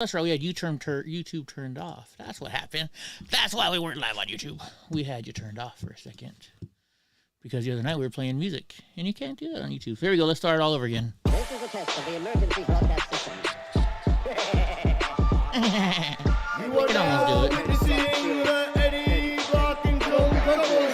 That's right, we had YouTube turned off. That's what happened. That's why we weren't live on YouTube. We had you turned off for a second. Because the other night we were playing music. And you can't do that on YouTube. So here we go, let's start it all over again. This is a test of the emergency broadcast system. You are now witnessing the Eddie Block and Joe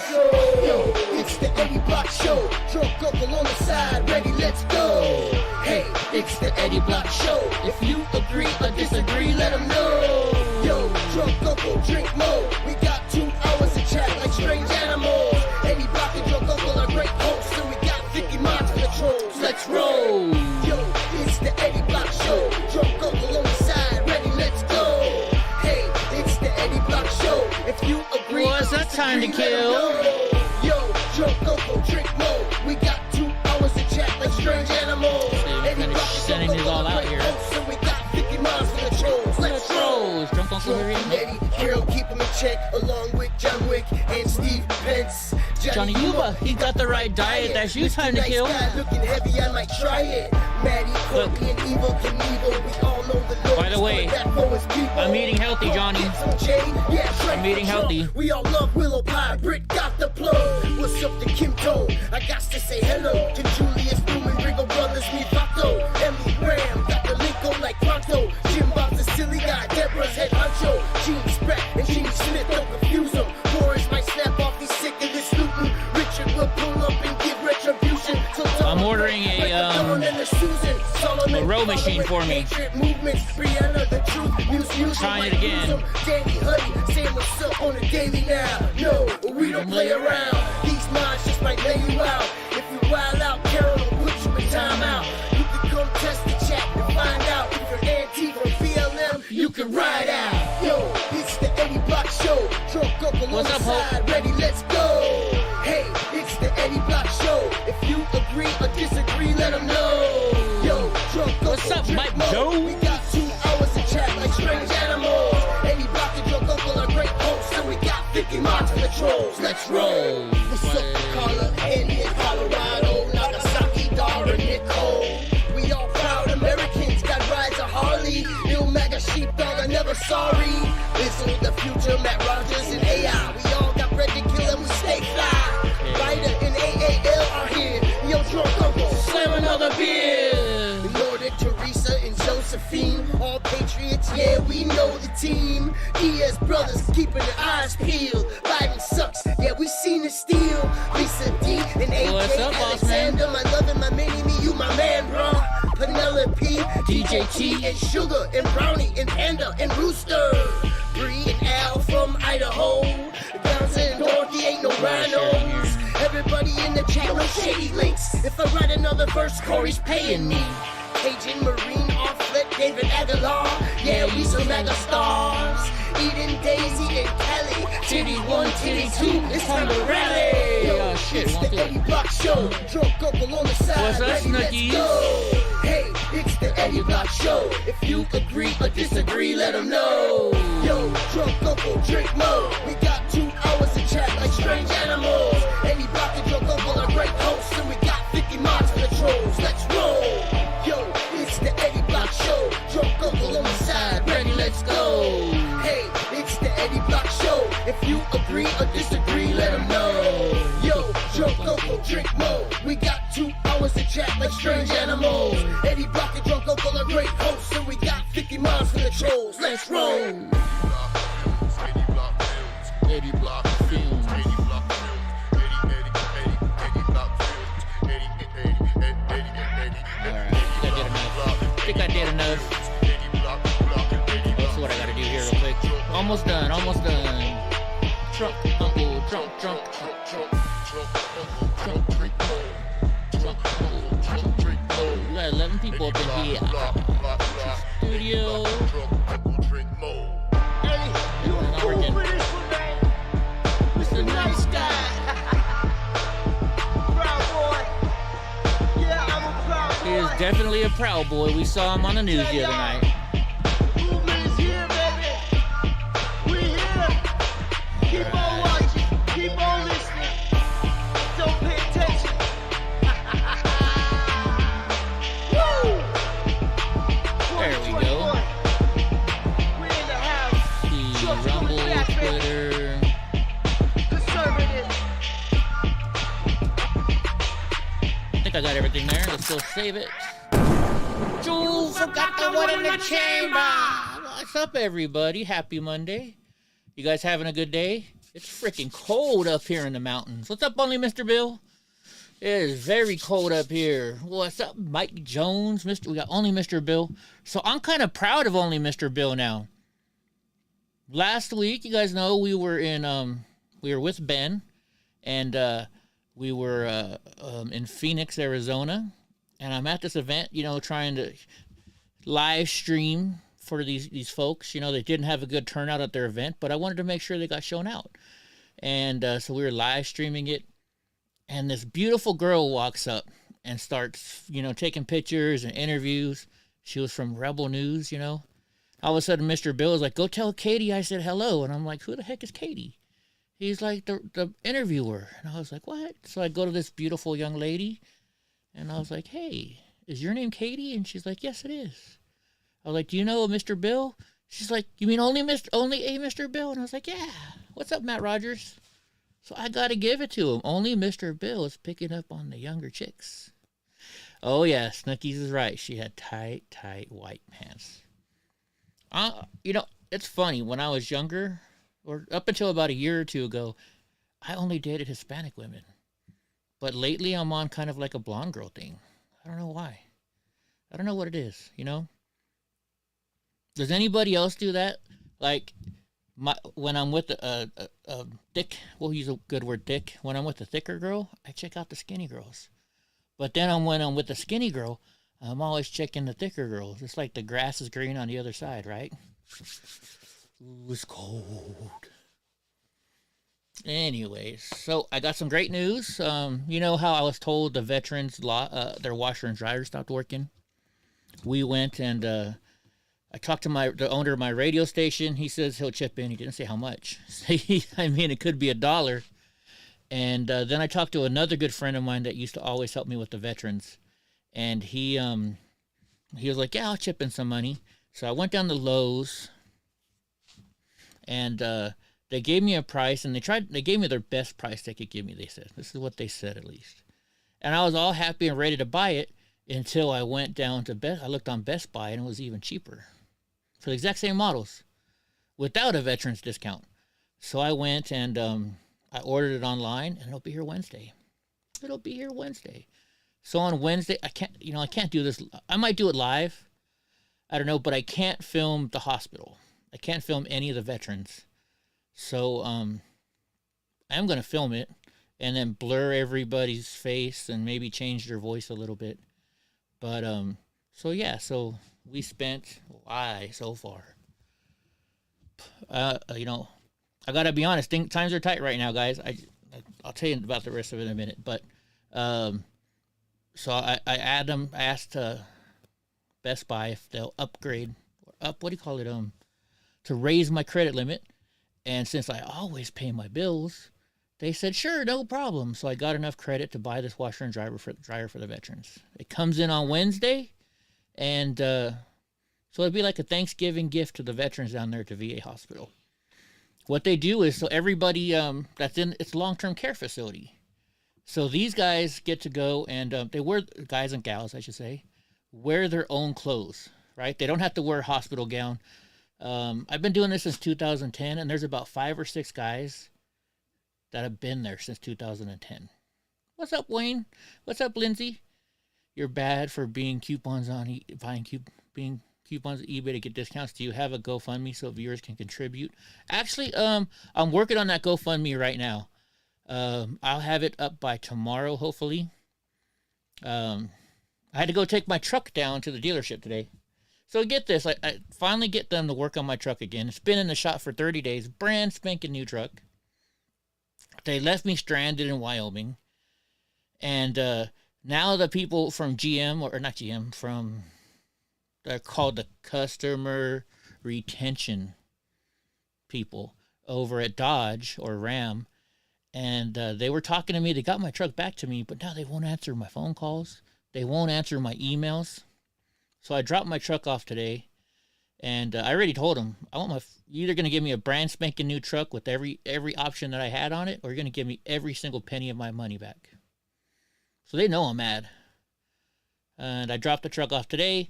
Show. Yo, it's the Eddie Block Show. Drunk uncle on the side, ready, let's go. Hey, it's the Eddie Block Show. If you agree or disagree, let them know. Yo, drunk uncle, drink more. We got 2 hours to chat like strange animals. Eddie Block and drunk uncle are great hosts, and we got 50 minds for the trolls. Let's roll. Yo, it's the Eddie Block Show. Drunk uncle on the side, ready, let's go. Hey, it's the Eddie Block Show. If you agree, What's that time to kill? Yo, drunk uncle, drink more. We got 2 hours to chat like strange animals. Kind of sending this all out here. So we got 50 miles for the trolls. Let's roll. Drunk Uncle here. Eddie, Carol, keep him in check, along with John Wick and Steve Pence. Johnny Yuba, he got the right diet. That's you time to kill. Looking heavy, I might try it. Maddie, Courtney, and Evil Knievel, we all know the Lord. By the way, I'm eating healthy, Johnny. I'm eating healthy. We all love Willow Pie. Britt got the plug. What's up to Kim Toe? I got to say hello to Julius Newman, Ringo Brothers, me Vato, Emily Graham, got the Linko like Pronto. Jim Bob's a silly guy, Deborah's head honcho. Gene Spratt and Gene Smith, don't confuse them. Boris might snap off, he's sick of this looting. Richard will pull up and give retribution. So I'm ordering a row machine for me. Trying it again. Danny Huddy, saying what's up on the daily now. No, we don't play around. These minds just might lay you out. If you wild out, Carol will put you in timeout. You can come test the chat and find out if you're Antifa or BLM. You can ride out. Yo, it's the Eddie Block Show. Drunk uncle on the side, ready, let's go. Hey, it's the Eddie Block Show. If you agree or disagree, let them know. Yo, drunk uncle, what's up, Mike more. Joe? We got 2 hours to chat like strange animals. Eddie Block and drunk uncle are great hosts, and we got 50 minds for the trolls. Let's roll. What's up, Carla, Indian, Colorado, Nagasaki, Dara, Nicole. We all proud Americans, got rides a Harley. Ill MAGA sheepdog, I'm never sorry. Listen the future, Matt Rogers and AI. We all got bread to kill and we stay fly. Ryder and AAL are here. Yo, drunk uncle, slam another beer. Lord Teresa and Josephine, all patriots, yeah, we know the team. Diaz brothers keeping their eyes peeled. Biden sucks, yeah, we seen the steal. Lisa D and AJ Alexander, my love and my mini-me, you my man, bro. Penelope, DJ T and Sugar and Brownie and Panda and Rooster. Bree and Al from Idaho. Bounce and Dorothy ain't no rhinos. Everybody in the chat, no shady links. If I write another verse, Corey's paying me. Cajun, Marine, Offlet, David Aguilar. Yeah, we some mega stars. Eden, Daisy, and Kelly. Titty 1, Titty 2, it's time to rally. Yo, shit, it's the Eddie Block Show. Drunk uncle on the side, what's up, ready, let's Snookies? go. Hey, it's the Eddie Block Show. If you agree or disagree, let them know. Yo, drunk uncle, drink more. We got 2 hours to chat like strange animals. Eddie Block and drunk uncle are great hosts, and we got 50 minds for the trolls. Let's roll. Yo, it's the Eddie Block Show. Drunk uncle on the side, ready, let's go. Hey, it's the Eddie Block Show. If you agree or disagree, let them know. Yo, drunk uncle, drink more. We got 2 hours to chat like strange animals. Eddie Block and drunk uncle are great hosts, and we got 50 miles for the trolls. Let's roll. Eddie Block Films. Eddie Block Films. I think I did enough. That's what I gotta do here real quick. Almost done, almost done. Drunk uncle, drunk, drunk, drunk, drunk, drunk, drunk, drink more. Drunk uncle, drunk, drink more. We got 11 people up in here. Studio. Eddie, you a fool for this one, man. Mr. Nice Guy. Proud boy. Yeah, I'm a proud boy. He is definitely a proud boy. We saw him on the news the other night. Movement is here, baby. We here. Keep on watching. Keep on listening. Don't pay attention. Woo! There we go. I got everything there. Let's go save it. Jewel forgot the one in the chamber. What's up, everybody? Happy Monday. You guys having a good day? It's freaking cold up here in the mountains. What's up, Only Mr. Bill? It is very cold up here. What's up, Mike Jones? We got Only Mr. Bill. So I'm kind of proud of Only Mr. Bill now. Last week, you guys know we were with Ben, and we were in Phoenix, Arizona, and I'm at this event, trying to live stream for these folks. They didn't have a good turnout at their event, but I wanted to make sure they got shown out, and so we were live streaming it, and this beautiful girl walks up and starts, taking pictures and interviews. She was from Rebel News, All of a sudden, Mr. Bill is like, go tell Katie I said hello. And I'm like, who the heck is Katie? He's like, the interviewer. And I was like, what? So I go to this beautiful young lady, and I was like, hey, is your name Katie? And she's like, yes, it is. I was like, do you know Mr. Bill? She's like, you mean only a Mr. Bill? And I was like, yeah. What's up, Matt Rogers? So I got to give it to him. Only Mr. Bill is picking up on the younger chicks. Oh, yeah, Snookies is right. She had tight white pants. It's funny. When I was younger, or up until about a year or two ago, I only dated Hispanic women. But lately, I'm on kind of like a blonde girl thing. I don't know why. I don't know what it is, Does anybody else do that? Like, when I'm with a thick, we'll use a good word, thick. When I'm with a thicker girl, I check out the skinny girls. But then when I'm with a skinny girl, I'm always checking the thicker girls. It's like the grass is green on the other side, right? Ooh, it's cold. Anyways, so I got some great news. You know how I was told the veterans' their washer and dryer stopped working? We went and I talked to the owner of my radio station. He says he'll chip in. He didn't say how much. It could be $1. And then I talked to another good friend of mine that used to always help me with the veterans. And he was like, yeah, I'll chip in some money. So I went down to Lowe's, and they gave me a price, and they gave me their best price they could give me, they said. This is what they said, at least. And I was all happy and ready to buy it until I went down to I looked on Best Buy, and it was even cheaper for the exact same models without a veterans discount. So I went and I ordered it online, and it'll be here Wednesday. So on Wednesday, I can't do this. I might do it live. I don't know, but I can't film the hospital. I can't film any of the veterans. So I'm going to film it and then blur everybody's face and maybe change their voice a little bit. But so we spent so far. I got to be honest, times are tight right now, guys. I'll tell you about the rest of it in a minute, but so I asked Best Buy if they'll upgrade, to raise my credit limit. And since I always pay my bills, they said, sure, no problem. So I got enough credit to buy this washer and dryer for the veterans. It comes in on Wednesday, and so it'd be like a Thanksgiving gift to the veterans down there at the VA hospital. What they do is, so everybody that's in, it's a long-term care facility. So these guys get to go and they wear, guys and gals, I should say, wear their own clothes, right? They don't have to wear a hospital gown. I've been doing this since 2010, and there's about 5 or 6 guys that have been there since 2010. What's up, Wayne? What's up, Lindsay? You're bad for being coupons on being coupons at eBay to get discounts. Do you have a GoFundMe so viewers can contribute? Actually, I'm working on that GoFundMe right now. I'll have it up by tomorrow, hopefully. I had to go take my truck down to the dealership today. So get this, I finally get them to work on my truck again. It's been in the shop for 30 days, brand spanking new truck. They left me stranded in Wyoming. And now the people from GM, or not GM, they're called the customer retention people over at Dodge or Ram. And they were talking to me. They got my truck back to me, but now they won't answer my phone calls. They won't answer my emails. So I dropped my truck off today, and I already told them, you're either going to give me a brand spanking new truck with every option that I had on it, or you're going to give me every single penny of my money back. So they know I'm mad. And I dropped the truck off today.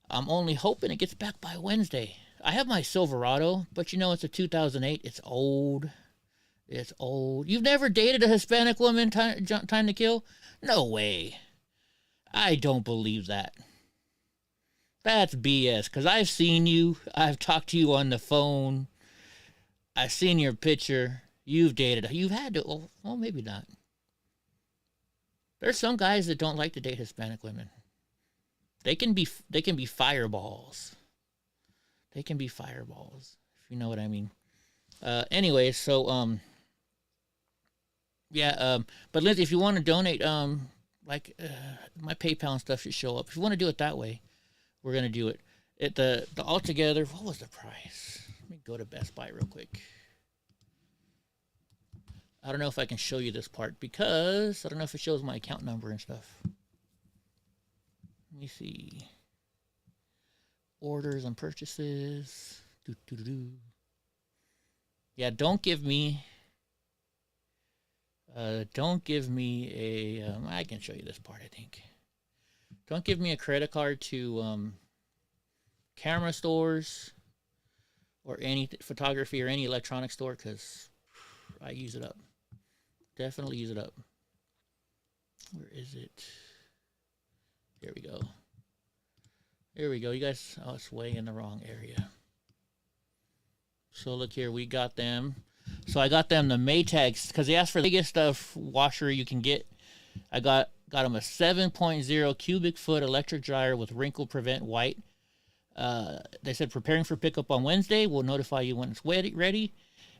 I'm only hoping it gets back by Wednesday. I have my Silverado, but you know, it's a 2008. It's old. It's old. You've never dated a Hispanic woman, time to kill? No way. I don't believe that. That's BS, because I've seen you. I've talked to you on the phone. I've seen your picture. You've dated. You've had to. Well, maybe not. There's some guys that don't like to date Hispanic women. They can be fireballs. They can be fireballs, if you know what I mean. Anyway, so but Lindsay, if you want to donate, my PayPal and stuff should show up. If you want to do it that way, we're gonna do it. The altogether, what was the price? Let me go to Best Buy real quick. I don't know if I can show you this part because I don't know if it shows my account number and stuff. Let me see. Orders and purchases. Yeah, don't give me a, I can show you this part, I think. Don't give me a credit card to camera stores or any photography or any electronic store, because I use it up. Definitely use it up. Where is it? Here we go. Here we go. You guys, oh, it's way in the wrong area. So look here, we got them. So I got them the Maytags, because they asked for the biggest washer you can get. I got them a 7.0 cubic foot electric dryer with wrinkle prevent white. They said preparing for pickup on Wednesday. We'll notify you when it's ready.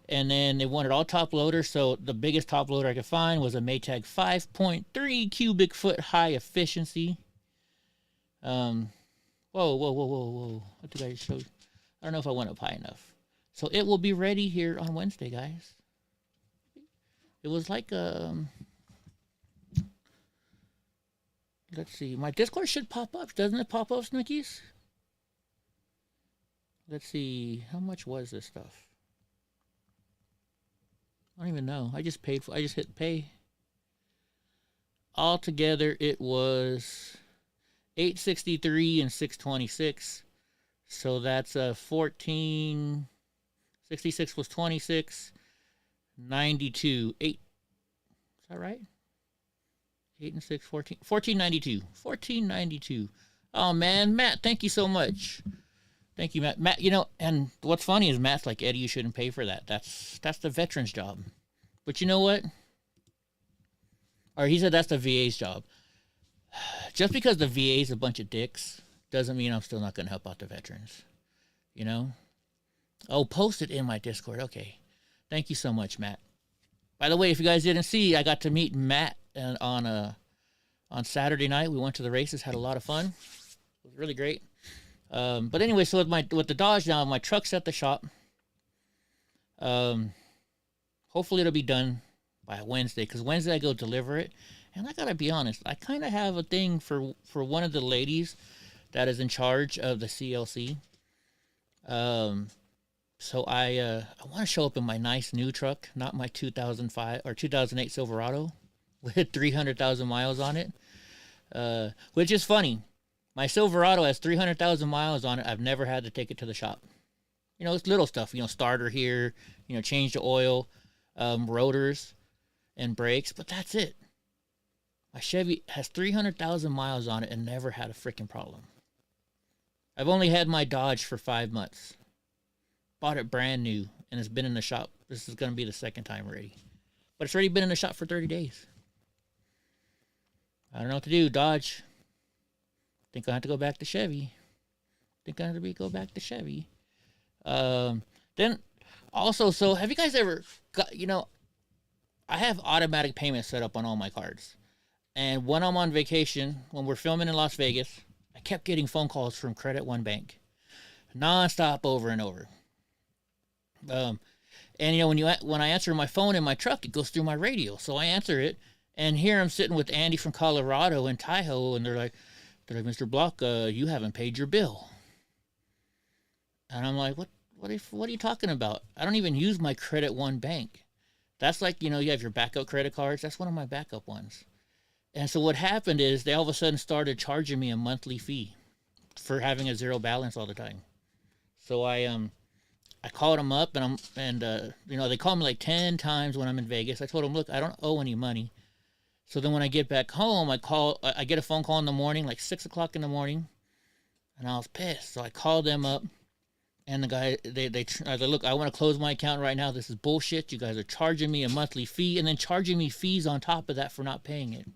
And then they wanted all top loaders, so the biggest top loader I could find was a Maytag 5.3 cubic foot high efficiency. Whoa. What did I show you? I don't know if I went up high enough. So it will be ready here on Wednesday, guys. It was like, let's see. My Discord should pop up. Doesn't it pop up, Snickies? Let's see. How much was this stuff? I don't even know. I just hit pay. Altogether, it was $863 and $626. So that's 1466 was 26, 92, 8. Is that right? 8 and 6, 14, 1492. 1492. Oh man, Matt, thank you so much. Thank you, Matt. Matt, you know, and what's funny is Matt's like, Eddie, you shouldn't pay for that. That's the veteran's job. But you know what? Or he said that's the VA's job. Just because the VA's a bunch of dicks doesn't mean I'm still not going to help out the veterans. You know? Oh, post it in my Discord. Okay. Thank you so much, Matt. By the way, if you guys didn't see, I got to meet Matt on Saturday night. We went to the races, had a lot of fun. It was really great. But anyway, so with the Dodge now, my truck's at the shop. Hopefully it'll be done by Wednesday, because Wednesday I go deliver it. And I gotta be honest, I kind of have a thing for one of the ladies that is in charge of the CLC. So I want to show up in my nice new truck, not my 2005 or 2008 Silverado with 300,000 miles on it. Which is funny. My Silverado has 300,000 miles on it. I've never had to take it to the shop. You know, it's little stuff. You know, starter here. You know, change the oil, rotors, and brakes. But that's it. My Chevy has 300,000 miles on it and never had a freaking problem. I've only had my Dodge for 5 months. Bought it brand new, and it's been in the shop. This is going to be the second time already. But it's already been in the shop for 30 days. I don't know what to do, Dodge. Think I have to go back to Chevy. Go back to Chevy. Then also, so have you guys ever got, you know, I have automatic payments set up on all my cards. And when I'm on vacation, when we're filming in Las Vegas, I kept getting phone calls from Credit One Bank. Non-stop, over and over. And you know, when I answer my phone in my truck, it goes through my radio. So I answer it, and here I'm sitting with Andy from Colorado and Tahoe, and they're like, Mr. Block, you haven't paid your bill. And I'm like, what are you talking about? I don't even use my Credit One Bank. That's like, you know, you have your backup credit cards. That's one of my backup ones. And so what happened is they all of a sudden started charging me a monthly fee for having a zero balance all the time. So I called them up and you know, they call me like 10 times when I'm in Vegas. I told them, look, I don't owe any money. So then when I get back home, I get a phone call in the morning, like 6 o'clock in the morning, and I was pissed. So I called them up, and the guy, I said, look, I want to close my account right now. This is bullshit. You guys are charging me a monthly fee and then charging me fees on top of that for not paying it.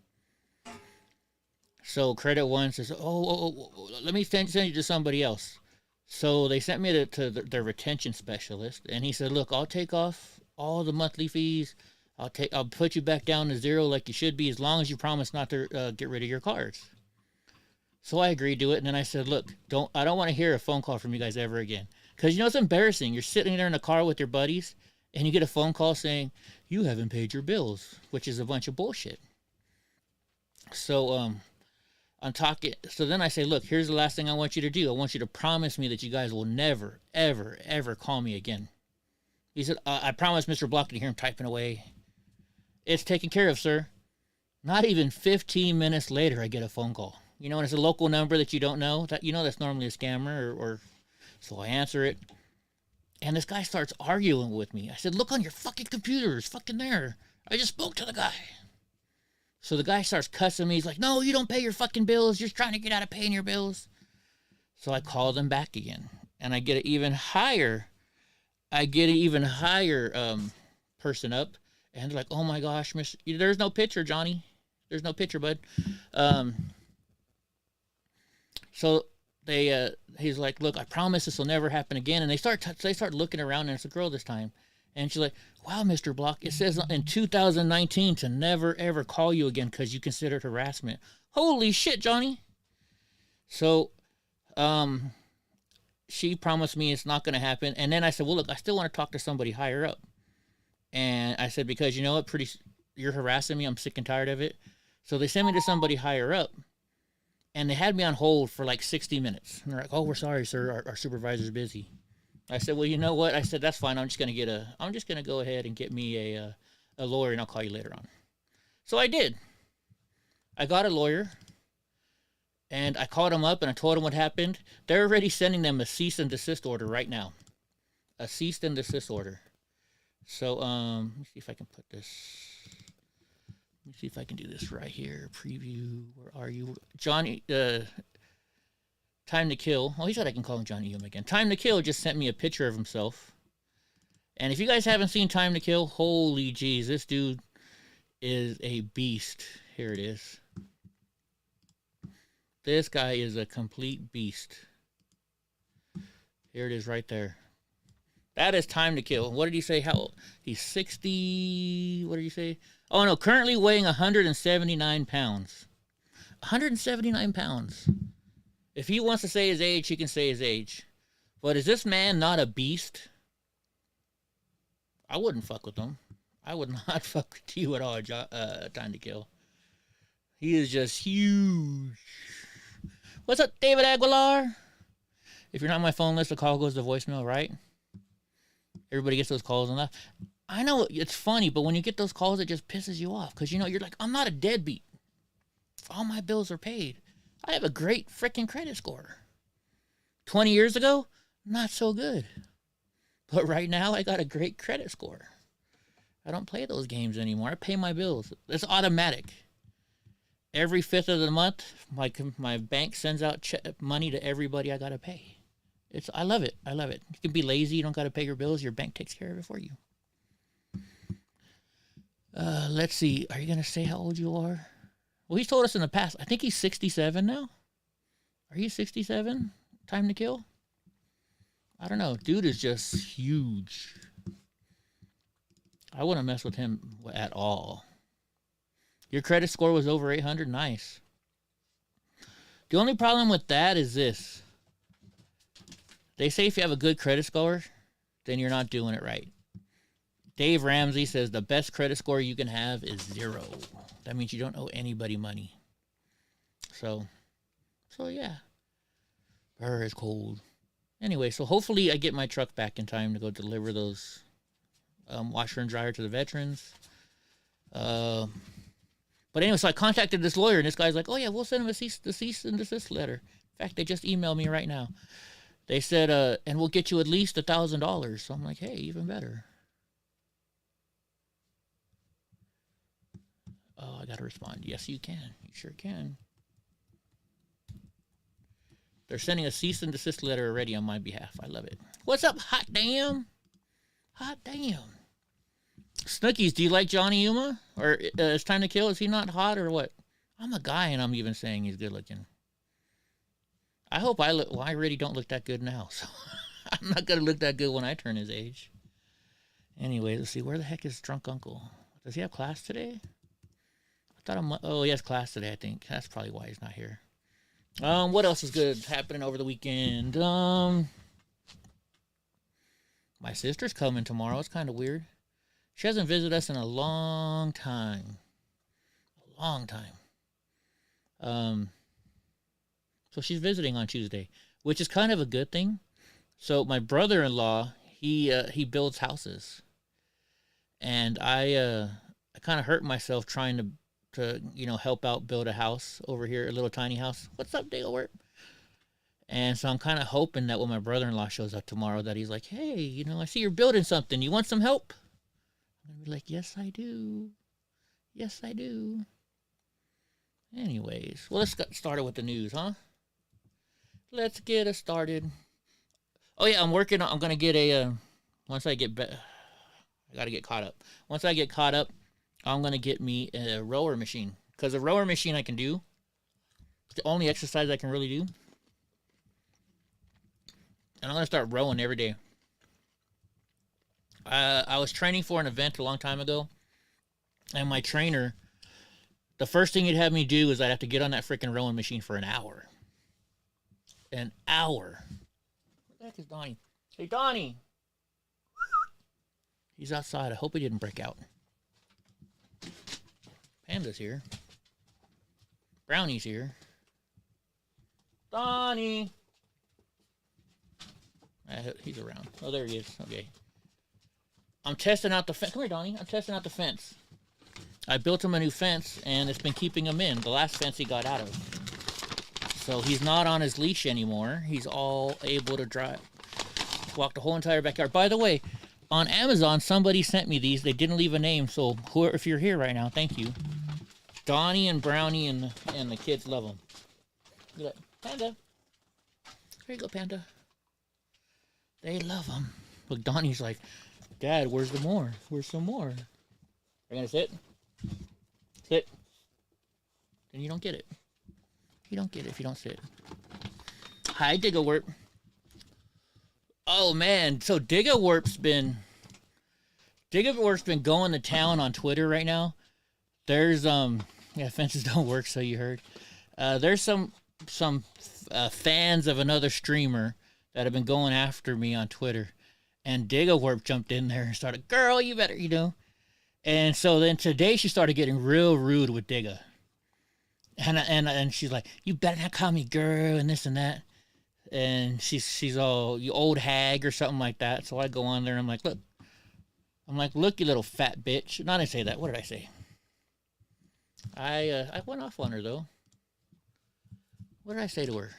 So Credit One says, let me send you to somebody else. So they sent me to their retention specialist, and he said, look, I'll take off all the monthly fees. I'll put you back down to zero like you should be, as long as you promise not to get rid of your cards. So I agreed to it, and then I said, look, I don't want to hear a phone call from you guys ever again. Because, you know, it's embarrassing. You're sitting there in the car with your buddies, and you get a phone call saying, you haven't paid your bills, which is a bunch of bullshit. So, I'm talking. So then I say, look, here's the last thing I want you to do. I want you to promise me that you guys will never, ever, ever call me again. He said, I promise, Mr. Block. You hear him typing away. It's taken care of, sir. Not even 15 minutes later, I get a phone call. You know, and it's a local number that you don't know. That, you know, that's normally a scammer. Or so I answer it. And this guy starts arguing with me. I said, look on your fucking computer. It's fucking there. I just spoke to the guy. So the guy starts cussing me. He's like, no, you don't pay your fucking bills. You're trying to get out of paying your bills. So I call them back again. And I get an even higher person up. And they're like, oh my gosh, there's no picture, Johnny. There's no picture, bud. So he's like, look, I promise this will never happen again. And they start looking around, and it's a girl this time. And she's like, wow, Mr. Block, it says in 2019 to never, ever call you again because you considered harassment. Holy shit, Johnny. So she promised me it's not going to happen. And then I said, well, look, I still want to talk to somebody higher up. And I said, because you know what, you're harassing me. I'm sick and tired of it. So they sent me to somebody higher up. And they had me on hold for like 60 minutes. And they're like, oh, we're sorry, sir. Our supervisor's busy. I said, well, you know what? I said, that's fine. I'm just going to go ahead and get me a lawyer, and I'll call you later on. So I did. I got a lawyer, and I called him up, and I told him what happened. They're already sending them a cease and desist order right now. A cease and desist order. So, let me see if I can put this. Let me see if I can do this right here. Preview. Where are you? Johnny, Time to Kill. Oh, he said I can call him Johnny Hume again. Time to Kill just sent me a picture of himself. And if you guys haven't seen Time to Kill, holy jeez, this dude is a beast. Here it is. This guy is a complete beast. Here it is right there. That is Time to Kill. What did he say? How old? He's 60. What did he say? Oh, no. Currently weighing 179 pounds. 179 pounds. If he wants to say his age, he can say his age. But is this man not a beast? I wouldn't fuck with him. I would not fuck with you at all, Time to Kill. He is just huge. What's up, David Aguilar? If you're not on my phone list, the call goes to voicemail, right? Everybody gets those calls and that. I know it's funny, but when you get those calls, it just pisses you off. Because, you know, you're like, I'm not a deadbeat. All my bills are paid. I have a great freaking credit score. 20 years ago, not so good. But right now, I got a great credit score. I don't play those games anymore. I pay my bills. It's automatic. Every 5th of the month, my bank sends out money to everybody I got to pay. I love it. I love it. You can be lazy. You don't got to pay your bills. Your bank takes care of it for you. Let's see. Are you going to say how old you are? Well, he's told us in the past. I think he's 67 now. Are you 67? Time to Kill? I don't know. Dude is just huge. I wouldn't mess with him at all. Your credit score was over 800? Nice. The only problem with that is this. They say if you have a good credit score, then you're not doing it right. Dave Ramsey says the best credit score you can have is 0. That means you don't owe anybody money. So yeah. Brr is cold. Anyway, so hopefully I get my truck back in time to go deliver those washer and dryer to the veterans. But But anyway, so I contacted this lawyer, and this guy's like, oh, yeah, we'll send him a cease and desist letter. In fact, they just emailed me right now. They said, and we'll get you at least $1,000. So I'm like, hey, even better. Oh, I got to respond. Yes, you can. You sure can. They're sending a cease and desist letter already on my behalf. I love it. What's up, hot damn? Hot damn. Snookies, do you like Johnny Yuma? Or It's Time to Kill? Is he not hot or what? I'm a guy and I'm even saying he's good looking. I hope I look... Well, I really don't look that good now. So I'm not going to look that good when I turn his age. Anyway, let's see. Where the heck is Drunk Uncle? Does he have class today? I thought oh, he has class today, I think. That's probably why he's not here. What else is good happening over the weekend? My sister's coming tomorrow. It's kind of weird. She hasn't visited us in a long time. A long time. So she's visiting on Tuesday, which is kind of a good thing. So my brother-in-law, he builds houses. And I kind of hurt myself trying to help out build a house over here, a little tiny house. What's up, Dale? And so I'm kind of hoping that when my brother-in-law shows up tomorrow that he's like, hey, I see you're building something. You want some help? I'm going to be like, yes, I do. Yes, I do. Anyways, well, let's get started with the news, huh? Let's get it started. Oh, yeah, I'm going to get once I get I got to get caught up. Once I get caught up, I'm going to get me a rower machine. Because a rower machine I can do. It's the only exercise I can really do. And I'm going to start rowing every day. I was training for an event a long time ago. And my trainer, the first thing he'd have me do is I'd have to get on that freaking rowing machine for an hour. An hour. What the heck is Donnie? Hey, Donnie! He's outside. I hope he didn't break out. Panda's here. Brownie's here. Donnie! He's around. Oh, there he is. Okay. I'm testing out the fence. Come here, Donnie. I'm testing out the fence. I built him a new fence, and it's been keeping him in. The last fence he got out of. So he's not on his leash anymore. He's all able to walk the whole entire backyard. By the way, on Amazon, somebody sent me these. They didn't leave a name, so if you're here right now, thank you. Donnie and Brownie and the kids love them. Look at that. Panda. Here you go, Panda. They love them. Look, Donnie's like, Dad, where's the more? Where's some more? Are you going to sit? Sit. Then you don't get it. You don't get it if you don't sit. Hi, Diggawarp. Oh, man. So Diggawarp's been going to town on Twitter right now. There's, yeah, fences don't work, so you heard. There's some fans of another streamer that have been going after me on Twitter. And Diggawarp jumped in there and started, girl, you better, And so then today she started getting real rude with Digga. And she's like, you better not call me girl and this and that. And she's all, you old hag or something like that. So I go on there and I'm like, look, you little fat bitch. No, I didn't say that. What did I say? I went off on her though. What did I say to her?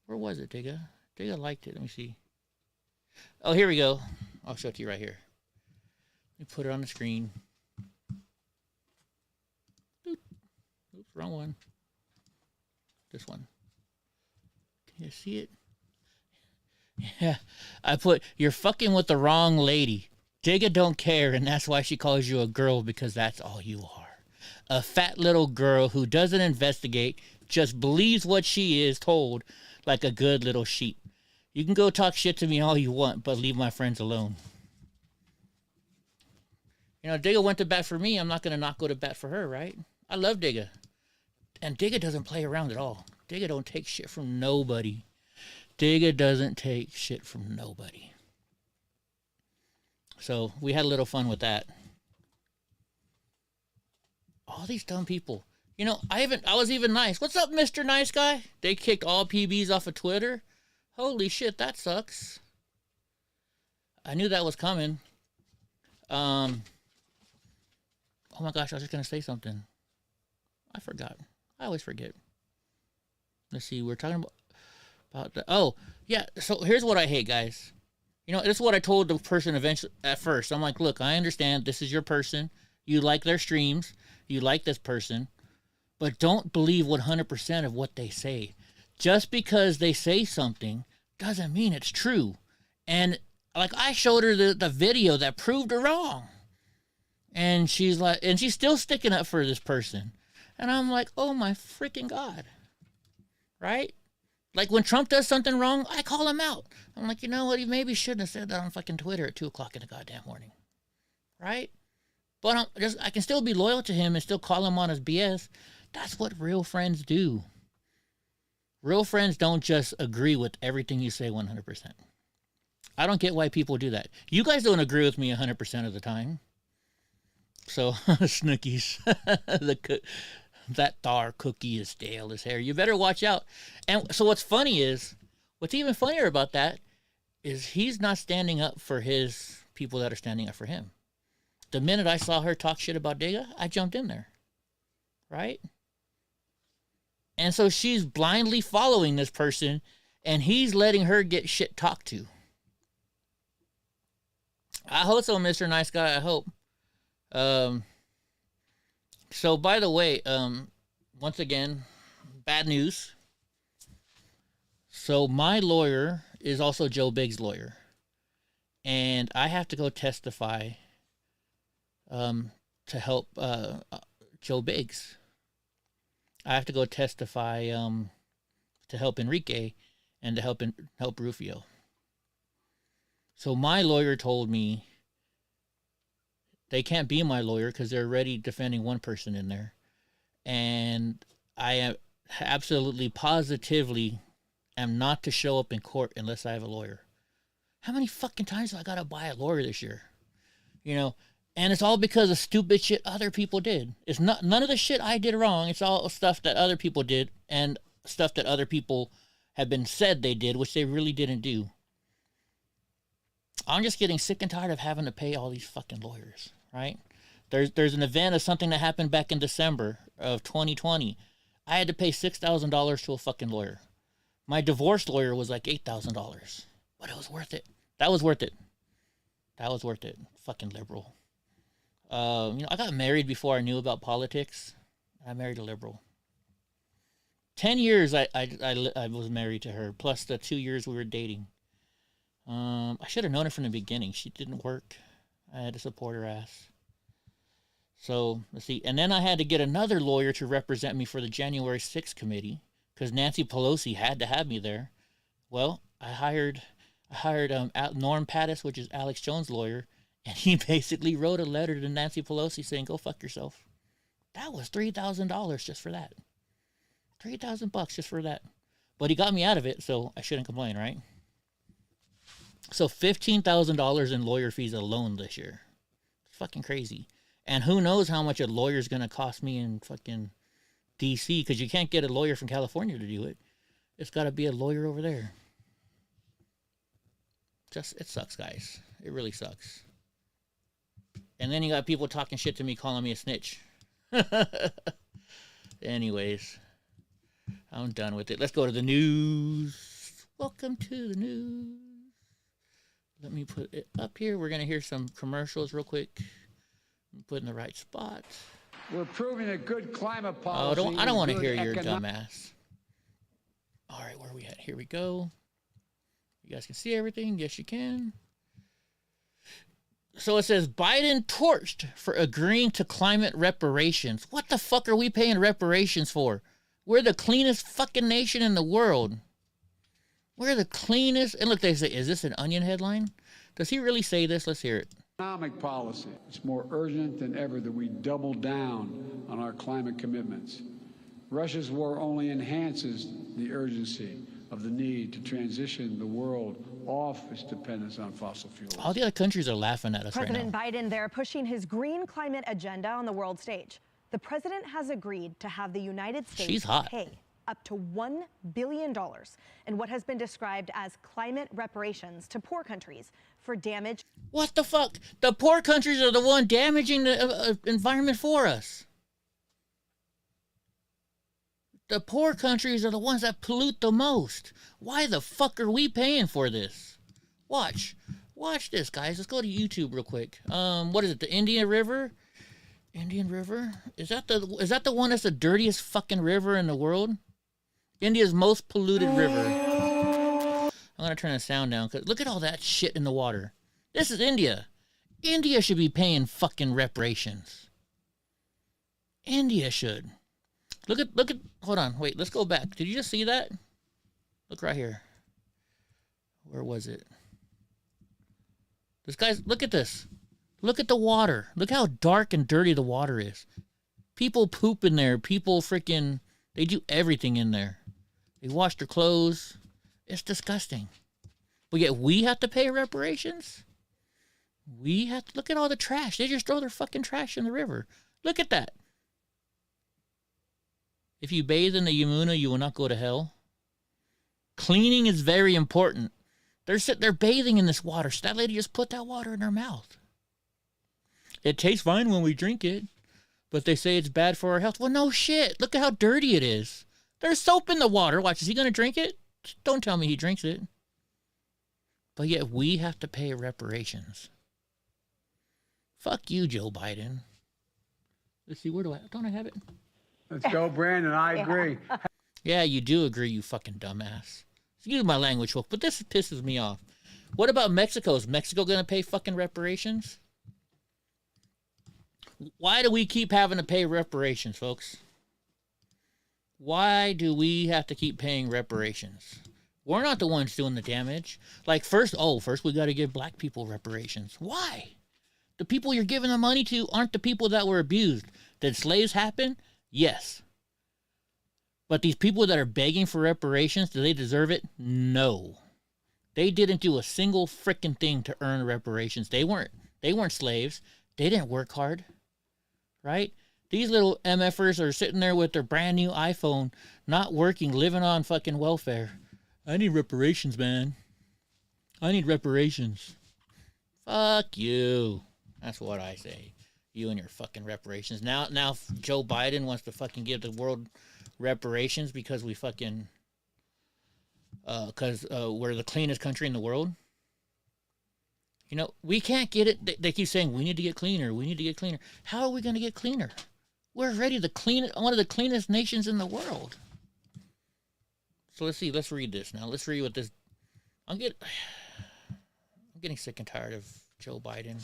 Where was it, Digga? Digga liked it. Let me see. Oh, here we go. I'll show it to you right here. Let me put it on the screen. Oops, wrong one. This one. Can you see it? Yeah, I put, you're fucking with the wrong lady. Digga don't care, and that's why she calls you a girl, because that's all you are. A fat little girl who doesn't investigate, just believes what she is told like a good little sheep. You can go talk shit to me all you want, but leave my friends alone. Digga went to bat for me. I'm not going to not go to bat for her, right? I love Digga. And Digga doesn't play around at all. Digga don't take shit from nobody. Digga doesn't take shit from nobody. So we had a little fun with that. All these dumb people. I was even nice. What's up, Mr. Nice Guy? They kicked all PBs off of Twitter. Holy shit, that sucks. I knew that was coming. Oh my gosh, I was just gonna say something. I forgot. I always forget. Let's see. We're talking about the. Oh yeah. So here's what I hate, guys. You know, this is what I told the person eventually at first. I'm like, look, I understand this is your person. You like their streams. You like this person, but don't believe 100% of what they say. Just because they say something doesn't mean it's true. And like I showed her the video that proved her wrong. And she's like, and she's still sticking up for this person. And I'm like, oh my freaking God. Right? Like when Trump does something wrong, I call him out. I'm like, you know what? He maybe shouldn't have said that on fucking Twitter at 2 o'clock in the goddamn morning. Right? But I can still be loyal to him and still call him on his BS. That's what real friends do. Real friends don't just agree with everything you say 100%. I don't get why people do that. You guys don't agree with me 100% of the time. So, Snookies. That Thar cookie is stale as hair. You better watch out. And so what's even funnier about that is he's not standing up for his people that are standing up for him. The minute I saw her talk shit about Dega, I jumped in there. Right? And so she's blindly following this person, and he's letting her get shit talked to. I hope so, Mr. Nice Guy. I hope. So, by the way, once again, bad news. So, my lawyer is also Joe Biggs' lawyer. And I have to go testify to help Joe Biggs. I have to go testify to help Enrique and to help Rufio. So my lawyer told me they can't be my lawyer because they're already defending one person in there. And I am absolutely positively am not to show up in court unless I have a lawyer. How many fucking times have I got to buy a lawyer this year? You know, and it's all because of stupid shit other people did. It's none of the shit I did wrong. It's all stuff that other people did and stuff that other people have been said they did, which they really didn't do. I'm just getting sick and tired of having to pay all these fucking lawyers, right? There's an event of something that happened back in December of 2020. I had to pay $6,000 to a fucking lawyer. My divorce lawyer was like $8,000, but it was worth it. That was worth it. That was worth it. Fucking liberal. You know, I got married before I knew about politics. I married a liberal. 10 years I was married to her, plus the 2 years we were dating. I should have known her from the beginning. She didn't work. I had to support her ass. So, let's see. And then I had to get another lawyer to represent me for the January 6th committee because Nancy Pelosi had to have me there. Well, I hired Norm Pattis, which is Alex Jones' lawyer, and he basically wrote a letter to Nancy Pelosi saying, go fuck yourself. That was $3,000 just for that. $3,000 just for that. But he got me out of it, so I shouldn't complain, right? So $15,000 in lawyer fees alone this year. It's fucking crazy. And who knows how much a lawyer's going to cost me in fucking D.C. because you can't get a lawyer from California to do it. It's got to be a lawyer over there. It sucks, guys. It really sucks. And then you got people talking shit to me, calling me a snitch. Anyways, I'm done with it. Let's go to the news. Welcome to the news. Let me put it up here. We're going to hear some commercials real quick. Put in the right spot. We're proving a good climate policy. Oh, I don't want to hear your dumbass. All right, where are we at? Here we go. You guys can see everything? Yes, you can. So it says, Biden torched for agreeing to climate reparations. What the fuck are we paying reparations for? We're the cleanest fucking nation in the world. We're the cleanest. And look, they say, is this an Onion headline? Does he really say this? Let's hear it. Economic policy. It's more urgent than ever that we double down on our climate commitments. Russia's war only enhances the urgency of the need to transition the world off its dependence on fossil fuels. All the other countries are laughing at us right now. President Biden there pushing his green climate agenda on the world stage. The president has agreed to have the United States pay up to $1 billion in what has been described as climate reparations to poor countries for damage. What the fuck? The poor countries are the one damaging the environment for us. The poor countries are the ones that pollute the most. Why the fuck are we paying for this? Watch this, guys. Let's go to YouTube real quick. What is it? The Indian River? Indian River? Is that the one that's the dirtiest fucking river in the world? India's most polluted river. I'm gonna turn the sound down because look at all that shit in the water. This is India. India should be paying fucking reparations. India should. Look at, hold on, wait, let's go back. Did you just see that? Look right here. Where was it? This guy's, look at this. Look at the water. Look how dark and dirty the water is. People poop in there. People freaking, they do everything in there. They wash their clothes. It's disgusting. But yet we have to pay reparations? We have to, look at all the trash. They just throw their fucking trash in the river. Look at that. If you bathe in the Yamuna, you will not go to hell. Cleaning is very important. They're bathing in this water. So that lady just put that water in her mouth. It tastes fine when we drink it, but they say it's bad for our health. Well, no shit. Look at how dirty it is. There's soap in the water. Watch, is he going to drink it? Don't tell me he drinks it. But yet we have to pay reparations. Fuck you, Joe Biden. Let's see, don't I have it? Let's go, Brandon. I agree. Yeah, you do agree, you fucking dumbass. Excuse my language, folks, but this pisses me off. What about Mexico? Is Mexico going to pay fucking reparations? Why do we keep having to pay reparations, folks? Why do we have to keep paying reparations? We're not the ones doing the damage. Like, first we got to give black people reparations. Why? The people you're giving the money to aren't the people that were abused. Did slaves happen? Yes. But these people that are begging for reparations, do they deserve it? No. They didn't do a single frickin' thing to earn reparations. They weren't slaves. They didn't work hard. Right? These little MFers are sitting there with their brand new iPhone, not working, living on fucking welfare. I need reparations, man. I need reparations. Fuck you. That's what I say. You and your fucking reparations. Now Joe Biden wants to fucking give the world reparations because we fucking, because we're the cleanest country in the world. You know, we can't get it. They keep saying we need to get cleaner. We need to get cleaner. How are we going to get cleaner? We're already one of the cleanest nations in the world. So let's see. Let's read this now. Let's read what this. I'm getting sick and tired of Joe Biden.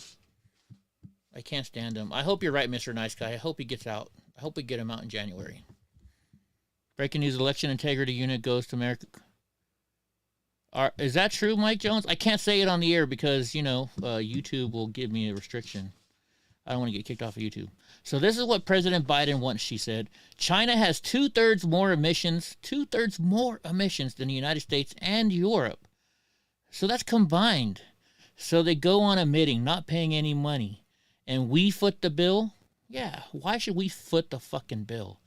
I can't stand him. I hope you're right, Mr. Nice Guy. I hope he gets out. I hope we get him out in January. Breaking news: Election Integrity Unit goes to America. Is that true, Mike Jones? I can't say it on the air because, YouTube will give me a restriction. I don't want to get kicked off of YouTube. So this is what President Biden wants, she said. China has two-thirds more emissions than the United States and Europe. So that's combined. So they go on emitting, not paying any money. And we foot the bill? Yeah, why should we foot the fucking bill?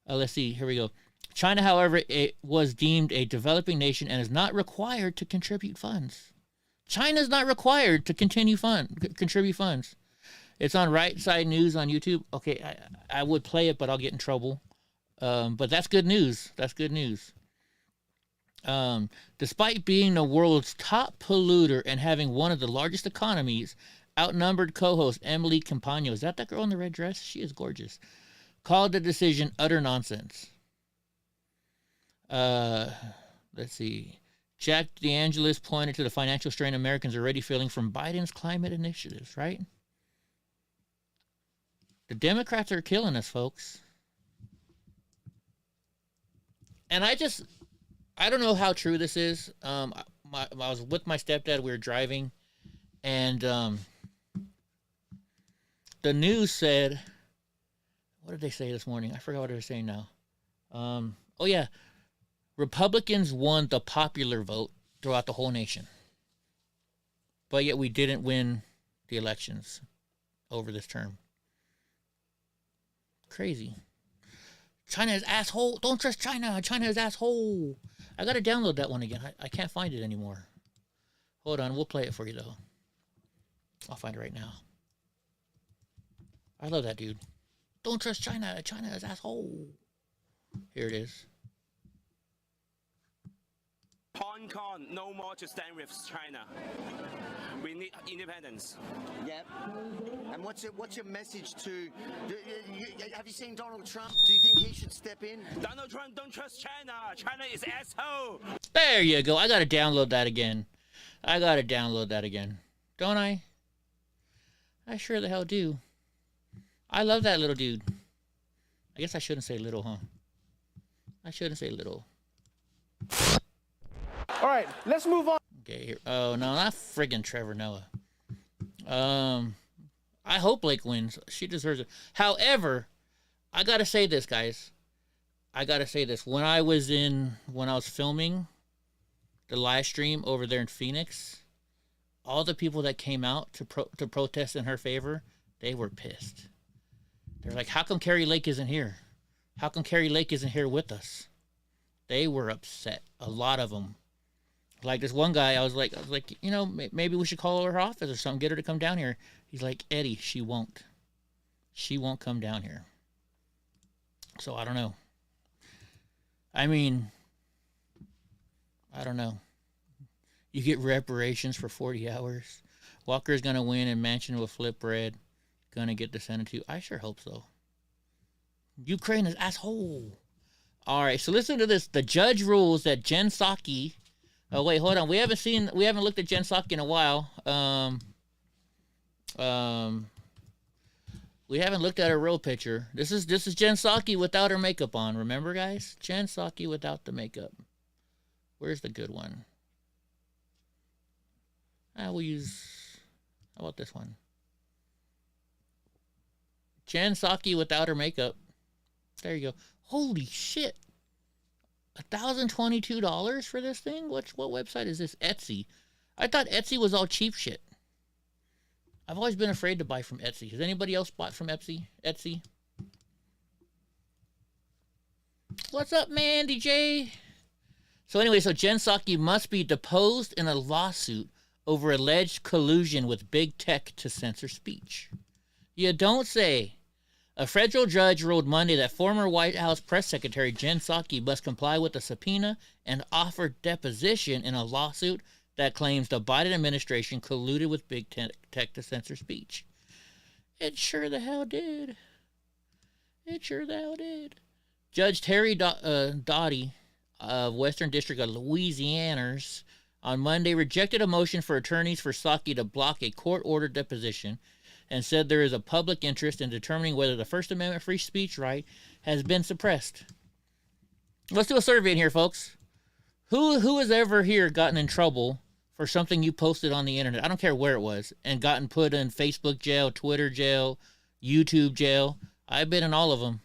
Let's see, here we go. China, however, it was deemed a developing nation and is not required to contribute funds. China is not required to contribute funds. It's on Right Side News on YouTube. Okay, I would play it, but I'll get in trouble. But that's good news. That's good news. Despite being the world's top polluter and having one of the largest economies, outnumbered co-host Emily Campagno, is that girl in the red dress? She is gorgeous. Called the decision utter nonsense. Let's see. Jack DeAngelis pointed to the financial strain Americans are already feeling from Biden's climate initiatives, right? The Democrats are killing us, folks. And I don't know how true this is. I was with my stepdad. We were driving. And the news said, what did they say this morning? I forgot what they were saying now. Oh, yeah. Republicans won the popular vote throughout the whole nation. But yet we didn't win the elections over this term. Crazy. China is asshole. Don't trust China. China is asshole. I gotta download that one again. I can't find it anymore. Hold on. We'll play it for you, though. I'll find it right now. I love that dude. Don't trust China. China is asshole. Here it is. Hong Kong no more to stand with China. We need independence. Yep. And what's your message to? Have you seen Donald Trump? Do you think he should step in? Donald Trump don't trust China. China is asshole. There you go. I gotta download that again. Don't I? I sure the hell do. I love that little dude. I guess I shouldn't say little, huh? I shouldn't say little. All right, let's move on. Okay, here. Oh, no, not friggin' Trevor Noah. I hope Blake wins. She deserves it. However, I gotta say this, guys. When I was filming the live stream over there in Phoenix, all the people that came out to protest in her favor, they were pissed. They're like, how come Carrie Lake isn't here? How come Carrie Lake isn't here with us? They were upset. A lot of them. Like this one guy, I was like, you know, maybe we should call her office or something, get her to come down here. He's like, Eddie, she won't. She won't come down here. So I don't know. I mean, I don't know. You get reparations for 40 hours. Walker's gonna win and Manchin will flip bread. Gonna get the Senate too. I sure hope so. Ukraine is asshole. All right, so listen to this. The judge rules that Jen Psaki. Oh wait, hold on. We haven't looked at Jen Psaki in a while. We haven't looked at her real picture. This is Jen Psaki without her makeup on. Remember, guys? Jen Psaki without the makeup. Where's the good one? We'll use. How about this one? Jen Psaki without her makeup. There you go. Holy shit. $1,022 for this thing? What website is this? Etsy. I thought Etsy was all cheap shit. I've always been afraid to buy from Etsy. Has anybody else bought from Etsy? What's up, man, DJ? So anyway, Jen Psaki must be deposed in a lawsuit over alleged collusion with big tech to censor speech. You don't say. A federal judge ruled Monday that former White House press secretary Jen Psaki must comply with a subpoena and offer deposition in a lawsuit that claims the Biden administration colluded with big tech to censor speech. It sure the hell did. Judge Terry Doughty of Western District of Louisiana's on Monday rejected a motion for attorneys for Psaki to block a court-ordered deposition and said there is a public interest in determining whether the First Amendment free speech right has been suppressed. Let's do a survey in here, folks. Who has ever here gotten in trouble for something you posted on the internet? I don't care where it was, and gotten put in Facebook jail, Twitter jail, YouTube jail. I've been in all of them.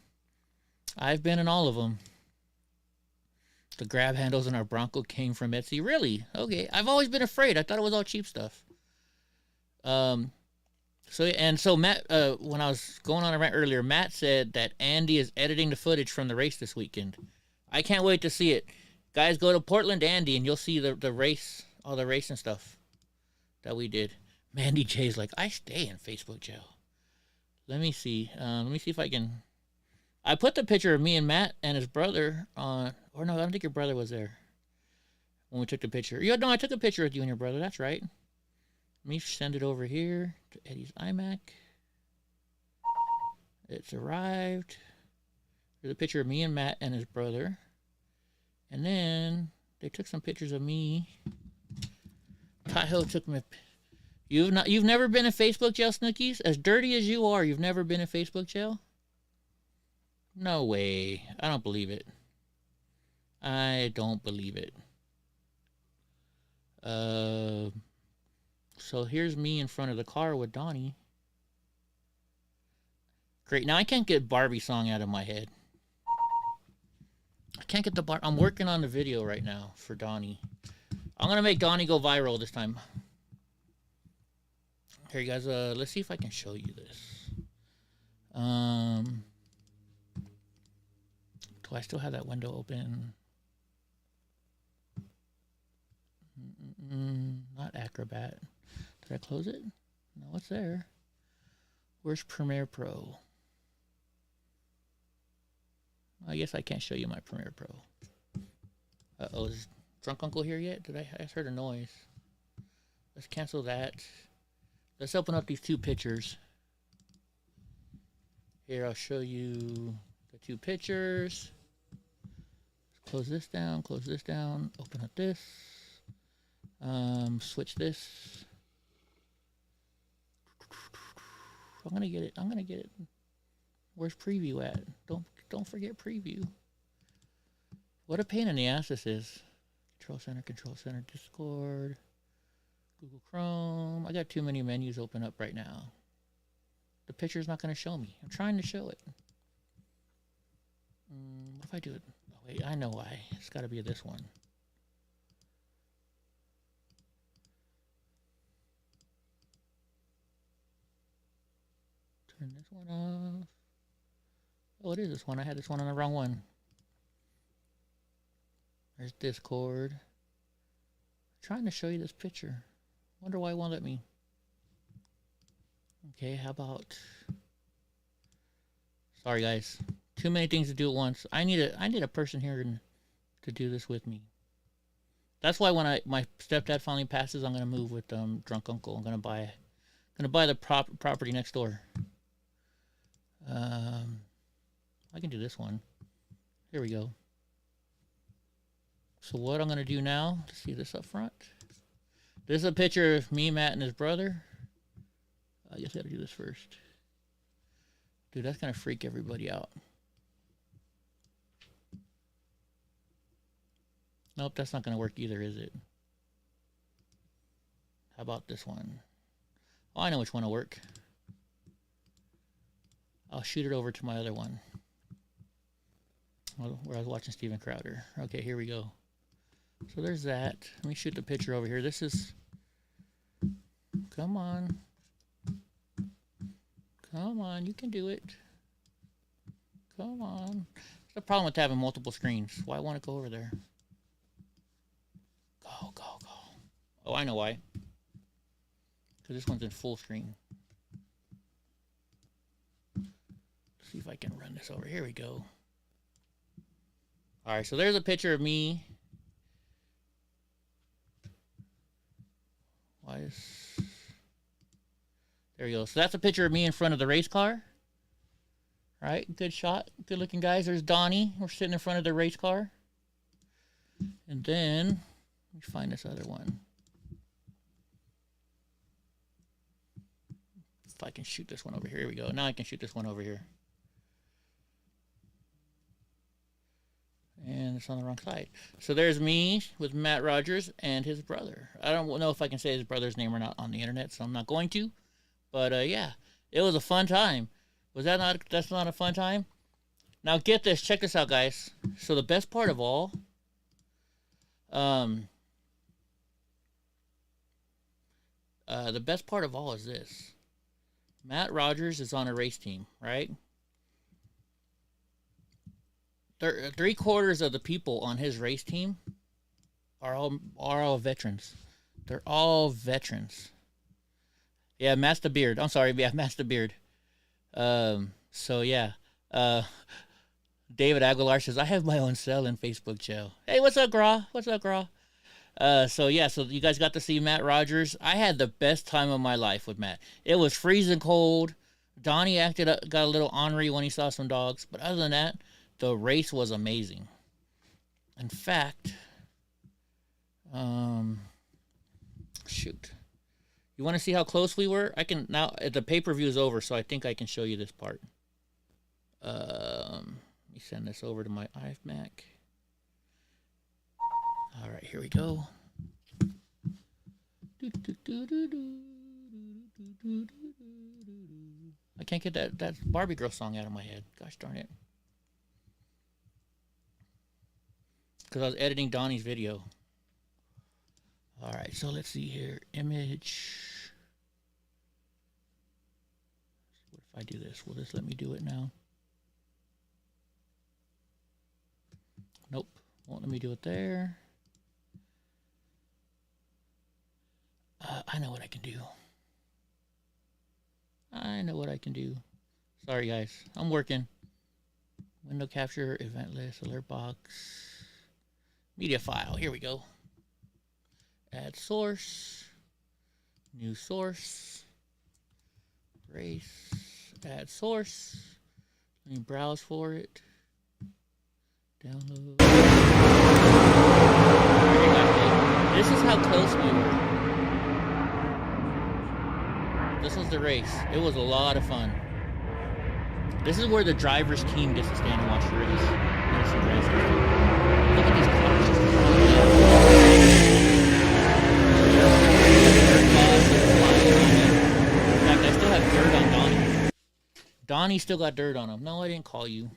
The grab handles in our Bronco came from Etsy. Really? Okay. I've always been afraid. I thought it was all cheap stuff. So Matt, when I was going on a rant earlier, Matt said that Andy is editing the footage from the race this weekend. I can't wait to see it. Guys, go to Portland Andy and you'll see the race, all the racing stuff that we did. Mandy J's like, I stay in Facebook jail. Let me see if I can. I put the picture of me and Matt and his brother on, or no, I don't think your brother was there when we took the picture. Yeah, no, I took a picture of you and your brother. That's right. Let me send it over here to Eddie's iMac. It's arrived. There's a picture of me and Matt and his brother. And then they took some pictures of me. Kyle took me. You've never been in Facebook jail, Snookies? As dirty as you are, you've never been in Facebook jail? No way. I don't believe it. So here's me in front of the car with Donnie. Great. Now I can't get Barbie song out of my head. I can't get the I'm working on the video right now for Donnie. I'm going to make Donnie go viral this time. Here, you guys. Let's see if I can show you this. Do I still have that window open? Not Acrobat. Did I close it? No, it's there. Where's Premiere Pro? I guess I can't show you my Premiere Pro. Uh-oh, is Drunk Uncle here yet? I just heard a noise. Let's cancel that. Let's open up these two pictures. Here, I'll show you the two pictures. Close this down, open up this. Switch this. I'm gonna get it. Where's preview at? Don't forget preview. What a pain in the ass this is. Control center, Discord, Google Chrome. I got too many menus open up right now. The picture's not gonna show me. I'm trying to show it. What if I do it? Oh, wait, I know why. It's gotta be this one. Turn this one off. Oh, it is this one. I had this one on the wrong one. There's Discord. I'm trying to show you this picture. Wonder why it won't let me. Okay, how about... Sorry, guys. Too many things to do at once. I need a person here to do this with me. That's why when my stepdad finally passes, I'm gonna move with Drunk Uncle. I'm gonna buy the property next door. I can do this one. Here we go. So what I'm gonna do now, to see this up front. This is a picture of me, Matt, and his brother. I guess I gotta do this first. Dude, that's gonna freak everybody out. Nope, that's not gonna work either, is it? How about this one? Oh, I know which one will work. I'll shoot it over to my other one. Where I was watching Steven Crowder. Okay, here we go. So there's that. Let me shoot the picture over here. This is... Come on. Come on, you can do it. Come on. The problem with having multiple screens. Why want to go over there? Go, go, go. Oh, I know why. Because this one's in full screen. Let's see if I can run this over. Here we go. Alright, so there's a picture of me. Why is... There we go. So that's a picture of me in front of the race car. Alright, good shot. Good looking guys. There's Donnie. We're sitting in front of the race car. And then, let me find this other one. If I can shoot this one over here. Here we go. Now I can shoot this one over here. And it's on the wrong side. So there's me with Matt Rogers and his brother. I don't know if I can say his brother's name or not on the internet, so I'm not going to. But yeah, it was a fun time. That's not a fun time? Now get this, check this out, guys. So the best part of all, is this. Matt Rogers is on a race team, right? 3/4 of the people on his race team are all veterans. They're all veterans. Yeah, Master Beard. I'm sorry, yeah, Master Beard. So yeah. David Aguilar says, I have my own cell in Facebook jail. Hey, what's up, Gra? What's up, Gra? So yeah, so you guys got to see Matt Rogers. I had the best time of my life with Matt. It was freezing cold. Donnie got a little ornery when he saw some dogs, but other than that, the race was amazing. In fact, shoot. You want to see how close we were? I can now. The pay-per-view is over, so I think I can show you this part. Let me send this over to my iMac. All right, here we go. I can't get that Barbie girl song out of my head. Gosh darn it. Because I was editing Donnie's video. All right, so let's see here. Image. What if I do this? Will this let me do it now? Nope. Won't let me do it there. I know what I can do. Sorry, guys. I'm working. Window capture, event list, alert box, media file. Here we go. Add source. New source. Race. Add source. Let me browse for it. Download. This is how close we were. This was the race. It was a lot of fun. This is where the driver's team gets to stand and watch the race. Look at these cars. In fact, I still have dirt on Donnie. Donnie still got dirt on him. No, I didn't call you.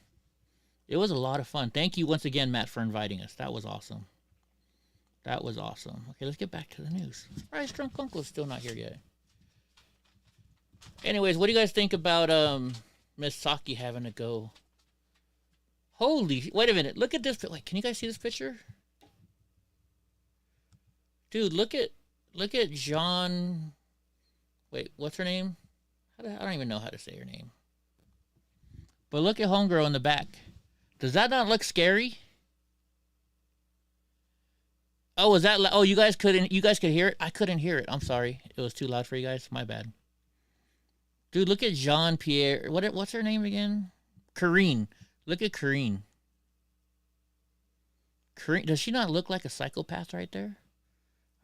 It was a lot of fun. Thank you once again, Matt, for inviting us. That was awesome. Okay, let's get back to the news. Surprise, Drunk Uncle's still not here yet. Anyways, what do you guys think about Miss Saki having to go? Holy, wait a minute. Look at this. Wait, can you guys see this picture? Dude, look at Jean. Wait, what's her name? I don't even know how to say her name. But look at homegirl in the back. Does that not look scary? Oh, was that? Oh, you guys could hear it? I couldn't hear it. I'm sorry. It was too loud for you guys. My bad. Dude, look at Jean-Pierre. What's her name again? Karine. Look at Karine. Karine, does she not look like a psychopath right there?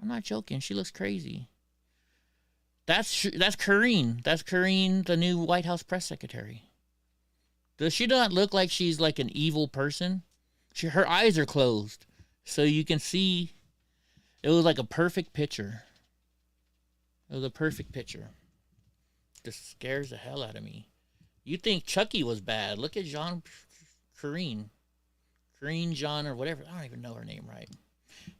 I'm not joking. She looks crazy. That's Karine. That's Karine, the new White House press secretary. Does she not look like she's like an evil person? Her eyes are closed, so you can see. It was like a perfect picture. It was a perfect picture. Just scares the hell out of me. You think Chucky was bad? Look at Karine Jean or whatever. I don't even know her name right.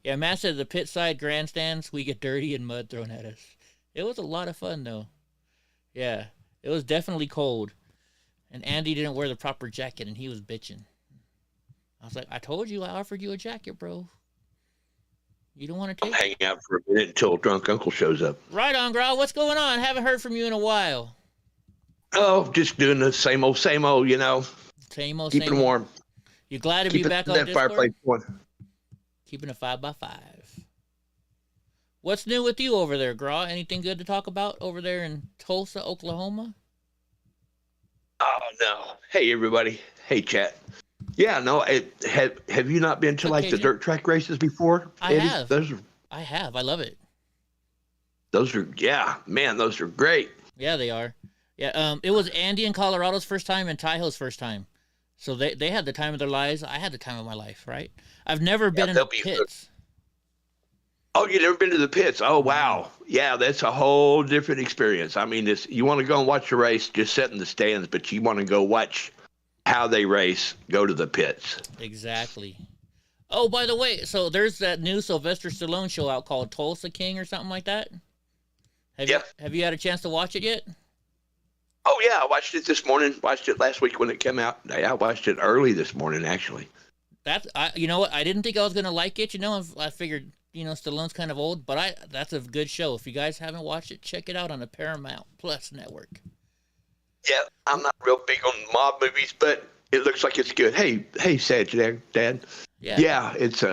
Yeah, Matt said the pit side grandstands, we get dirty and mud thrown at us. It was a lot of fun though. Yeah, it was definitely cold. And Andy didn't wear the proper jacket and he was bitching. I was like, I told you, I offered you a jacket, bro. You don't want to take it? Hang out for a minute until Drunk Uncle shows up. Right on, Grau. What's going on? Haven't heard from you in a while. Oh, just doing the same old, you know. Same old, Keeping warm. You glad to be back on that Discord? Fireplace one. Keeping a 5x5. What's new with you over there, Grau? Anything good to talk about over there in Tulsa, Oklahoma? Oh, no. Hey, everybody. Hey, chat. Yeah, no, have you not been to like the dirt track races before, Eddie? I have. I love it. Those are great. Yeah, they are. Yeah, it was Andy in Colorado's first time and Taiho's first time. So they had the time of their lives. I had the time of my life, right? I've never been in the pits. Oh, you've never been to the pits? Oh, wow. Yeah, that's a whole different experience. I mean, you want to go and watch the race, just sit in the stands, but you want to go watch how they race, go to the pits. Exactly. Oh, by the way, so there's that new Sylvester Stallone show out called Tulsa King or something like that. Have you had a chance to watch it yet? Oh, yeah, I watched it this morning. Watched it last week when it came out. I watched it early this morning, actually. You know what? I didn't think I was going to like it. You know, I figured, Stallone's kind of old, but that's a good show. If you guys haven't watched it, check it out on the Paramount Plus network. Yeah, I'm not real big on mob movies, but it looks like it's good. Hey, Sad Dad. Yeah, it's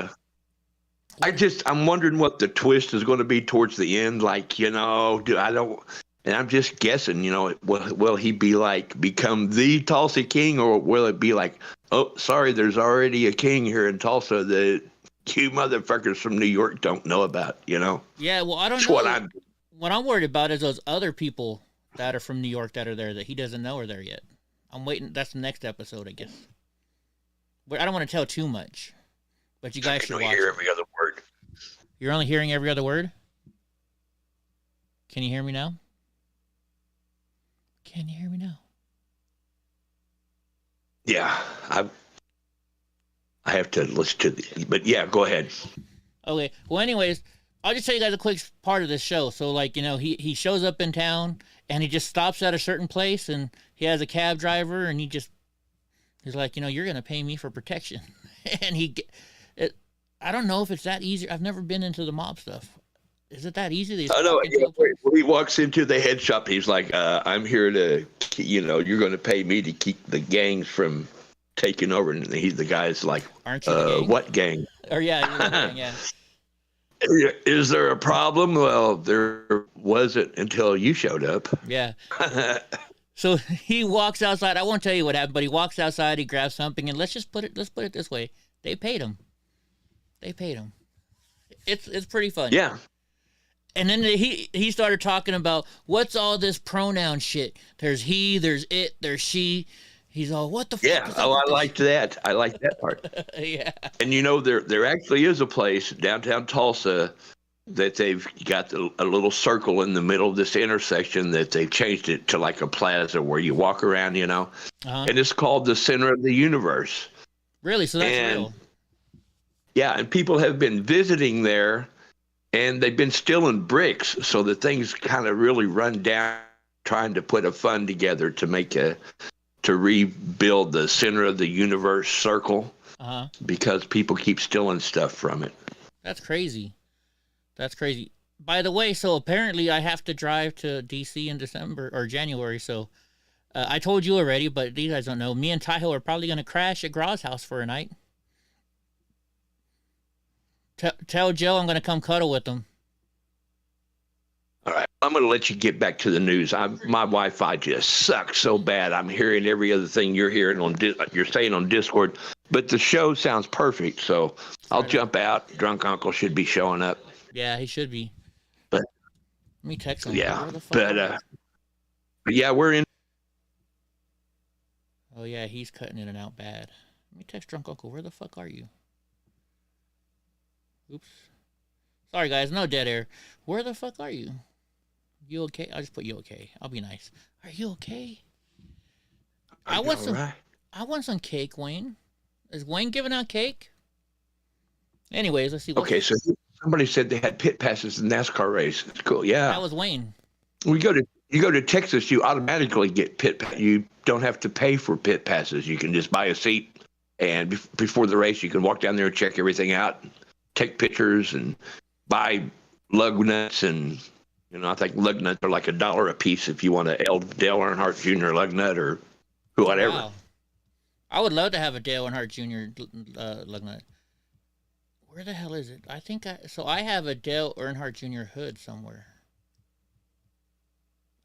I'm wondering what the twist is going to be towards the end. Like, and I'm just guessing, will he become the Tulsa King, or will it be like, oh, sorry, there's already a king here in Tulsa that you motherfuckers from New York don't know about, Yeah, well, I don't know. What I'm worried about is those other people that are from New York that are there that he doesn't know are there yet. I'm waiting. That's the next episode, I guess. But I don't want to tell too much. But you guys should watch. Hear every other word. You're only hearing every other word? Can you hear me now? Can you hear me now? Yeah, I have to listen to but yeah, go ahead. Okay. Well, anyways, I'll just tell you guys a quick part of this show. So, he shows up in town, and he just stops at a certain place, and he has a cab driver, and he's like, you're going to pay me for protection. and I don't know if it's that easy. I've never been into the mob stuff. Is it that easy? I know. Yeah, when he walks into the head shop, he's like, "I'm here to, you're going to pay me to keep the gangs from taking over." And the guy's like, "Aren't you the gang? What gang?" Or yeah, you're the gang, yeah. Is there a problem? Well, there wasn't until you showed up. Yeah. So he walks outside. I won't tell you what happened, but he walks outside. He grabs something, and let's put it this way: they paid him. It's pretty funny. Yeah. And then he started talking about what's all this pronoun shit. There's he, there's it, there's she. He's all, what the fuck? Yeah. I liked that. I liked that part. Yeah. And there actually is a place downtown Tulsa that they've got a little circle in the middle of this intersection that they've changed it to like a plaza where you walk around, and it's called the Center of the Universe. Really? So that's real. Yeah, and people have been visiting there, and they've been stealing bricks, so the thing's kind of really run down, trying to put a fund together to rebuild the Center of the Universe circle, because people keep stealing stuff from it. That's crazy. By the way, so apparently I have to drive to D.C. in December or January, so I told you already, but these guys don't know. Me and Taiho are probably going to crash at Graw's house for a night. Tell Joe I'm going to come cuddle with him. All right. I'm going to let you get back to the news. My Wi-Fi just sucks so bad. I'm hearing every other thing you're hearing you're saying on Discord, but the show sounds perfect. So I'll jump out. Drunk Uncle should be showing up. Yeah, he should be. But let me text him. Yeah, but yeah, we're in. Oh yeah, he's cutting in and out bad. Let me text Drunk Uncle. Where the fuck are you? Oops. Sorry, guys. No dead air. Where the fuck are you? You okay? I'll just put you okay. I'll be nice. Are you okay? I want some cake, Wayne. Is Wayne giving out cake? Anyways, let's see. Okay, so somebody said they had pit passes in the NASCAR race. It's cool. Yeah. That was Wayne. You go to Texas, you automatically get you don't have to pay for pit passes. You can just buy a seat, and before the race, you can walk down there and check everything out, take pictures, and buy lug nuts. And I think lug nuts are like $1 a piece if you want a Dale Earnhardt Jr. lug nut or whatever. Wow. I would love to have a Dale Earnhardt Jr. Lug nut. Where the hell is it? I have a Dale Earnhardt Jr. hood somewhere.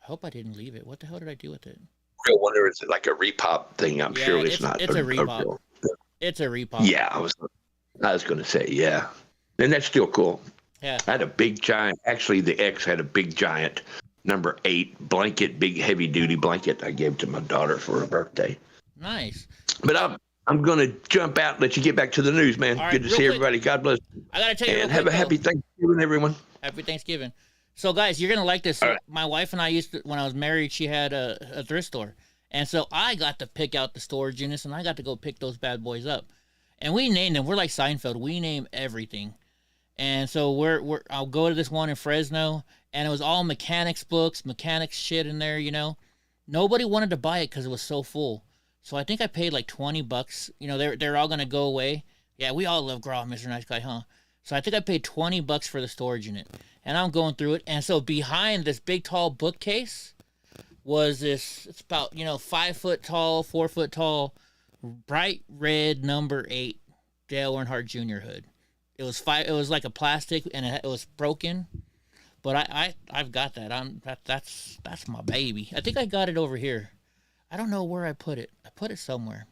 I hope I didn't leave it. What the hell did I do with it? I wonder if it's like a repop thing. I'm sure it's not. It's a repop. It's a repop. Yeah, I was going to say, yeah. And that's still cool. Yeah. I had a big giant. Actually, the X had a big giant number 8 blanket, big heavy duty blanket I gave to my daughter for her birthday. Nice. But I'm going to jump out and let you get back to the news, man. Right, good to see everybody. God bless. I got to tell you, and have a happy Thanksgiving, everyone. Happy Thanksgiving. So, guys, you're going to like this. Right. My wife and I when I was married, she had a thrift store. And so I got to pick out the storage units, and I got to go pick those bad boys up. And we named them. We're like Seinfeld. We name everything. And so I'll go to this one in Fresno, and it was all mechanics books, mechanics shit in there, Nobody wanted to buy it because it was so full. So I think I paid like $20. They're all going to go away. Yeah, we all love Graw, Mr. Nice Guy, huh? So I think I paid $20 for the storage unit. And I'm going through it. And so behind this big, tall bookcase was it's about, 5 foot tall, 4 foot tall, bright red number 8 Dale Earnhardt Jr. hood. It was like a plastic, and it was broken. But I've got that. That's my baby. I think I got it over here. I don't know where I put it. I put it somewhere.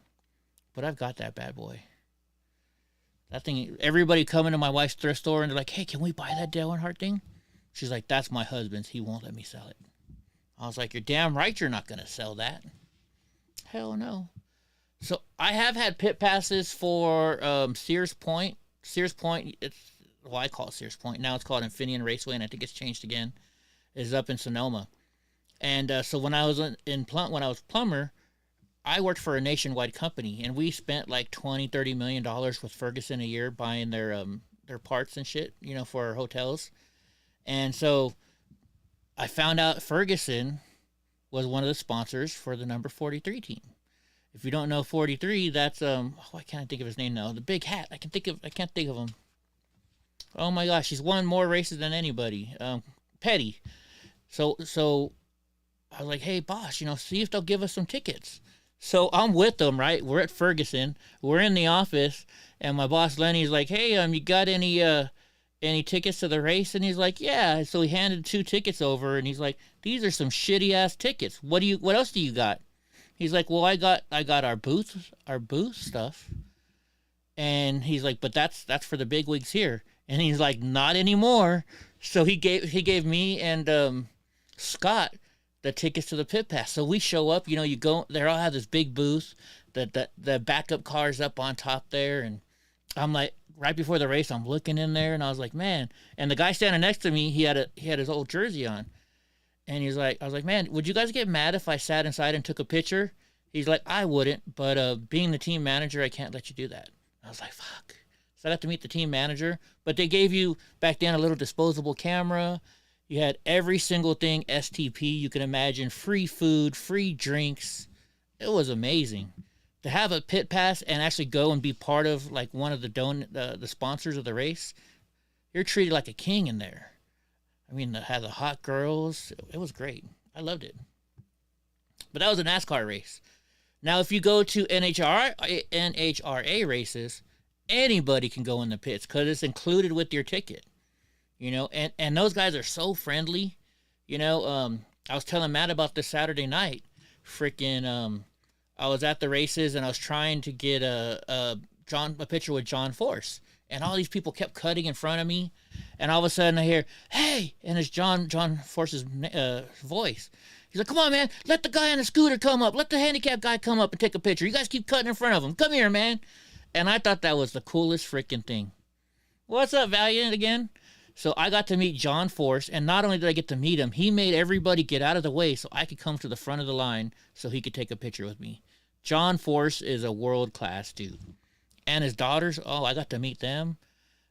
But I've got that bad boy. That thing, everybody coming to my wife's thrift store and they're like, hey, can we buy that Dale Earnhardt thing? She's like, that's my husband's. He won't let me sell it. I was like, you're damn right you're not going to sell that. Hell no. So I have had pit passes for Sears Point. Sears Point, I call it Sears Point. Now it's called Infineon Raceway, and I think it's changed again. It's up in Sonoma. And so when I was when I was plumber, I worked for a nationwide company, and we spent like $20-30 million with Ferguson a year buying their parts and shit, for our hotels. And so I found out Ferguson was one of the sponsors for the number 43 team. If you don't know 43, that's why can't I think of his name now? The big hat. I can't think of him. Oh my gosh, he's won more races than anybody. Petty. So I was like, hey boss, see if they'll give us some tickets. So I'm with them, right? We're at Ferguson. We're in the office, and my boss Lenny's like, hey, you got any tickets to the race? And he's like, yeah. So he handed 2 tickets over, and he's like, these are some shitty ass tickets. What else do you got? He's like, well, I got our booth stuff. And he's like, but that's for the big wigs here. And he's like, not anymore. So he gave me and Scott the tickets to the pit pass. So we show up, you go, they all have this big booth, the backup car's up on top there, and I'm like, right before the race, I'm looking in there, and I was like, man. And the guy standing next to me, he had his old jersey on. And I was like, man, would you guys get mad if I sat inside and took a picture? He's like, I wouldn't, but being the team manager, I can't let you do that. I was like, fuck. So I got to meet the team manager, but they gave you back then a little disposable camera. You had every single thing STP you can imagine, free food, free drinks. It was amazing. To have a pit pass and actually go and be part of like one of the sponsors of the race, you're treated like a king in there. I mean, they had the hot girls. It was great. I loved it. But that was a NASCAR race. Now, if you go to NHRA races, anybody can go in the pits because it's included with your ticket. And those guys are so friendly. I was telling Matt about this Saturday night. Freaking, I was at the races and I was trying to get a picture with John Force. And all these people kept cutting in front of me. And all of a sudden I hear, hey, and it's John Force's voice. He's like, come on, man, let the guy on the scooter come up. Let the handicapped guy come up and take a picture. You guys keep cutting in front of him. Come here, man. And I thought that was the coolest freaking thing. What's up, Valiant, again? So I got to meet John Force, and not only did I get to meet him, he made everybody get out of the way so I could come to the front of the line so he could take a picture with me. John Force is a world-class dude. And his daughters, I got to meet them.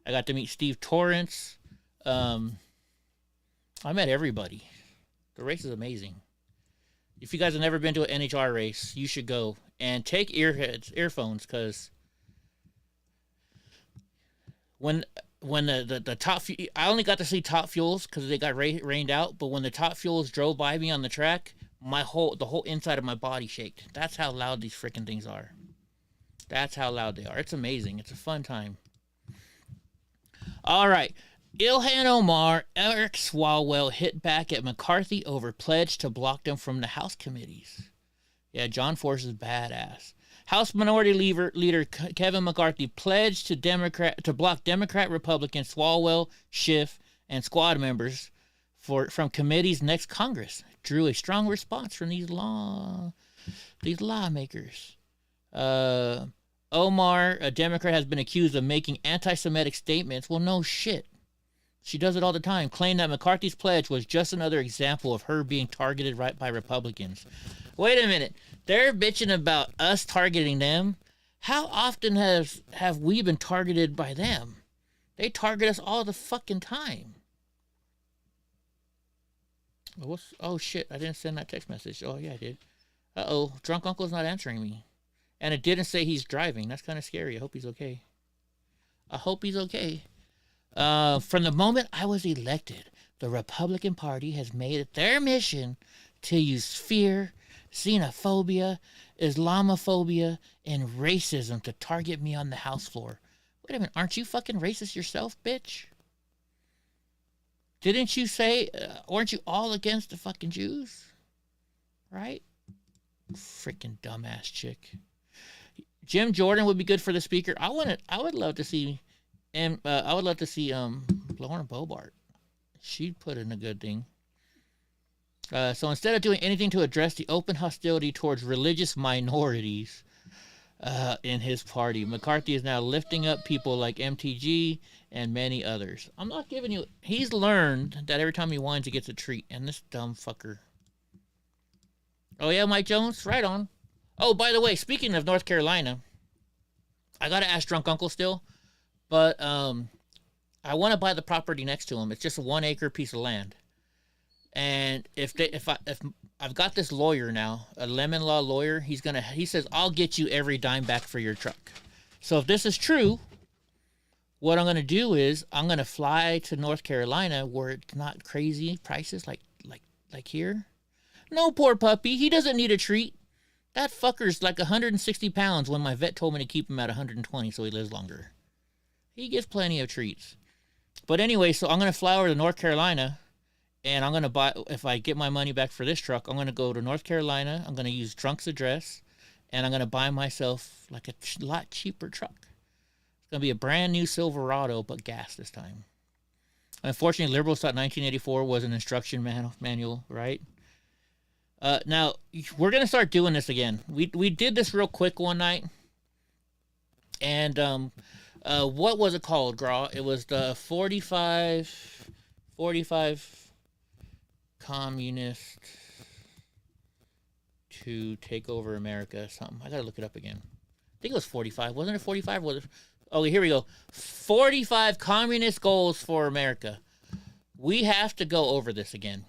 I got to meet Steve Torrance. I met everybody. The race is amazing. If you guys have never been to an NHR race, you should go. And take earphones, because when the top, I only got to see Top Fuels because they got rained out. But when the Top Fuels drove by me on the track, the whole inside of my body shaked. That's how loud these freaking things are. That's how loud they are. It's amazing. It's a fun time. All right. Ilhan Omar, Eric Swalwell hit back at McCarthy over pledge to block them from the House committees. Yeah, John Force is badass. House Minority Leader Kevin McCarthy pledged to block Democrat, Republican Swalwell, Schiff, and squad members from committees next Congress. Drew a strong response from these lawmakers. Omar, a Democrat, has been accused of making anti-Semitic statements. Well, no shit. She does it all the time. Claimed that McCarthy's pledge was just another example of her being targeted right by Republicans. Wait a minute. They're bitching about us targeting them. How often have we been targeted by them? They target us all the fucking time. Oh shit, I didn't send that text message. Oh yeah, I did. Uh-oh, drunk uncle's not answering me. And it didn't say he's driving. That's kind of scary. I hope he's okay. From the moment I was elected, the Republican Party has made it their mission to use fear, xenophobia, Islamophobia, and racism to target me on the House floor. Wait a minute, aren't you fucking racist yourself, bitch? Didn't you say, weren't you all against the fucking Jews? Right? Freaking dumbass chick. Jim Jordan would be good for the speaker. I would love to see, Lauren Bobart. She'd put in a good thing. So instead of doing anything to address the open hostility towards religious minorities in his party, McCarthy is now lifting up people like MTG and many others. I'm not giving you... He's learned that every time he whines, he gets a treat. And this dumb fucker... Oh yeah, Mike Jones? Right on. Oh, by the way, speaking of North Carolina, I gotta ask Drunk Uncle still, but I want to buy the property next to him. It's just a 1 acre piece of land. And if I've got this lawyer now, a lemon law lawyer, he says I'll get you every dime back for your truck. So if this is true, what I'm gonna do is I'm gonna fly to North Carolina where it's not crazy prices like here. No, poor puppy, he doesn't need a treat. That fucker's like 160 pounds when my vet told me to keep him at 120 so he lives longer. He gets plenty of treats. But anyway, so I'm gonna fly over to North Carolina. And I'm going to buy, if I get my money back for this truck, I'm going to go to North Carolina. I'm going to use Drunk's address. And I'm going to buy myself like a lot cheaper truck. It's going to be a brand new Silverado, but gas this time. Unfortunately, liberals thought 1984 was an instruction manual, right? Now, we're going to start doing this again. We did this real quick one night. And what was it called, Graw? It was the 45 communist to take over America, something. I gotta look it up again. I think it was 45. Wasn't it 45? Was it? Oh, here we go. 45 communist goals for America. We have to go over this again.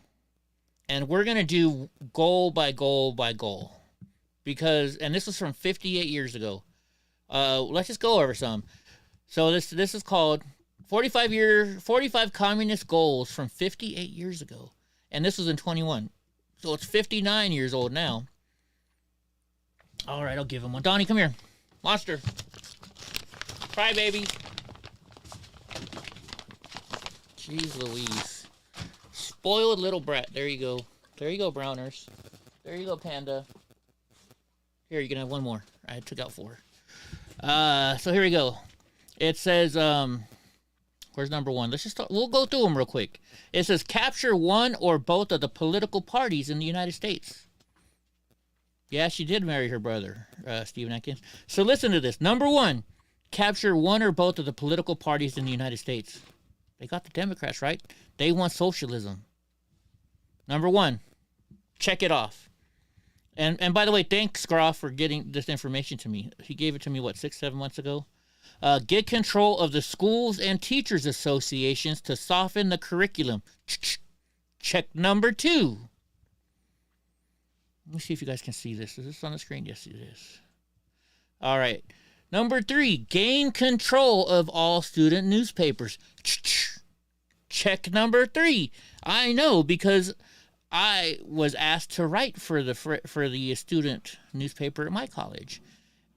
And we're gonna do goal by goal by goal. Because, and this was from 58 years ago. Let's just go over some. So this is called 45 communist goals from 58 years ago. And this was in 21. So it's 59 years old now. All right, I'll give him one. Donnie, come here. Monster. Cry, baby. Jeez Louise. Spoiled little brat. There you go. There you go, Browners. There you go, Panda. Here, you can have one more. I took out 4. So here we go. It says, where's number 1? Let's just we'll go through them real quick. It says capture one or both of the political parties in the United States. Yeah, she did marry her brother, Stephen Atkins. So listen to this. Number 1, capture one or both of the political parties in the United States. They got the Democrats, right? They want socialism. Number 1, check it off. And by the way, thanks, Groff, for getting this information to me. He gave it to me, 6-7 months ago? Get control of the schools and teachers associations to soften the curriculum. Check number 2. Let me see if you guys can see this. Is this on the screen? Yes, it is. All right. Number 3, gain control of all student newspapers. Check number 3. I know because I was asked to write for the student newspaper at my college.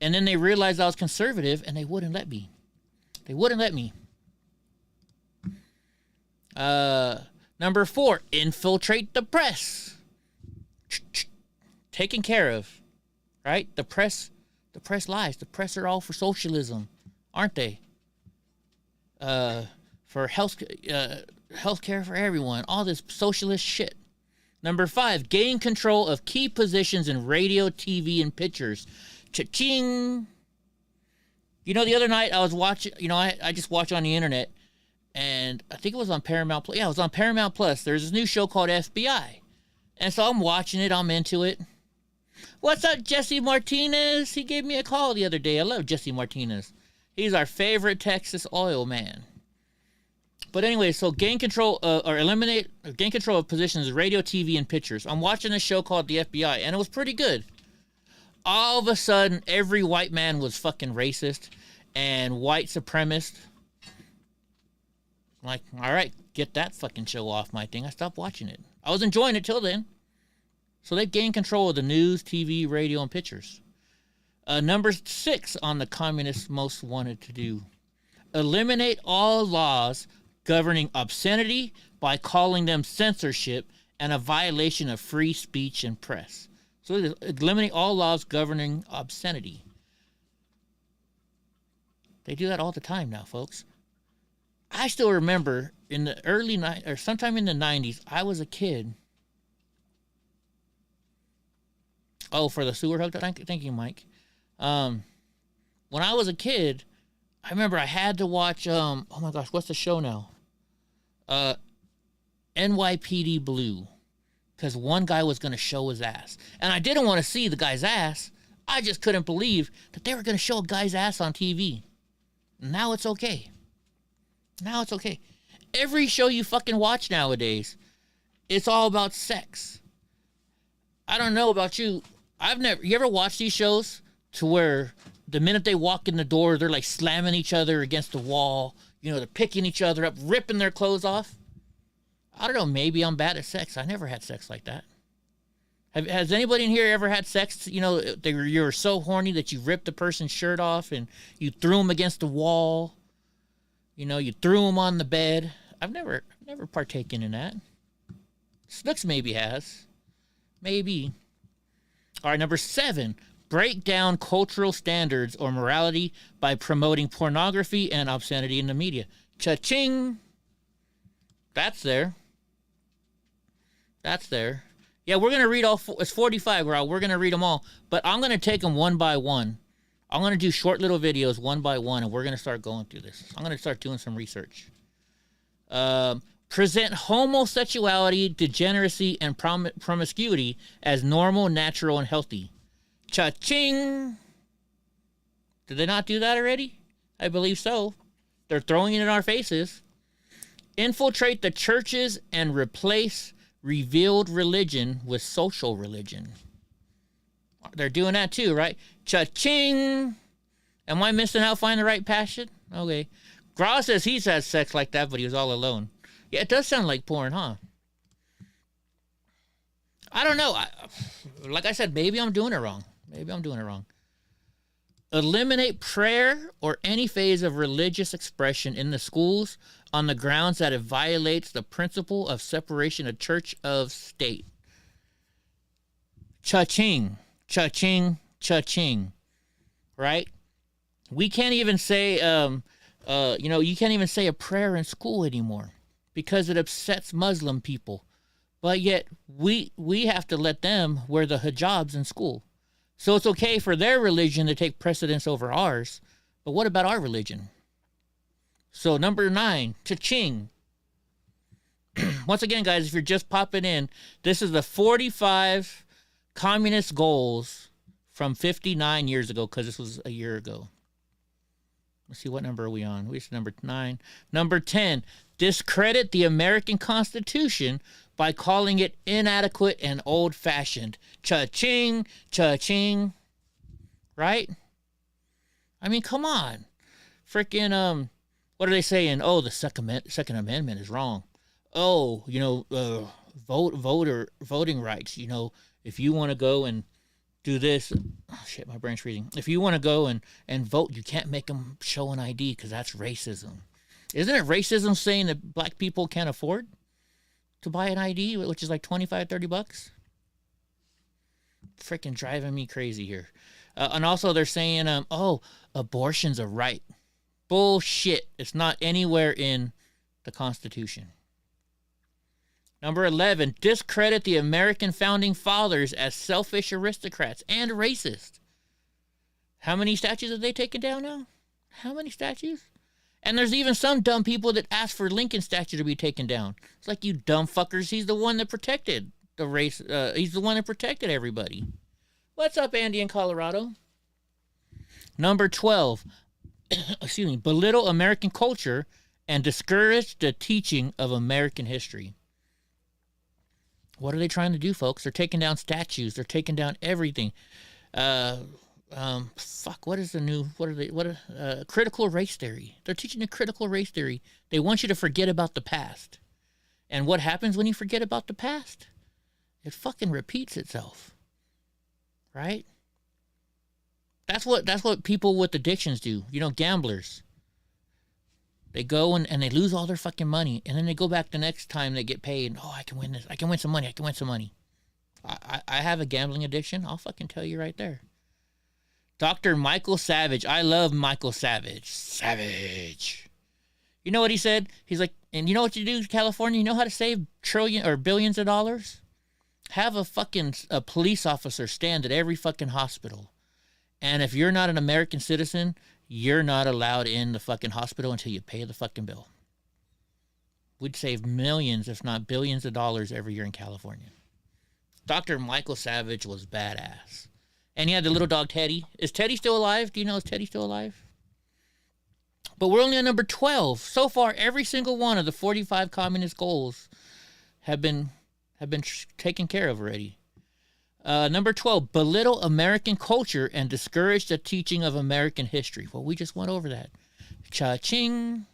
And then they realized I was conservative, and they wouldn't let me. They wouldn't let me. Number 4, infiltrate the press. Taken care of, right? The press lies. The press are all for socialism, aren't they? For healthcare for everyone. All this socialist shit. Number 5, gain control of key positions in radio, TV, and pictures. Cha-ching! You know, the other night I was watching, I just watch on the internet, and I think it was on Paramount Plus. Yeah, it was on Paramount Plus. There's this new show called FBI. And so I'm watching it. I'm into it. What's up, Jesse Martinez? He gave me a call the other day. I love Jesse Martinez. He's our favorite Texas oil man. But anyway, so gain control of positions in radio, TV, and pictures. I'm watching a show called The FBI, and it was pretty good. All of a sudden, every white man was fucking racist and white supremacist. I'm like, all right, get that fucking show off my thing. I stopped watching it. I was enjoying it till then. So they gained control of the news, TV, radio, and pictures. Number 6 on the communists' most wanted to do. Eliminate all laws governing obscenity by calling them censorship and a violation of free speech and press. So eliminate all laws governing obscenity. They do that all the time now, folks. I still remember in the early or sometime in the 90s, I was a kid. Oh, for the sewer hook? Thank you, Mike. When I was a kid, I remember I had to watch, oh my gosh, what's the show now? NYPD Blue. Because one guy was going to show his ass. And I didn't want to see the guy's ass. I just couldn't believe that they were going to show a guy's ass on TV. Now it's okay. Now it's okay. Every show you fucking watch nowadays, it's all about sex. I don't know about you. You ever watched these shows to where the minute they walk in the door, they're like slamming each other against the wall. You know, they're picking each other up, ripping their clothes off. I don't know. Maybe I'm bad at sex. I never had sex like that. Has anybody in here ever had sex? You know, you were so horny that you ripped the person's shirt off and you threw him against the wall. You know, you threw him on the bed. I've never partaken in that. Snooks maybe has. Maybe. All right, number 7. Break down cultural standards or morality by promoting pornography and obscenity in the media. Cha-ching. That's there. That's there. Yeah, we're going to read all, it's 45, we're going to read them all, but I'm going to take them one by one. I'm going to do short little videos one by one, and we're going to start going through this. I'm going to start doing some research. Present homosexuality, degeneracy, and promiscuity as normal, natural, and healthy. Cha-ching! Did they not do that already? I believe so. They're throwing it in our faces. Infiltrate the churches and replace revealed religion with social religion. They're doing that too, right? Cha-ching! Am I missing out? Find the right passion? Okay. Gra says he's had sex like that, but he was all alone. Yeah, it does sound like porn, huh? I don't know. Like I said, maybe I'm doing it wrong. Eliminate prayer or any phase of religious expression in the schools on the grounds that it violates the principle of separation of church of state. Cha-ching, cha-ching, cha-ching, right? We can't even say, you can't even say a prayer in school anymore because it upsets Muslim people. But yet we have to let them wear the hijabs in school. So it's okay for their religion to take precedence over ours. But what about our religion? So number 9, cha-ching. Once again, guys, if you're just popping in, this is the 45 communist goals from 59 years ago, because this was a year ago. Let's see, what number are we on? We're number 9. Number 10, discredit the American Constitution by calling it inadequate and old-fashioned. Cha-ching, cha-ching. Right? I mean, come on. Freaking, what are they saying? Oh, the Second Amendment is wrong. Oh, voting rights. You know, if you want to go and do this, oh shit, my brain's freezing. If you want to go and vote, you can't make them show an ID because that's racism. Isn't it racism saying that black people can't afford to buy an ID, which is like $25-$30? Freaking driving me crazy here. And also they're saying, abortion's a right. Bullshit. It's not anywhere in the Constitution. Number 11, discredit the American founding fathers as selfish aristocrats and racist. How many statues have they taken down now? How many statues? And there's even some dumb people that ask for Lincoln's statue to be taken down. It's like, you dumb fuckers, he's the one that protected the race. He's the one that protected everybody. What's up, Andy in Colorado? Number 12, belittle American culture and discourage the teaching of American history. What are they trying to do, folks? They're taking down statues. They're taking down everything. What is the new, critical race theory. They're teaching a critical race theory. They want you to forget about the past. And what happens when you forget about the past? It fucking repeats itself. Right? That's what people with addictions do. You know, gamblers. They go and they lose all their fucking money. And then they go back the next time they get paid. Oh, I can win this. I can win some money. I have a gambling addiction. I'll fucking tell you right there. Dr. Michael Savage. I love Michael Savage. Savage. You know what he said? He's like, and you know what you do, California? You know how to save trillion or billions of dollars? Have a police officer stand at every fucking hospital. And if you're not an American citizen, you're not allowed in the fucking hospital until you pay the fucking bill. We'd save millions, if not billions of dollars every year in California. Dr. Michael Savage was badass. And he had the little dog Teddy. Is Teddy still alive? Do you know, is Teddy still alive? But we're only on number 12. So far, every single one of the 45 communist goals have been have been taken care of already. Number 12, belittle American culture and discourage the teaching of American history. Well, we just went over that. Cha-ching.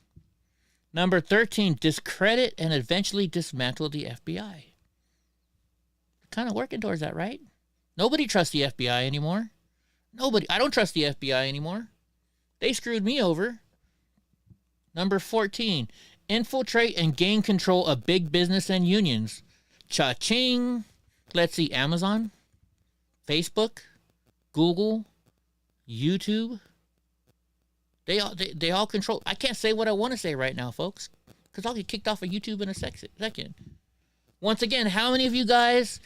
Number 13, discredit and eventually dismantle the FBI. Kind of working towards that, right? Nobody trusts the FBI anymore. Nobody. I don't trust the FBI anymore. They screwed me over. Number 14, infiltrate and gain control of big business and unions. Cha-ching. Let's see, Amazon, Facebook, Google, YouTube. They all control. I can't say what I want to say right now, folks, because I'll get kicked off of YouTube in a second. Once again, how many guys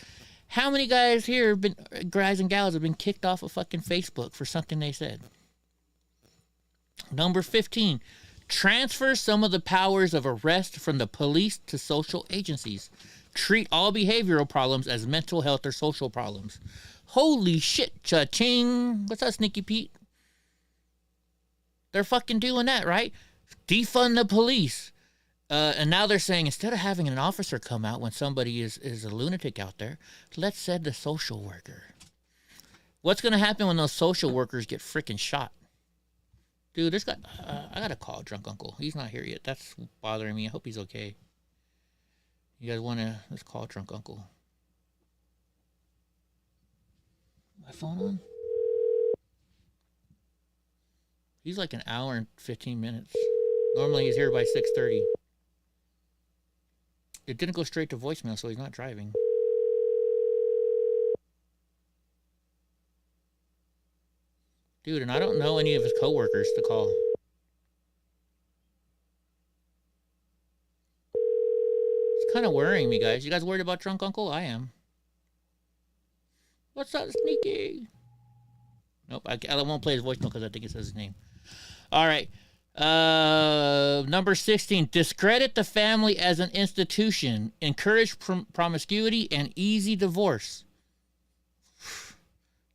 here, guys and gals, have been kicked off of fucking Facebook for something they said? Number 15, transfer some of the powers of arrest from the police to social agencies. Treat all behavioral problems as mental health or social problems. Holy shit, cha-ching. What's up, Sneaky Pete? They're fucking doing that, right? Defund the police. And now they're saying, instead of having an officer come out when somebody is a lunatic out there, let's send the social worker. What's going to happen when those social workers get freaking shot? Dude, I got to call Drunk Uncle. He's not here yet. That's bothering me. I hope he's okay. You guys want to, let's call Drunk Uncle. My phone on? He's like an hour and 15 minutes. Normally he's here by 6:30. It didn't go straight to voicemail, so he's not driving. Dude, and I don't know any of his coworkers to call. Kind of worrying me, guys. You guys worried about Drunk Uncle? I am. What's up, Sneaky? Nope, I won't play his voicemail because I think it says his name. All right. Number 16, discredit the family as an institution. Encourage promiscuity and easy divorce.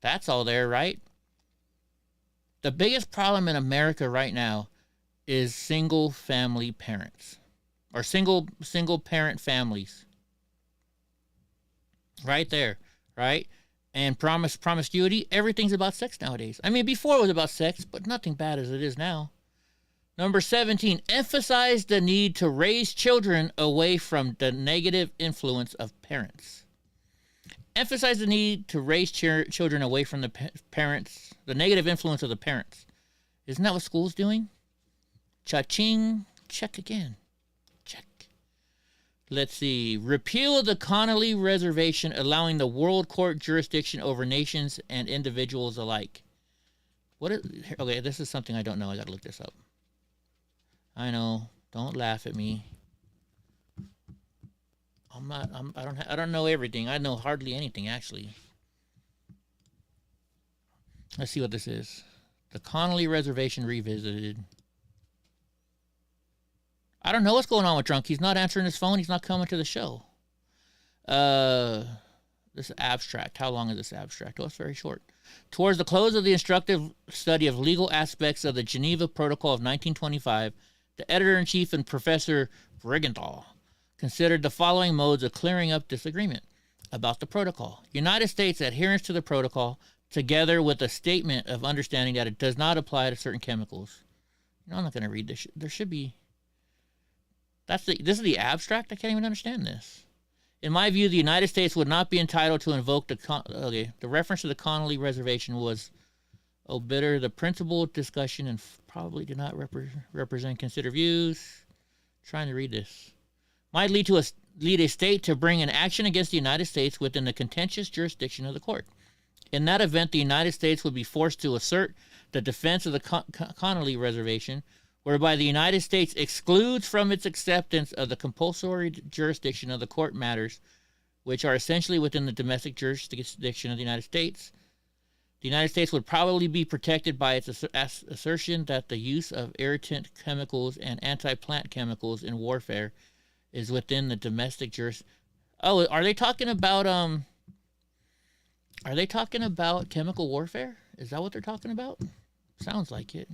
That's all there, right? The biggest problem in America right now is single family parents. Or single parent families. Right there, right? And promiscuity, everything's about sex nowadays. I mean, before it was about sex, but nothing bad as it is now. Number 17, emphasize the need to raise children away from the negative influence of parents. Emphasize the need to raise children away from the parents, the negative influence of the parents. Isn't that what school's doing? Cha-ching, check again. Let's see. Repeal the Connolly Reservation, allowing the World Court jurisdiction over nations and individuals alike. Okay, this is something I don't know. I gotta look this up. I know. Don't laugh at me. I don't know everything. I know hardly anything, actually. Let's see what this is. The Connolly Reservation Revisited. I don't know what's going on with Drunk. He's not answering his phone. He's not coming to the show. This abstract. How long is this abstract? Oh, it's very short. Towards the close of the instructive study of legal aspects of the Geneva Protocol of 1925, the editor-in-chief and Professor Brigendahl considered the following modes of clearing up disagreement about the protocol. United States adherence to the protocol, together with a statement of understanding that it does not apply to certain chemicals. I'm not going to read this. There should be... This is the abstract? I can't even understand this. In my view, the United States would not be entitled to invoke the reference to the Connolly Reservation was bitter, the principal discussion, and probably did not represent considered views. Trying to read this. Might lead a state to bring an action against the United States within the contentious jurisdiction of the court. In that event, the United States would be forced to assert the defense of the Connolly Reservation, whereby the United States excludes from its acceptance of the compulsory jurisdiction of the court matters which are essentially within the domestic jurisdiction of the United States. The United States would probably be protected by its assertion that the use of irritant chemicals and anti-plant chemicals in warfare is within the domestic jurisdiction. Oh, are they talking about chemical warfare? Is that what they're talking about? Sounds like it.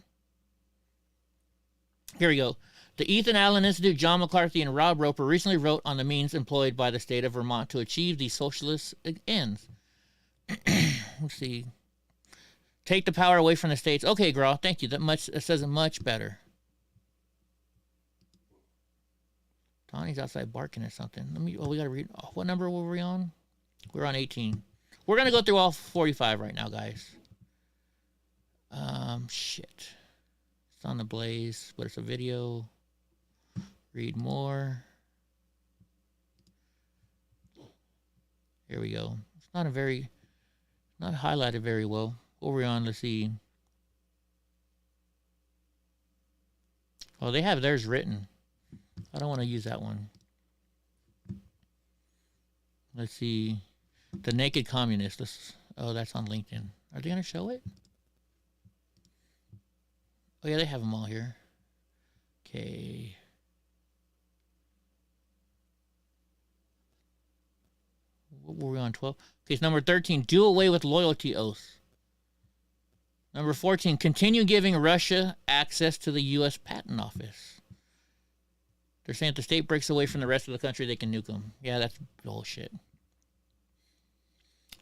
Here we go. The Ethan Allen Institute, John McCarthy, and Rob Roper recently wrote on the means employed by the state of Vermont to achieve these socialist ends. Let's see. Take the power away from the states. Okay, girl, thank you. That says it much better. Donnie's outside barking at something. We got to read. Oh, what number were we on? We're on 18. We're going to go through all 45 right now, guys. Shit. It's on the Blaze, but it's a video. Read more. Here we go. It's not highlighted very well. What were we on? Let's see. Oh, they have theirs written. I don't want to use that one. Let's see. The Naked Communist. Oh, that's on LinkedIn. Are they going to show it? Oh, yeah, they have them all here. Okay. What were we on? 12? Okay, it's number 13. Do away with loyalty oaths. Number 14. Continue giving Russia access to the U.S. Patent Office. They're saying if the state breaks away from the rest of the country, they can nuke them. Yeah, that's bullshit.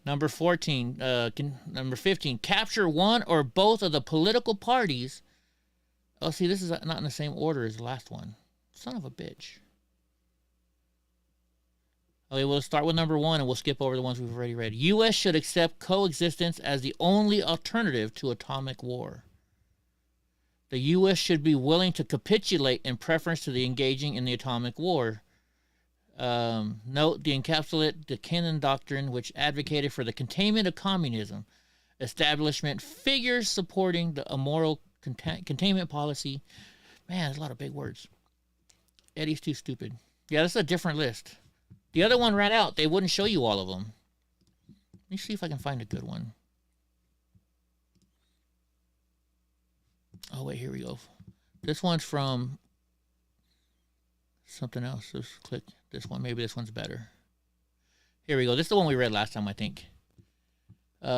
Number 14. Number 15. Capture one or both of the political parties. Oh, see, this is not in the same order as the last one. Son of a bitch. Okay, we'll start with number 1 and we'll skip over the ones we've already read. U.S. should accept coexistence as the only alternative to atomic war. The U.S. should be willing to capitulate in preference to the engaging in the atomic war. Note the encapsulate the Kennan Doctrine, which advocated for the containment of communism. Establishment figures supporting the immoral containment policy. Man, there's a lot of big words. Eddie's too stupid. Yeah, this is a different list. The other one ran out. They wouldn't show you all of them. Let me see if I can find a good one. Oh, wait, here we go. This one's from something else. Let's click this one. Maybe this one's better. Here we go. This is the one we read last time, I think. We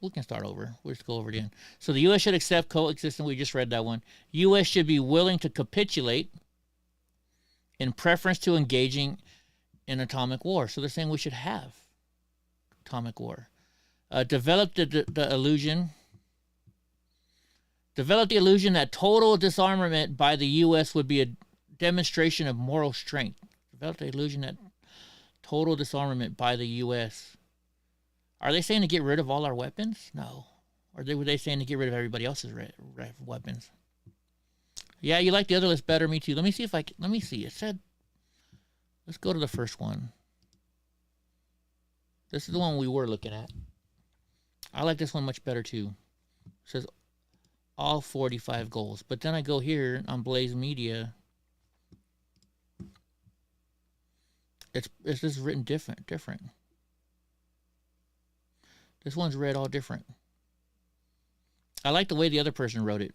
can start over. We'll just go over it again. So the U.S. should accept coexistence. We just read that one. U.S. should be willing to capitulate in preference to engaging in atomic war. So they're saying we should have atomic war. Develop the illusion. Develop the illusion that total disarmament by the U.S. would be a demonstration of moral strength. Develop the illusion that total disarmament by the U.S. Are they saying to get rid of all our weapons? No. Or were they saying to get rid of everybody else's weapons? Yeah, you like the other list better. Me too. Let me see. It said, let's go to the first one. This is the one we were looking at. I like this one much better too. It says all 45 goals. But then I go here on Blaze Media. It's just written different. This one's read all different. I like the way the other person wrote it.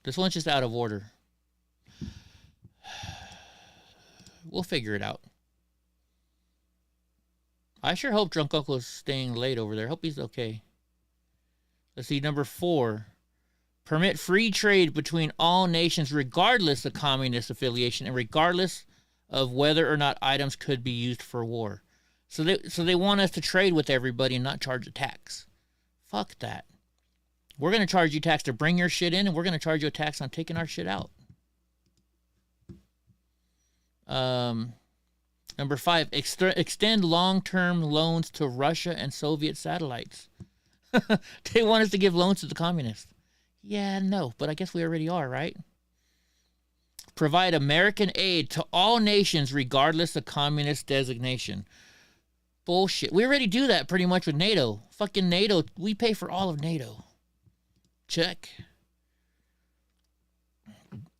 This one's just out of order. We'll figure it out. I sure hope Drunk Uncle is staying late over there. Hope he's okay. Let's see, number 4. Permit free trade between all nations regardless of communist affiliation and regardless of whether or not items could be used for war. So they want us to trade with everybody and not charge a tax. Fuck that. We're going to charge you tax to bring your shit in, and we're going to charge you a tax on taking our shit out. Number 5, extend long-term loans to Russia and Soviet satellites. They want us to give loans to the communists. Yeah, no, but I guess we already are, right? Provide American aid to all nations regardless of communist designation. Bullshit. We already do that pretty much with NATO. Fucking NATO. We pay for all of NATO. Check.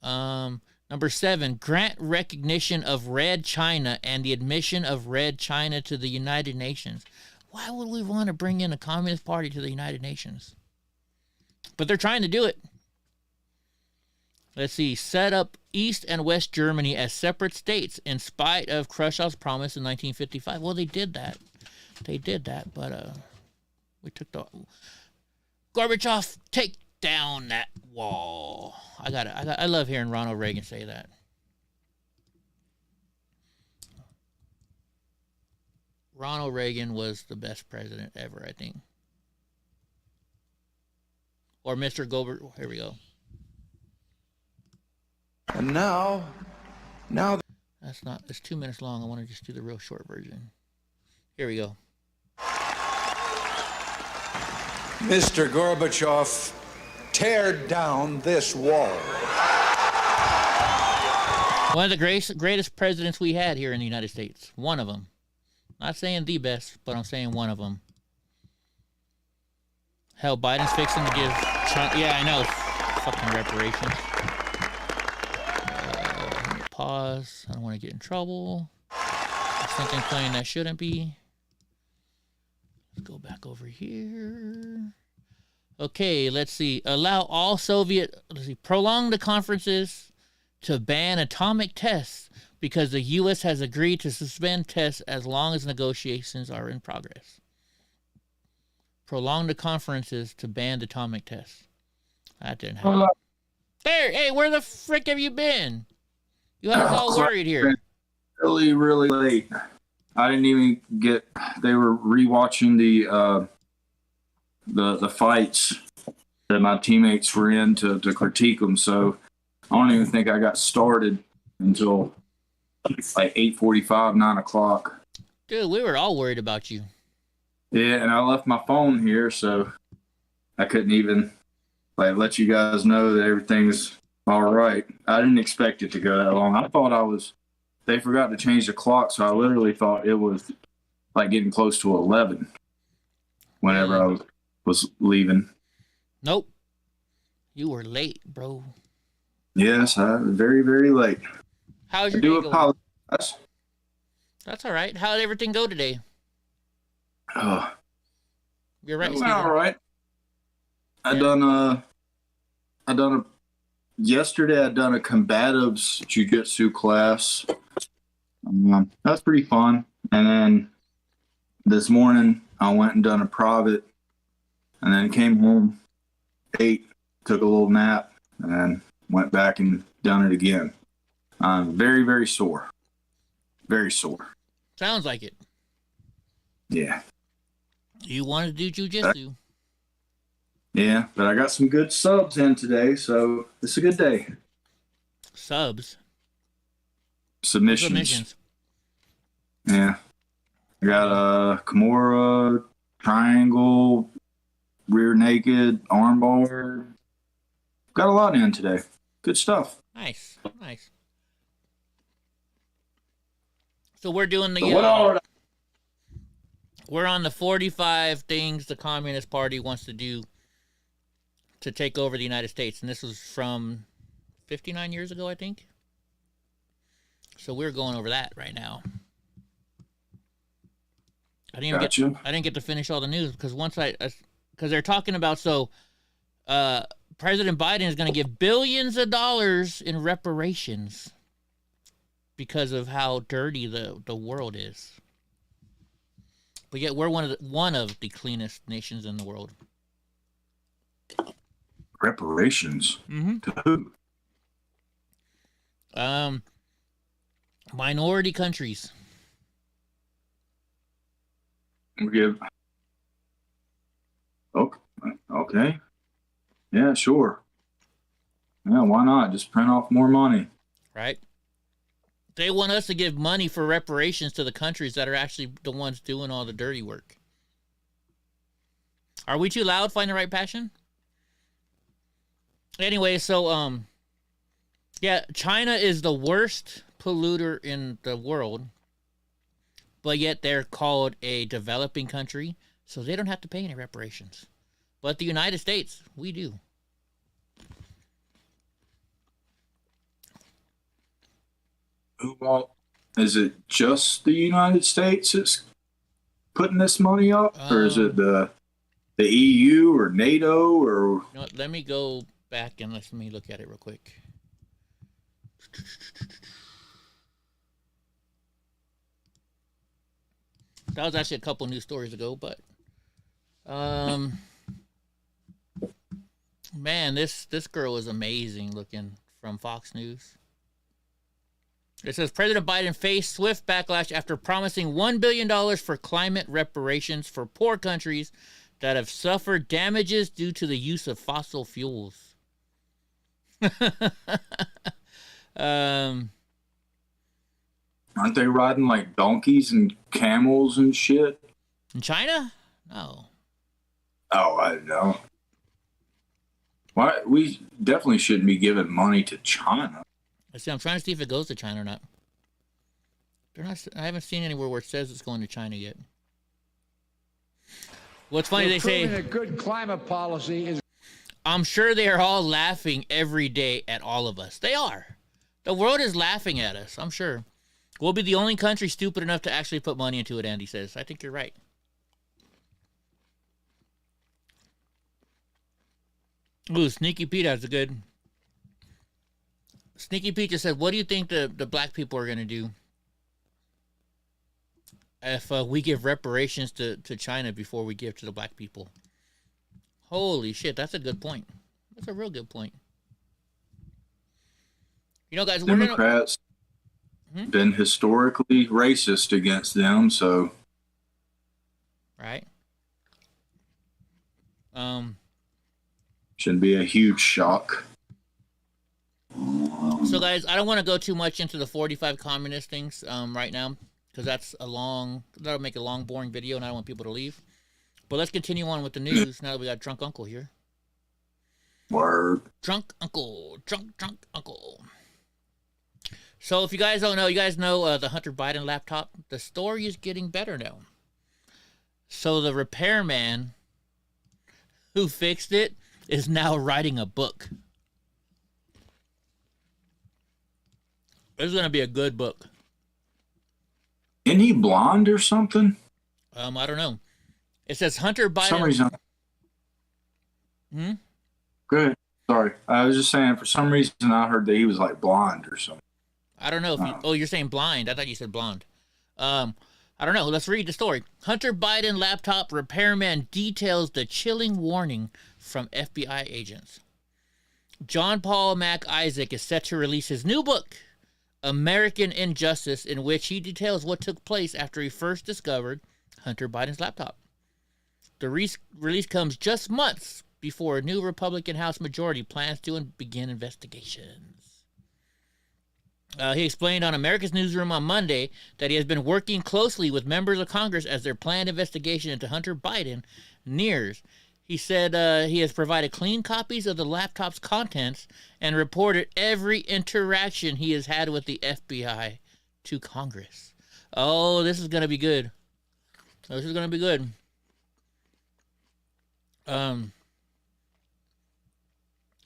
Number 7, grant recognition of Red China and the admission of Red China to the United Nations. Why would we want to bring in a communist party to the United Nations? But they're trying to do it. Let's see. Set up East and West Germany as separate states in spite of Khrushchev's promise in 1955. Well, they did that. But we took the... Gorbachev, take down that wall. I love hearing Ronald Reagan say that. Ronald Reagan was the best president ever, I think. Or Mr. Goldberg. Here we go. And now. It's 2 minutes long. I want to just do the real short version. Here we go. Mr. Gorbachev, tear down this wall. One of the greatest presidents we had here in the United States. One of them. Not saying the best, but I'm saying one of them. Hell, Biden's fixing to give Trump... Yeah, I know. Fucking reparations. Let me pause. I don't want to get in trouble. There's something playing that shouldn't be. Let's go back over here. Okay, let's see. Allow all prolong the conferences to ban atomic tests because the U.S. has agreed to suspend tests as long as negotiations are in progress. Prolong the conferences to ban atomic tests. That didn't happen. There, hey, where the frick have you been? You had us all worried here. Really, really late. I didn't even get. They were rewatching the fights that my teammates were in to critique them. So I don't even think I got started until like 8:45, 9 o'clock. Dude, we were all worried about you. Yeah, and I left my phone here, so I couldn't even let you guys know that everything's all right. I didn't expect it to go that long. I thought they forgot to change the clock, so I literally thought it was like getting close to 11 whenever I was leaving. Nope. You were late, bro. Yes, I was very, very late. How's your day going? Apologize. That's all right. How did everything go today? You're right. All right. Yesterday I done a combatives jiu-jitsu class. That's pretty fun. And then this morning I went and done a private, and then came home, ate, took a little nap, and then went back and done it again. I'm very, very sore. Very sore. Sounds like it. Yeah. You want to do jiu-jitsu? Yeah, but I got some good subs in today, so it's a good day. Subs? Submissions. Yeah. I got a Kimura, triangle, rear naked, armbar. Got a lot in today. Good stuff. Nice. So we're doing the... we're on the 45 things the Communist Party wants to do to take over the United States. And this was from 59 years ago, I think. So we're going over that right now. I didn't get to finish all the news because because they're talking about, President Biden is going to give billions of dollars in reparations because of how dirty the world is. But yet we're one of the cleanest nations in the world. Reparations? Mm-hmm. To who? Minority countries. We give. Okay. Yeah, sure. Yeah, why not? Just print off more money. Right. They want us to give money for reparations to the countries that are actually the ones doing all the dirty work. Are we too loud? Find the right passion? Anyway, so, China is the worst polluter in the world, but yet they're called a developing country, so they don't have to pay any reparations. But the United States, we do. Well, is it just the United States that's putting this money up, or is it the EU or NATO or? You know what, let me go back and let me look at it real quick. That was actually a couple news stories ago, but Man, this girl is amazing looking from Fox News. It says President Biden faced swift backlash after promising $1 billion for climate reparations for poor countries that have suffered damages due to the use of fossil fuels. Aren't they riding like donkeys and camels and shit? In China? No. Oh, I don't know. Why? We definitely shouldn't be giving money to China. I see. I'm trying to see if it goes to China or not. They're not. I haven't seen anywhere where it says it's going to China yet. What's funny, they say a good climate policy is. I'm sure they are all laughing every day at all of us. They are. The world is laughing at us. I'm sure. We'll be the only country stupid enough to actually put money into it. Andy says. I think you're right. Ooh, Sneaky Pete has a good. Sneaky Pete just said, "What do you think the black people are gonna do if we give reparations to China before we give to the black people?" Holy shit, that's a good point. That's a real good point. You know, guys, Democrats been historically racist against them, so right. Shouldn't be a huge shock. So, guys, I don't want to go too much into the 45 communist things right now, because that'll make a long, boring video, and I don't want people to leave. But let's continue on with the news now that we got Drunk Uncle here. Word. Drunk Uncle. Drunk Uncle. So, if you guys don't know, you guys know the Hunter Biden laptop? The story is getting better now. So, the repairman who fixed it is now writing a book. This is going to be a good book. Isn't he blonde or something? I don't know. It says Hunter Biden. For some reason. Good. Sorry. I was just saying, for some reason, I heard that he was like blonde or something. I don't know if you. Oh, you're saying blind. I thought you said blonde. I don't know. Let's read the story. Hunter Biden laptop repairman details the chilling warning from FBI agents. John Paul Mac Isaac is set to release his new book, American Injustice, in which he details what took place after he first discovered Hunter Biden's laptop. The release comes just months before a new Republican House majority plans to begin investigations. He explained on America's Newsroom on Monday that he has been working closely with members of Congress as their planned investigation into Hunter Biden nears. He said he has provided clean copies of the laptop's contents and reported every interaction he has had with the FBI to Congress. Oh, this is going to be good. This is going to be good.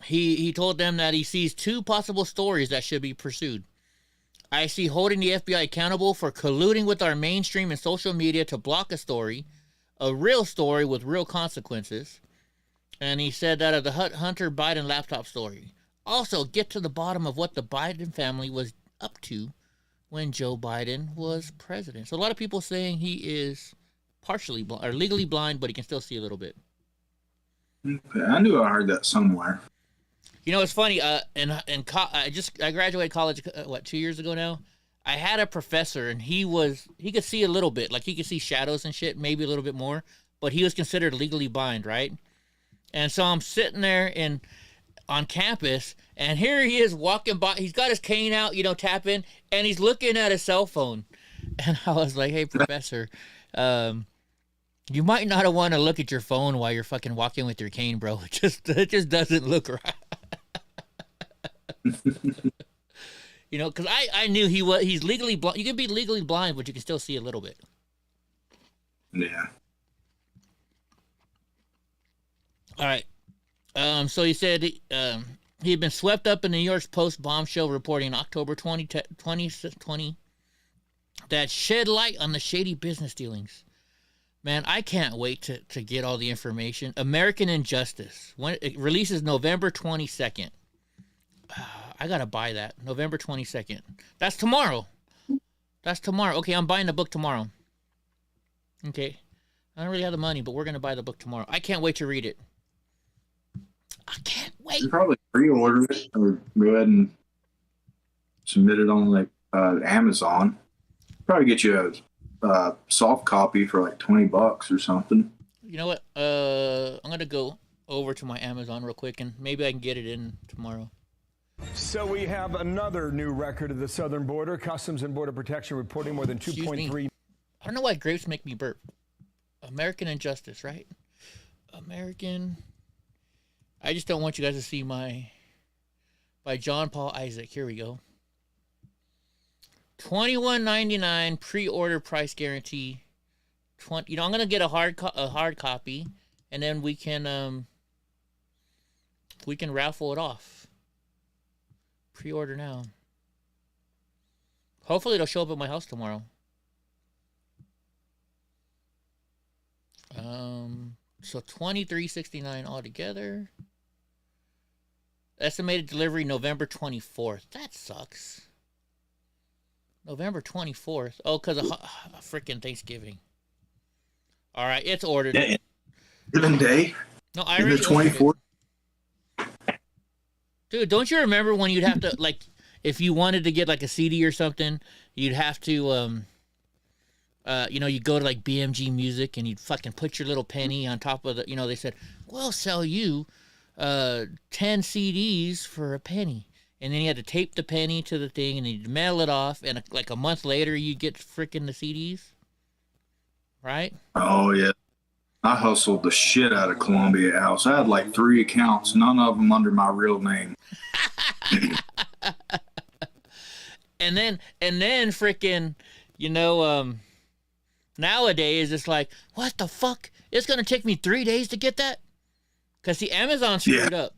He told them that he sees two possible stories that should be pursued. I see holding the FBI accountable for colluding with our mainstream and social media to block a story, a real story with real consequences. And he said that of the Hunter Biden laptop story. Also, get to the bottom of what the Biden family was up to when Joe Biden was president. So a lot of people saying he is partially blind, or legally blind, but he can still see a little bit. Okay, I knew I heard that somewhere. You know, it's funny. I graduated college 2 years ago now. I had a professor, and he could see a little bit, like he could see shadows and shit, maybe a little bit more, but he was considered legally blind, right? And so I'm sitting there on campus, and here he is walking by. He's got his cane out, tapping, and he's looking at his cell phone. And I was like, "Hey, professor, you might not want to look at your phone while you're fucking walking with your cane, bro. It just doesn't look right." Because I knew he's legally blind. You can be legally blind, but you can still see a little bit. Yeah. All right. So he said he had been swept up in the New York Post bombshell reporting in October 2020 that shed light on the shady business dealings. Man, I can't wait to get all the information. American Injustice. When it releases November 22nd. I gotta buy that. November 22nd. That's tomorrow. Okay, I'm buying the book tomorrow. Okay. I don't really have the money, but we're gonna buy the book tomorrow. I can't wait to read it. I can't wait. You probably pre-order it or go ahead and submit it on like Amazon. Probably get you a soft copy for like $20 or something. You know what? I'm gonna go over to my Amazon real quick, and maybe I can get it in tomorrow. So we have another new record of the southern border. Customs and Border Protection reporting more than 2.3. I don't know why grapes make me burp. American Injustice, right? American. I just don't want you guys to see by John Paul Isaac. Here we go. $21.99 pre-order price guarantee. I'm gonna get a hard copy, and then we can raffle it off. Pre-order now. Hopefully it'll show up at my house tomorrow. So $23.69 altogether. Estimated delivery November 24th. That sucks. November 24th. Oh, because of freaking Thanksgiving. All right, it's ordered. Yeah. Given day. No, I already ordered it. Dude, don't you remember when you'd have to, like, if you wanted to get like a CD or something, you'd have to you go to like BMG Music and you'd fucking put your little penny on top of the, they said, we'll sell you 10 CDs for a penny. And then you had to tape the penny to the thing and you'd mail it off. And like a month later, you get freaking the CDs. Right? Oh, yeah. I hustled the shit out of Columbia House. I had like 3 accounts, none of them under my real name. And then freaking, nowadays it's like, what the fuck? It's going to take me 3 days to get that? Because the Amazon screwed up.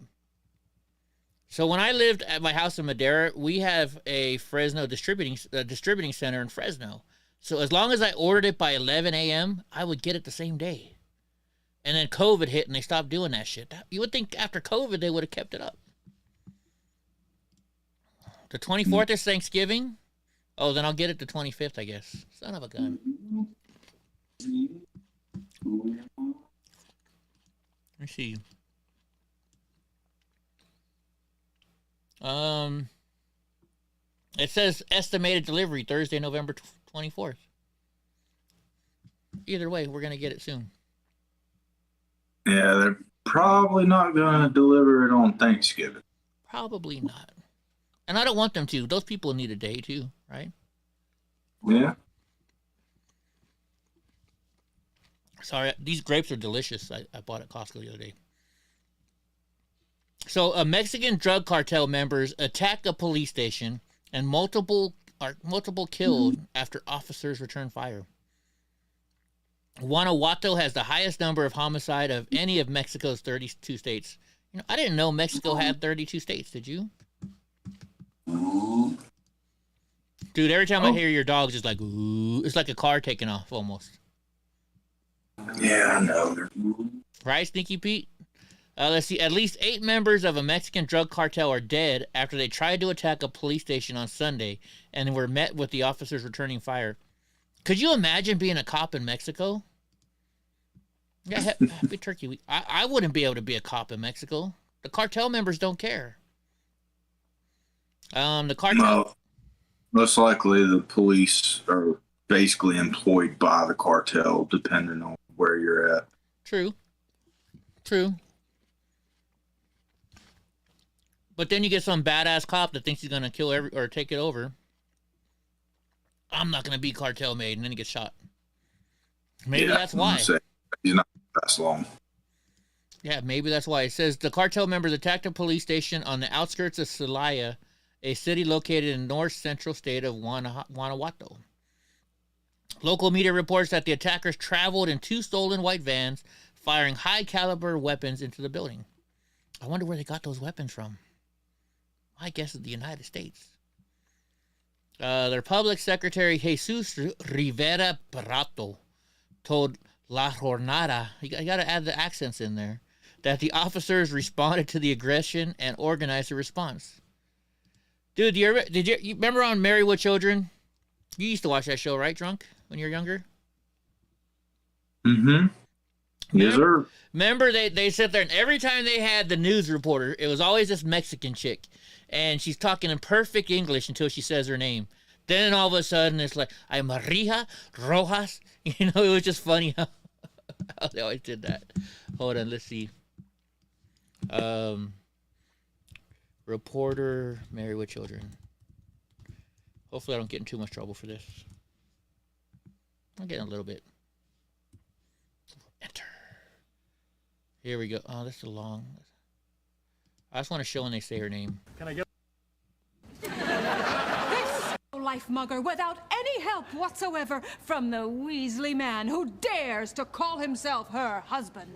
So when I lived at my house in Madera, we have a Fresno distributing center in Fresno. So as long as I ordered it by 11 a.m., I would get it the same day. And then COVID hit and they stopped doing that shit. You would think after COVID they would have kept it up. The 24th is Thanksgiving. Oh, then I'll get it the 25th, I guess. Son of a gun. Let me see. It says estimated delivery Thursday, November 24th. Either way, we're going to get it soon. Yeah, they're probably not going to deliver it on Thanksgiving. Probably not. And I don't want them to. Those people need a day too, right? Yeah. Sorry, these grapes are delicious. I bought at Costco the other day. So, Mexican drug cartel members attacked a police station and multiple killed after officers returned fire. Guanajuato has the highest number of homicide of any of Mexico's 32 states. I didn't know Mexico had 32 states. Did you? Dude, every time I hear your dog's just like, ooh, it's like a car taking off almost. Yeah, I know. Right, Sneaky Pete? Let's see. At least 8 members of a Mexican drug cartel are dead after they tried to attack a police station on Sunday and were met with the officers returning fire. Could you imagine being a cop in Mexico? Yeah, happy Turkey Week. I wouldn't be able to be a cop in Mexico. The cartel members don't care. The cartel... Well, most likely the police are basically employed by the cartel, depending on where you're at. True. But then you get some badass cop that thinks he's going to kill or take it over. I'm not going to be cartel made, and then he gets shot. Maybe that's why. He's not that long. Yeah, maybe that's why. It says the cartel members attacked a police station on the outskirts of Celaya, a city located in north-central state of Guanajuato. Local media reports that the attackers traveled in 2 stolen white vans, firing high-caliber weapons into the building. I wonder where they got those weapons from. My guess is the United States. Their public secretary, Jesus Rivera Prato, told La Jornada, you got to add the accents in there, that the officers responded to the aggression and organized a response. Dude, did you remember on Married with Children? You used to watch that show, right, Drunk, when you were younger? Mm-hmm. Yes, sir. Remember, they sit there, and every time they had the news reporter, it was always this Mexican chick, and she's talking in perfect English until she says her name. Then all of a sudden, it's like, I'm Maria Rojas. You know, it was just funny how they always did that. Hold on, let's see. Reporter married with children. Hopefully I don't get in too much trouble for this. I'm getting a little bit. Enter. Here we go. Oh, this is long. I just want to show when they say her name. Can I get? This life mugger without any help whatsoever from the Weasley man who dares to call himself her husband.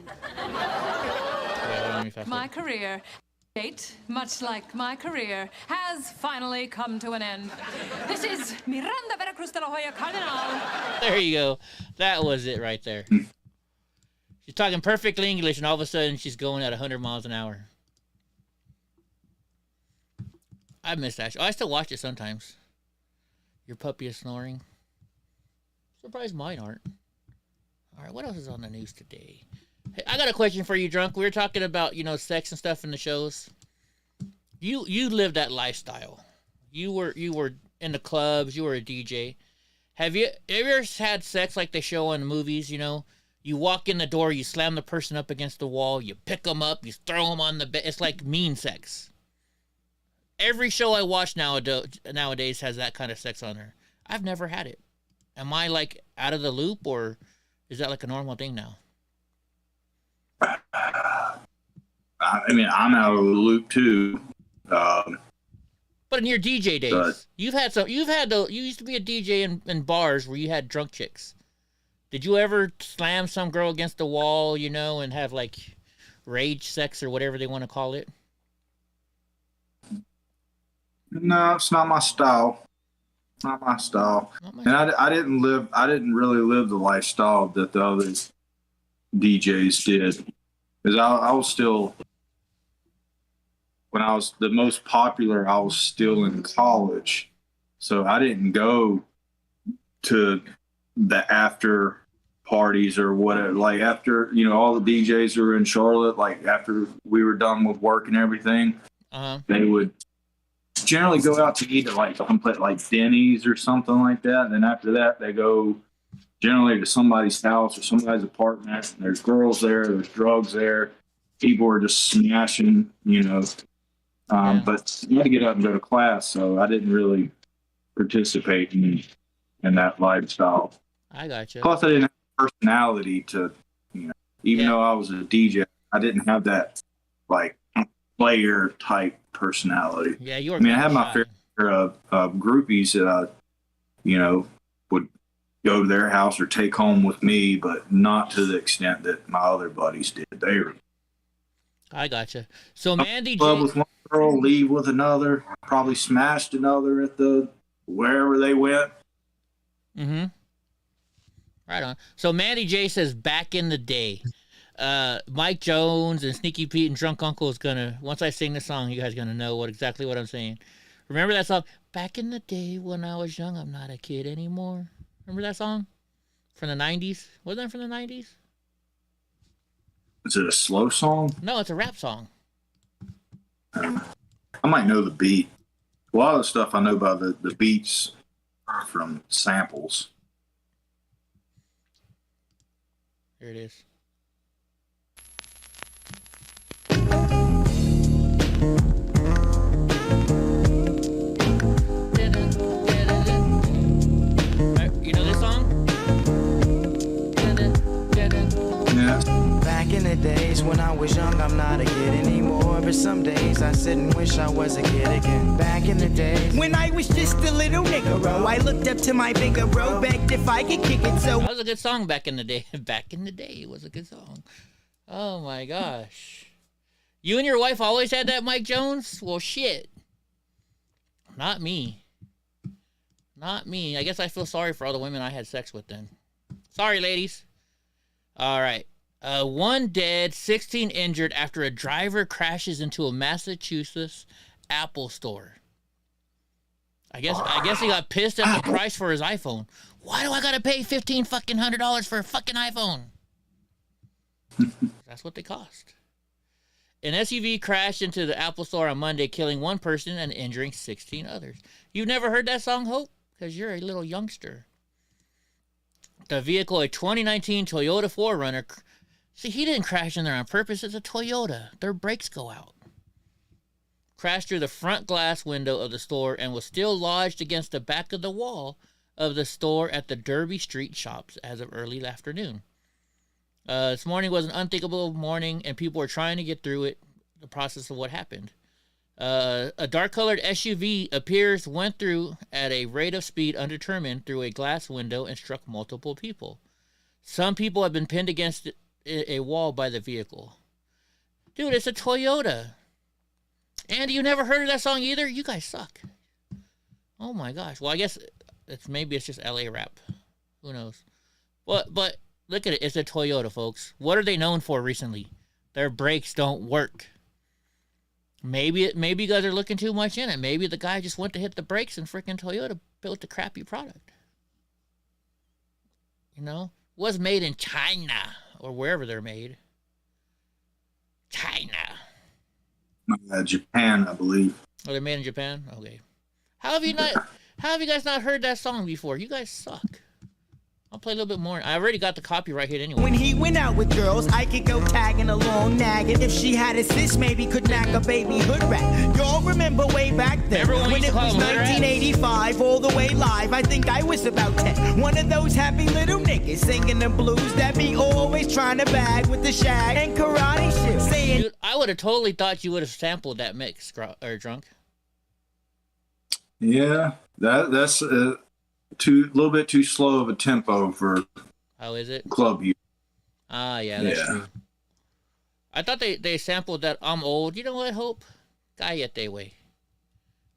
My career, date, much like my career, has finally come to an end. This is Miranda Veracruz de la Hoya Cardinal. There you go. That was it right there. She's talking perfectly English, and all of a sudden she's going at 100 miles an hour. I miss that show. I still watch it sometimes. Your puppy is snoring. Surprised mine aren't. All right, what else is on the news today? Hey, I got a question for you, Drunk. We were talking about, sex and stuff in the shows. You lived that lifestyle. You were in the clubs. You were a DJ. Have you ever had sex like they show in the movies? You walk in the door, you slam the person up against the wall, you pick them up, you throw them on the bed. It's like mean sex. Every show I watch nowadays has that kind of sex on there. I've never had it. Am I like out of the loop, or is that like a normal thing now? I mean, I'm out of the loop too. But in your DJ days, you used to be a DJ in bars where you had drunk chicks. Did you ever slam some girl against the wall, and have like rage sex or whatever they want to call it? No, it's not my style. Not my style. And I didn't really live the lifestyle that the other DJs did. Because I was still, when I was the most popular, I was still in college. So I didn't go to the after parties or whatever. Like after, all the DJs who were in Charlotte, like after we were done with work and everything, they would generally go out to eat at like Denny's or something like that. And then after that, they go generally to somebody's house or somebody's apartment. And there's girls there, there's drugs there. People are just smashing, But you had to get up and go to class, so I didn't really participate in that lifestyle. I got you. Plus, I didn't have personality to, even though I was a DJ, I didn't have that like player type personality. Yeah, you were. I mean, I had my fair share of groupies that I, would go to their house or take home with me, but not to the extent that my other buddies did. They were. I gotcha. So Mandy club with one girl, leave with another, probably smashed another at wherever they went. Mm-hmm. Right on. So Mandy J says, back in the day, Mike Jones and Sneaky Pete and Drunk Uncle is gonna, once I sing the song, you guys are gonna know exactly what I'm saying. Remember that song? Back in the day when I was young, I'm not a kid anymore. Remember that song? From the 90s? Wasn't that from the 90s? Is it a slow song? No, it's a rap song. I might know the beat. A lot of the stuff I know about the beats are from samples. Here it is. You know this song? Yeah. Back in the days when I was young, I'm not a kid anymore. But some days I sit and wish I was a kid again. Back in the days when I was just a little nigga, I looked up to my bigger bro, begged if I could kick it. So that was a good song back in the day. Back in the day, it was a good song. Oh my gosh. You and your wife always had that, Mike Jones? Well, shit. Not me. Not me. I guess I feel sorry for all the women I had sex with then. Sorry, ladies. All right. 1 dead, 16 injured after a driver crashes into a Massachusetts Apple store. I guess he got pissed at the price for his iPhone. Why do I gotta pay $1,500 for a fucking iPhone? That's what they cost. An SUV crashed into the Apple Store on Monday, killing one person and injuring 16 others. You've never heard that song, Hope? Because you're a little youngster. The vehicle, a 2019 Toyota 4Runner. See, he didn't crash in there on purpose. It's a Toyota. Their brakes go out. Crashed through the front glass window of the store and was still lodged against the back of the wall of the store at the Derby Street shops as of early afternoon. This morning was an unthinkable morning, and people were trying to get through it, the process of what happened. A dark-colored SUV went through at a rate of speed undetermined through a glass window and struck multiple people. Some people have been pinned against a wall by the vehicle. Dude, it's a Toyota. Andy, you never heard of that song either? You guys suck. Oh my gosh. Well, I guess maybe it's just LA rap. Who knows? But look at it. It's a Toyota, folks. What are they known for recently? Their brakes don't work. Maybe you guys are looking too much in it. Maybe the guy just went to hit the brakes and freaking Toyota built a crappy product. You know? Was made in China or wherever they're made. China. Japan, I believe. Oh, they're made in Japan? Okay. How have you guys not heard that song before? You guys suck. I'll play a little bit more. I already got the copyright hit anyway. When he went out with girls, I could go tagging along, nagging. If she had a sis, maybe could knack a baby hood rat. Y'all remember way back then when it was 1985, all the way live. I think I was about 10. One of those happy little niggas singing the blues that be always trying to bag with the shag and karate shit. Saying, dude, I would have totally thought you would have sampled that mix, or Drunk. Yeah, that's a little bit too slow of a tempo for. How is it? Club use. Ah, yeah, that's true. I thought they sampled that I'm old. You know what, Hope? Cállate, way.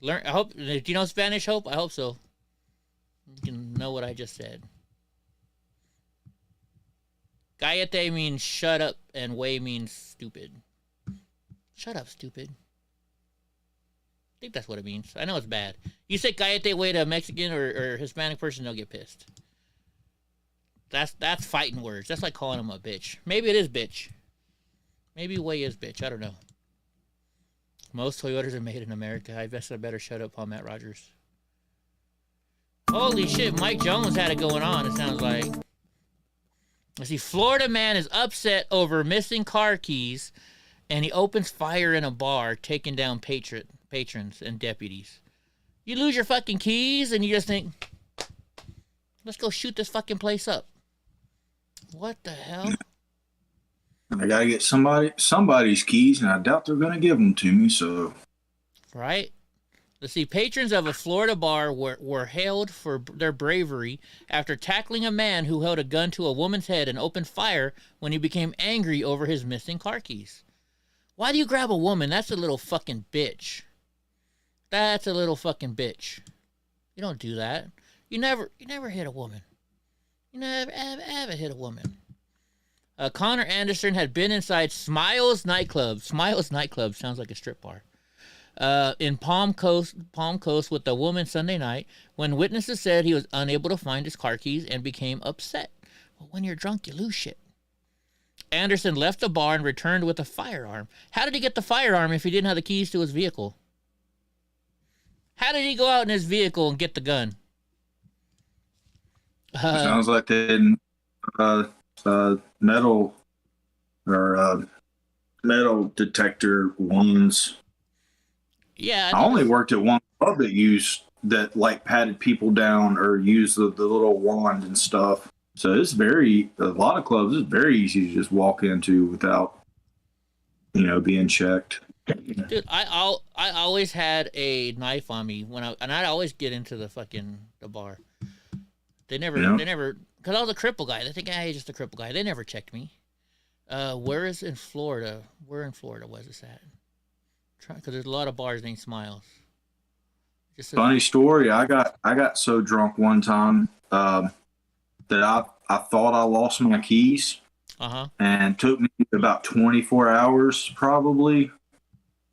Learn. I hope. Do you know Spanish, Hope? I hope so. You can know what I just said. Cállate means shut up, and way means stupid. Shut up, stupid. I think that's what it means. I know it's bad. You say cállate way to a Mexican or Hispanic person, they'll get pissed. That's fighting words. That's like calling them a bitch. Maybe it is bitch. Maybe way is bitch. I don't know. Most Toyotas are made in America. I guess I better shut up on Matt Rogers. Holy shit, Mike Jones had it going on, it sounds like. Let's see, Florida man is upset over missing car keys, and he opens fire in a bar, taking down patrons and deputies. You lose your fucking keys and you just think, let's go shoot this fucking place up. What the hell? I gotta get somebody's keys, and I doubt they're gonna give them to me, so. Right? Let's see, patrons of a Florida bar were hailed for their bravery after tackling a man who held a gun to a woman's head and opened fire when he became angry over his missing car keys. Why do you grab a woman? That's a little fucking bitch. That's a little fucking bitch. You don't do that. You never hit a woman. You never ever hit a woman. Connor Anderson had been inside Smiles nightclub. Smiles nightclub sounds like a strip bar. In Palm Coast with the woman Sunday night when witnesses said he was unable to find his car keys and became upset. Well, when you're drunk, you lose shit. Anderson left the bar and returned with a firearm. How did he get the firearm if he didn't have the keys to his vehicle? How did he go out in his vehicle and get the gun? Sounds like they didn't metal detector ones. Yeah, I only worked at one club that like patted people down or used the little wand and stuff. So a lot of clubs it's very easy to just walk into without, being checked. Dude, I always had a knife on me and I'd always get into the bar. They never, because I was a cripple guy. They think, he's just a cripple guy. They never checked me. Where in Florida was this at? Because there's a lot of bars named Smiles. Funny story. I got so drunk one time that I thought I lost my keys. And it took me about 24 hours probably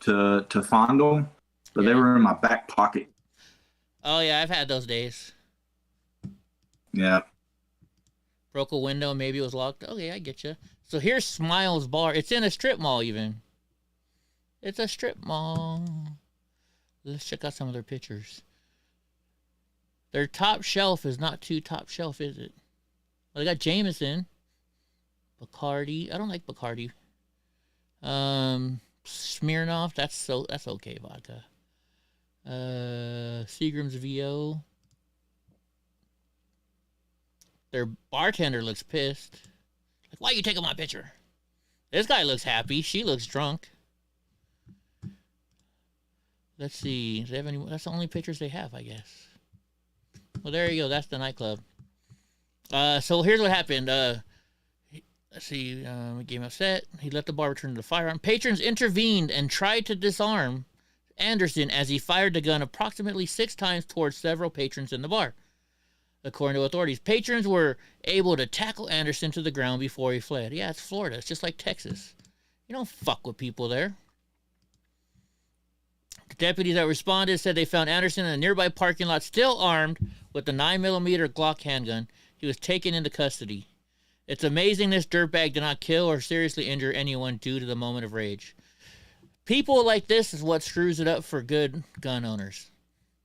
to find them, but they were in my back pocket. Oh yeah, I've had those days. Yeah. Broke a window, maybe it was locked. Okay, I get you. So here's Smiles Bar. It's in a strip mall even. It's a strip mall. Let's check out some of their pictures. Their top shelf is not too top shelf, is it? Well, they got Jameson. Bacardi. I don't like Bacardi. Smirnoff. That's okay vodka. Seagram's VO. Their bartender looks pissed. Like, why are you taking my picture? This guy looks happy. She looks drunk. Let's see. Do they have any? That's the only pictures they have, I guess. Well, there you go. That's the nightclub. So here's what happened. Let's see. We gave him upset. He let the bar return to the firearm. Patrons intervened and tried to disarm Anderson as he fired the gun approximately 6 times towards several patrons in the bar. According to authorities, patrons were able to tackle Anderson to the ground before he fled. Yeah, it's Florida. It's just like Texas. You don't fuck with people there. The deputies that responded said they found Anderson in a nearby parking lot still armed with the 9mm Glock handgun. He was taken into custody. It's amazing this dirtbag did not kill or seriously injure anyone due to the moment of rage. People like this is what screws it up for good gun owners.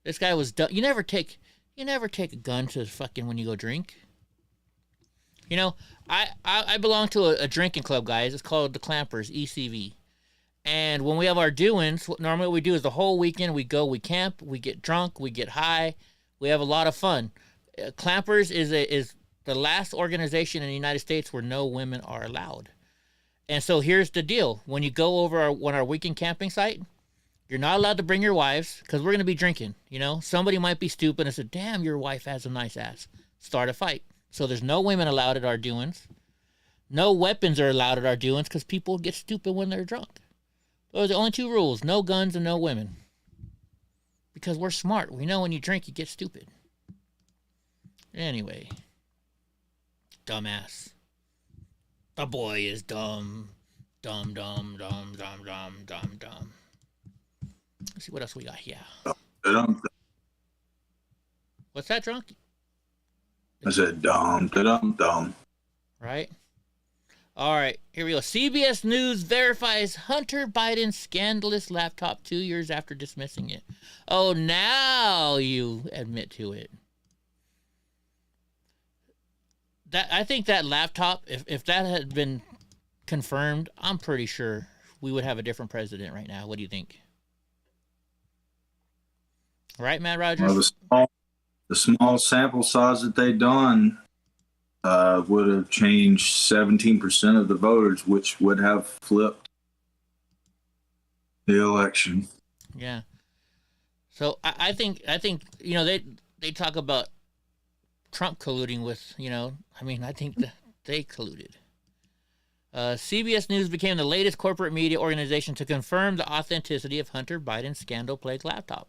This guy was dumb. You never take a gun to fucking when you go drink. You know, I belong to a drinking club, guys. It's called the Clampers, ECV. And when we have our doings, normally what we do is the whole weekend we go, we camp, we get drunk, we get high, we have a lot of fun. Clampers is the last organization in the United States where no women are allowed. And so here's the deal. When you go over our weekend camping site, you're not allowed to bring your wives because we're going to be drinking. You know, somebody might be stupid and say, damn, your wife has a nice ass. Start a fight. So there's no women allowed at our doings. No weapons are allowed at our doings because people get stupid when they're drunk. Those are the only 2 rules. No guns and no women. Because we're smart. We know when you drink, you get stupid. Anyway. Dumbass. The boy is dumb. Dumb, dumb, dumb, dumb, dumb, dumb, dumb. Let's see what else we got here. What's that, drunk? I said dumb, dumb, dumb. Right? All right, here we go. CBS News verifies Hunter Biden's scandalous laptop 2 years after dismissing it. Oh, now you admit to it. I think that laptop, if that had been confirmed, I'm pretty sure we would have a different president right now. What do you think? Right, Matt Rogers? Well, the small sample size that they done would have changed 17% of the voters, which would have flipped the election. Yeah. So I think you know they talk about Trump colluding with, you know, I mean, I think that they colluded. CBS News became the latest corporate media organization to confirm the authenticity of Hunter Biden's scandal-plagued laptop.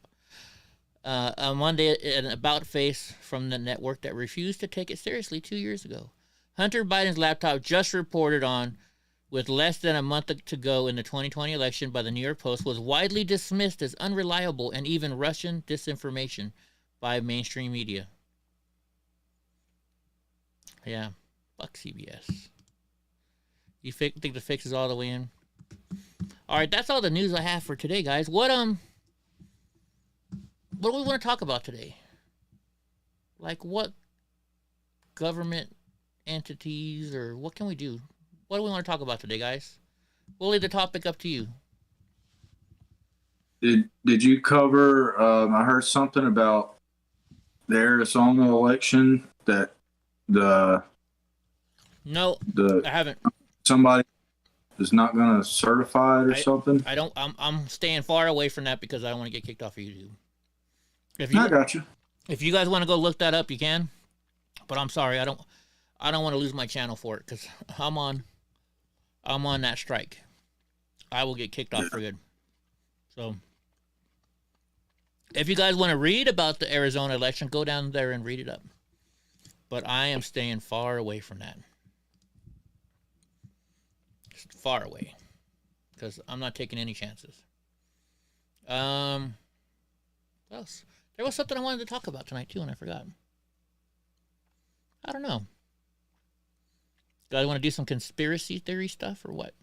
On Monday, an about face from the network that refused to take it seriously 2 years ago. Hunter Biden's laptop, just reported on with less than a month to go in the 2020 election by the New York Post, was widely dismissed as unreliable and even Russian disinformation by mainstream media. Yeah, fuck CBS. You think the fix is all the way in? All right, that's all the news I have for today, guys. What do we want to talk about today? Like what government entities or what can we do? What do we want to talk about today, guys? We'll leave the topic up to you. Did you cover? I heard something about the Arizona election that I haven't. Somebody is not going to certify it or something. I don't. I'm staying far away from that because I don't want to get kicked off of YouTube. I got you. If you guys want to go look that up, you can. But I'm sorry, I don't want to lose my channel for it because I'm on that strike. I will get kicked off for good. So, if you guys want to read about the Arizona election, go down there and read it up. But I am staying far away from that. Just far away. Because I'm not taking any chances. What else? There was something I wanted to talk about tonight, too, and I forgot. I don't know. guys want to do some conspiracy theory stuff or what?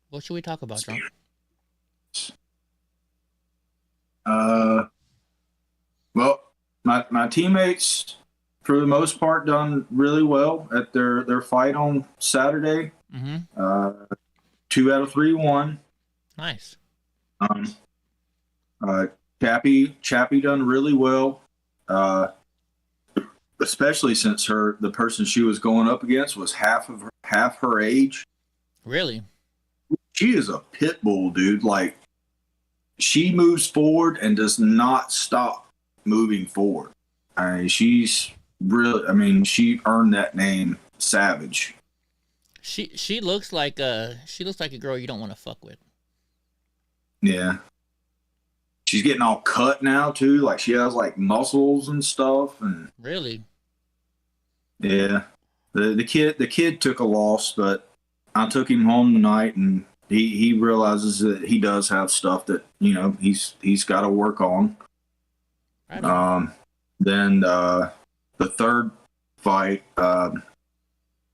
What should we talk about, John? Well, my teammates, for the most part, done really well at their fight on Saturday. Mm-hmm. 2 out of 3 won. Nice. Chappie done really well. Especially since the person she was going up against was half her age. Really? She is a pit bull, dude. Like, she moves forward and does not stop moving forward. I mean, she earned that name, Savage. She looks like a girl you don't want to fuck with. Yeah. She's getting all cut now too. Like, she has like muscles and stuff. And really? Yeah. The kid took a loss, but I took him home tonight, and he realizes that he does have stuff that, you know, he's got to work on. Then the third fight,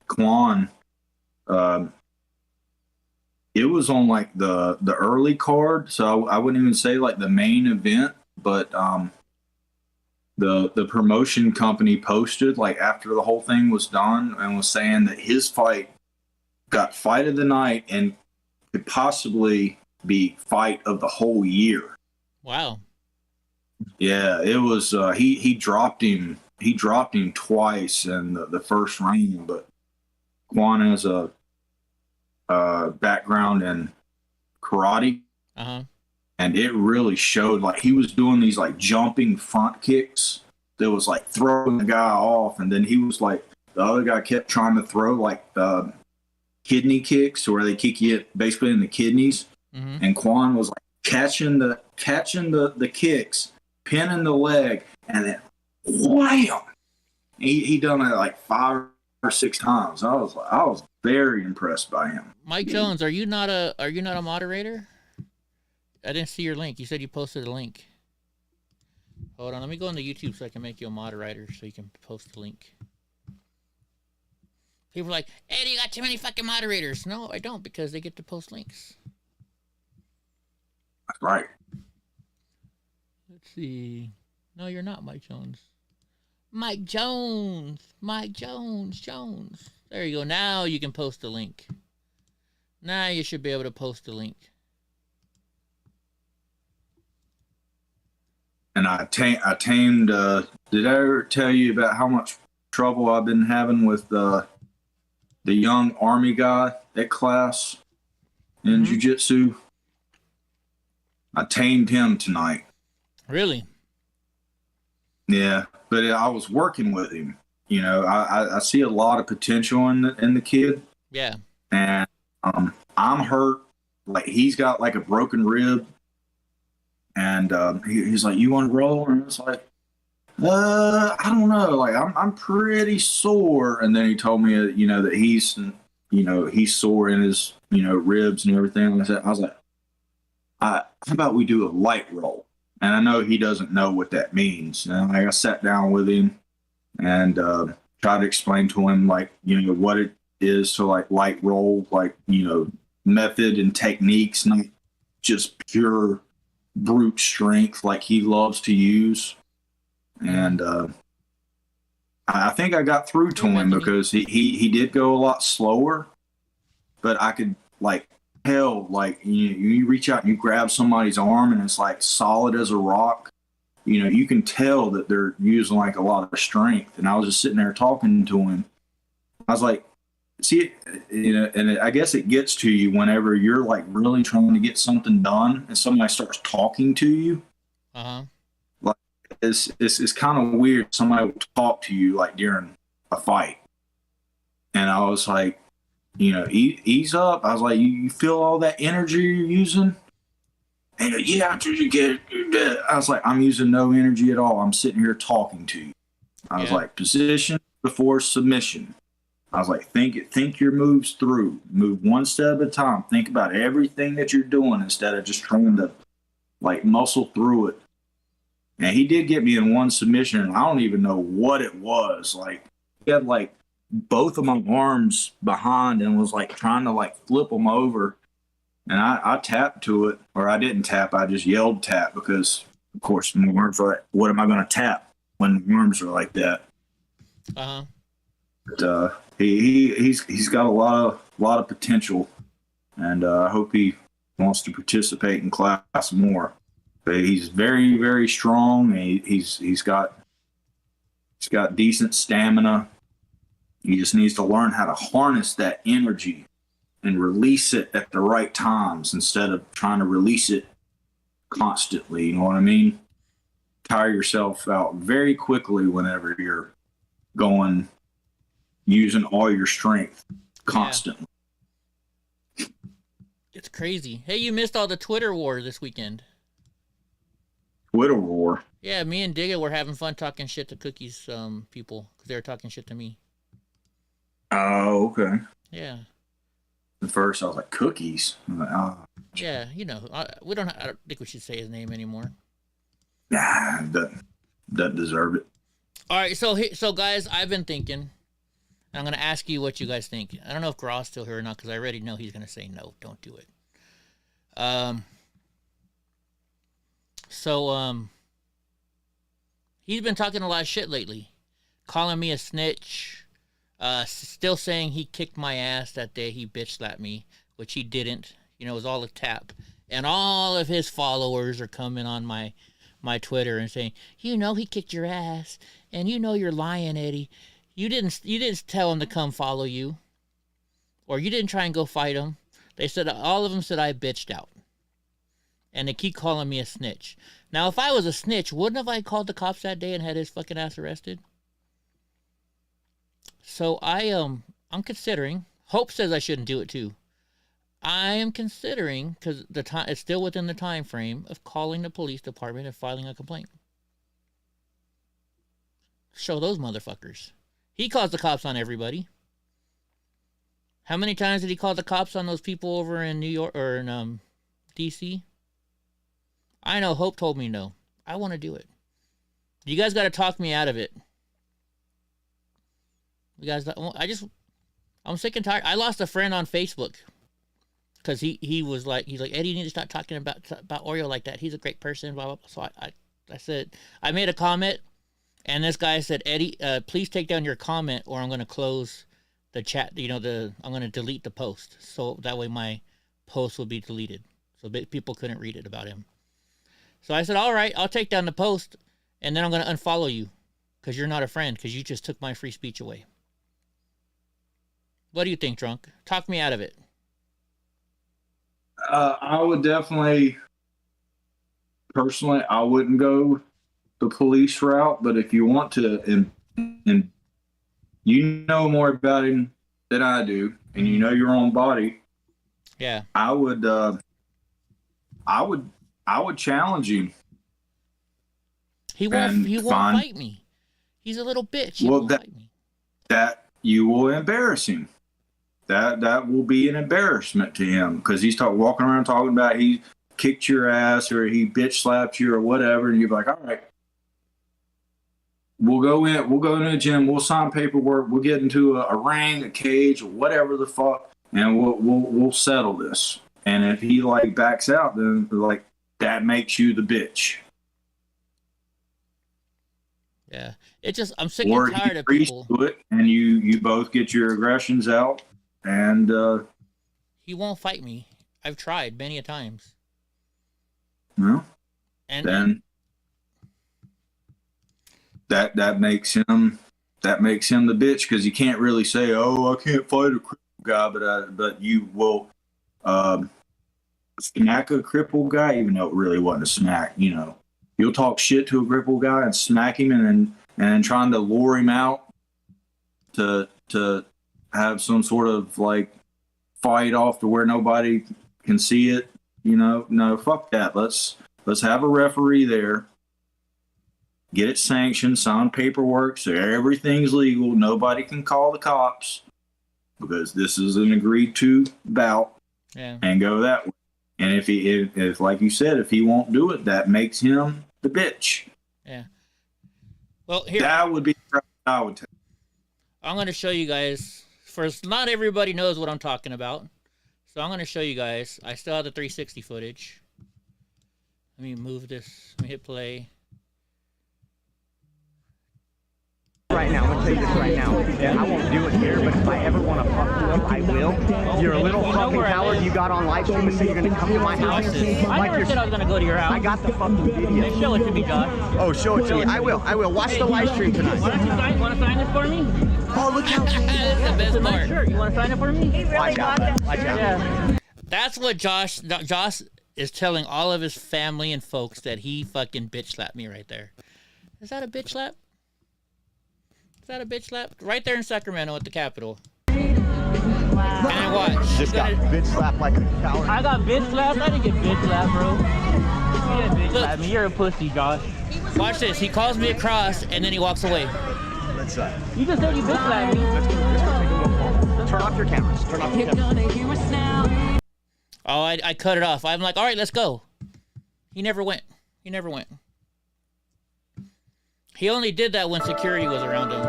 Quan, it was on like the early card, so I wouldn't even say like the main event, but the promotion company posted like after the whole thing was done and was saying that his fight got fight of the night and could possibly be fight of the whole year. Wow. Yeah, it was. He dropped him. He dropped him twice in the first round, but Quan has a background in karate, and it really showed. Like, he was doing these like jumping front kicks that was like throwing the guy off, and then he was like, the other guy kept trying to throw like kidney kicks where they kick you basically in the kidneys, and Quan was like catching the kicks, pinning the leg, and then wham! He done it like 5 or 6 times. I was very impressed by him. Mike Jones, are you not a moderator? I didn't see your link. You said you posted a link. Hold on, let me go into YouTube so I can make you a moderator so you can post the link. People are like, Eddie, you got too many fucking moderators. No, I don't, because they get to post links. That's right. Let's see. No, you're not Mike Jones. Mike Jones. Jones. There you go. Now you can post the link. Now you should be able to post the link. And I tamed. Did I ever tell you about how much trouble I've been having with the young Army guy at class in jiu-jitsu? I tamed him tonight. Really? Yeah, but I was working with him. You know, I see a lot of potential in the kid. Yeah. And I'm hurt. Like, he's got like a broken rib. And he's like, "You want to roll?" And I was like, I don't know. Like, I'm pretty sore. And then he told me, you know, that he's sore in his, you know, ribs and everything. And I was like, how about we do a light roll? And I know he doesn't know what that means. And I sat down with him and tried to explain to him, like, you know, what it is to like light roll, like, you know, method and techniques, not just pure brute strength like he loves to use. And I think I got through to him because he did go a lot slower, but I could like tell, like, you reach out and you grab somebody's arm and it's like solid as a rock. You know, you can tell that they're using like a lot of strength. And I was just sitting there talking to him. I was like, see, you know, and I guess it gets to you whenever you're like really trying to get something done and somebody starts talking to you. Like, it's kind of weird. Somebody will talk to you like during a fight. And I was like, you know, ease up. I was like, you feel all that energy you're using? And yeah, you get it. I was like, I'm using no energy at all. I'm sitting here talking to you. I was like, position before submission. I was like, think your moves through. Move one step at a time. Think about everything that you're doing instead of just trying to like muscle through it. And he did get me in one submission, and I don't even know what it was. Like, he had like both of my arms behind and was like trying to like flip them over. And I tapped to it, or I didn't tap. I just yelled tap because, of course, my arms are like, what am I going to tap when my arms are like that? But he's got a lot of potential, and I hope he wants to participate in class more. But he's very, very strong. He's got decent stamina. He just needs to learn how to harness that energy and release it at the right times instead of trying to release it constantly. You know what I mean? Tire yourself out very quickly whenever you're using all your strength constantly. Yeah. It's crazy. Hey, you missed all the Twitter war this weekend. Twitter war? Yeah, me and Digga were having fun talking shit to Cookie's people because they were talking shit to me. Oh, okay. Yeah. At first, I was like, Cookies? I'm like, oh. Yeah, you know, I don't think we should say his name anymore. Nah, doesn't deserve it. All right, so guys, I've been thinking. I'm going to ask you what you guys think. I don't know if Graw's still here or not because I already know he's going to say no, don't do it. He's been talking a lot of shit lately. Calling me a snitch. Still saying he kicked my ass that day he bitch slapped me, which he didn't. You know, it was all a tap. And all of his followers are coming on my Twitter and saying, you know he kicked your ass, and you know you're lying, Eddie. You didn't tell him to come follow you, or you didn't try and go fight him. They said, all of them said I bitched out, and they keep calling me a snitch. Now, if I was a snitch, wouldn't have I called the cops that day and had his fucking ass arrested? So I'm considering. Hope says I shouldn't do it too. I am considering, because it's still within the time frame of calling the police department and filing a complaint. Show those motherfuckers. He calls the cops on everybody. How many times did he call the cops on those people over in New York or in DC? I know Hope told me no. I want to do it. You guys got to talk me out of it. You guys, I'm sick and tired. I lost a friend on Facebook because he's like, Eddie, you need to stop talking about Oreo like that. He's a great person, blah, blah, blah. So I said, I made a comment, and this guy said, Eddie, please take down your comment or I'm going to close the chat. You know, I'm going to delete the post. So that way my post will be deleted. So people couldn't read it about him. So I said, all right, I'll take down the post, and then I'm going to unfollow you because you're not a friend because you just took my free speech away. What do you think, Drunk? Talk me out of it. I would definitely, personally, I wouldn't go the police route, but if you want to, and you know more about him than I do, and you know your own body, yeah, I would challenge him. He won't fight me. He's a little bitch. He won't fight me. That you will embarrass him. That will be an embarrassment to him because he's walking around talking about he kicked your ass or he bitch slapped you or whatever, and you're like, all right, we'll go in the gym, we'll sign paperwork, we'll get into a ring, a cage, or whatever the fuck, and we'll settle this. And if he like backs out, then like that makes you the bitch. Yeah, I'm sick and tired of people. And you both get your aggressions out. And he won't fight me. I've tried many a times. Well, and then that makes him the bitch because you can't really say, "Oh, I can't fight a crippled guy," but you will smack a crippled guy, even though it really wasn't a smack. You know, you'll talk shit to a crippled guy and smack him, and then trying to lure him out to have some sort of like fight off to where nobody can see it. You know, no, fuck that. Let's have a referee there, get it sanctioned, sign paperwork so everything's legal. Nobody can call the cops because this is an agreed to bout. Yeah. And go that way. And if like you said, if he won't do it, that makes him the bitch. Yeah. Well, here that would be what I would tell. I'm going to show you guys. First, not everybody knows what I'm talking about. So I'm going to show you guys. I still have the 360 footage. Let me move this. Let me hit play. Right now, I'm gonna tell you this right now. I won't do it here, but if I ever want to fuck you up, I will. You're a little fucking coward. You got on live stream and said you're gonna come to my house. I never said I was gonna go to your house. I got the fucking video. Hey, show it to me, Josh. Oh, show it to me. I will. Watch the live stream tonight. Want to sign this for me? Oh, look how cute. That's the best part. Shirt. You want to sign it for me? He really Watch out. Yeah. That's what Josh is telling all of his family and folks, that he fucking bitch slapped me right there. Is that a bitch slap? Is that a bitch slap? Right there in Sacramento at the Capitol. Wow. And then watch. Just got bitch slapped like a coward. I got bitch slapped? I didn't get bitch slapped, bro. You didn't bitch slap me. You're a pussy, Josh. Watch this. He calls me across, and then he walks away. Let's You just said you bitch slapped me. Let's go take a look. Turn off your cameras. Turn off your cameras. Oh, I cut it off. I'm like, all right, let's go. He never went. He never went. He only did that when security was around him.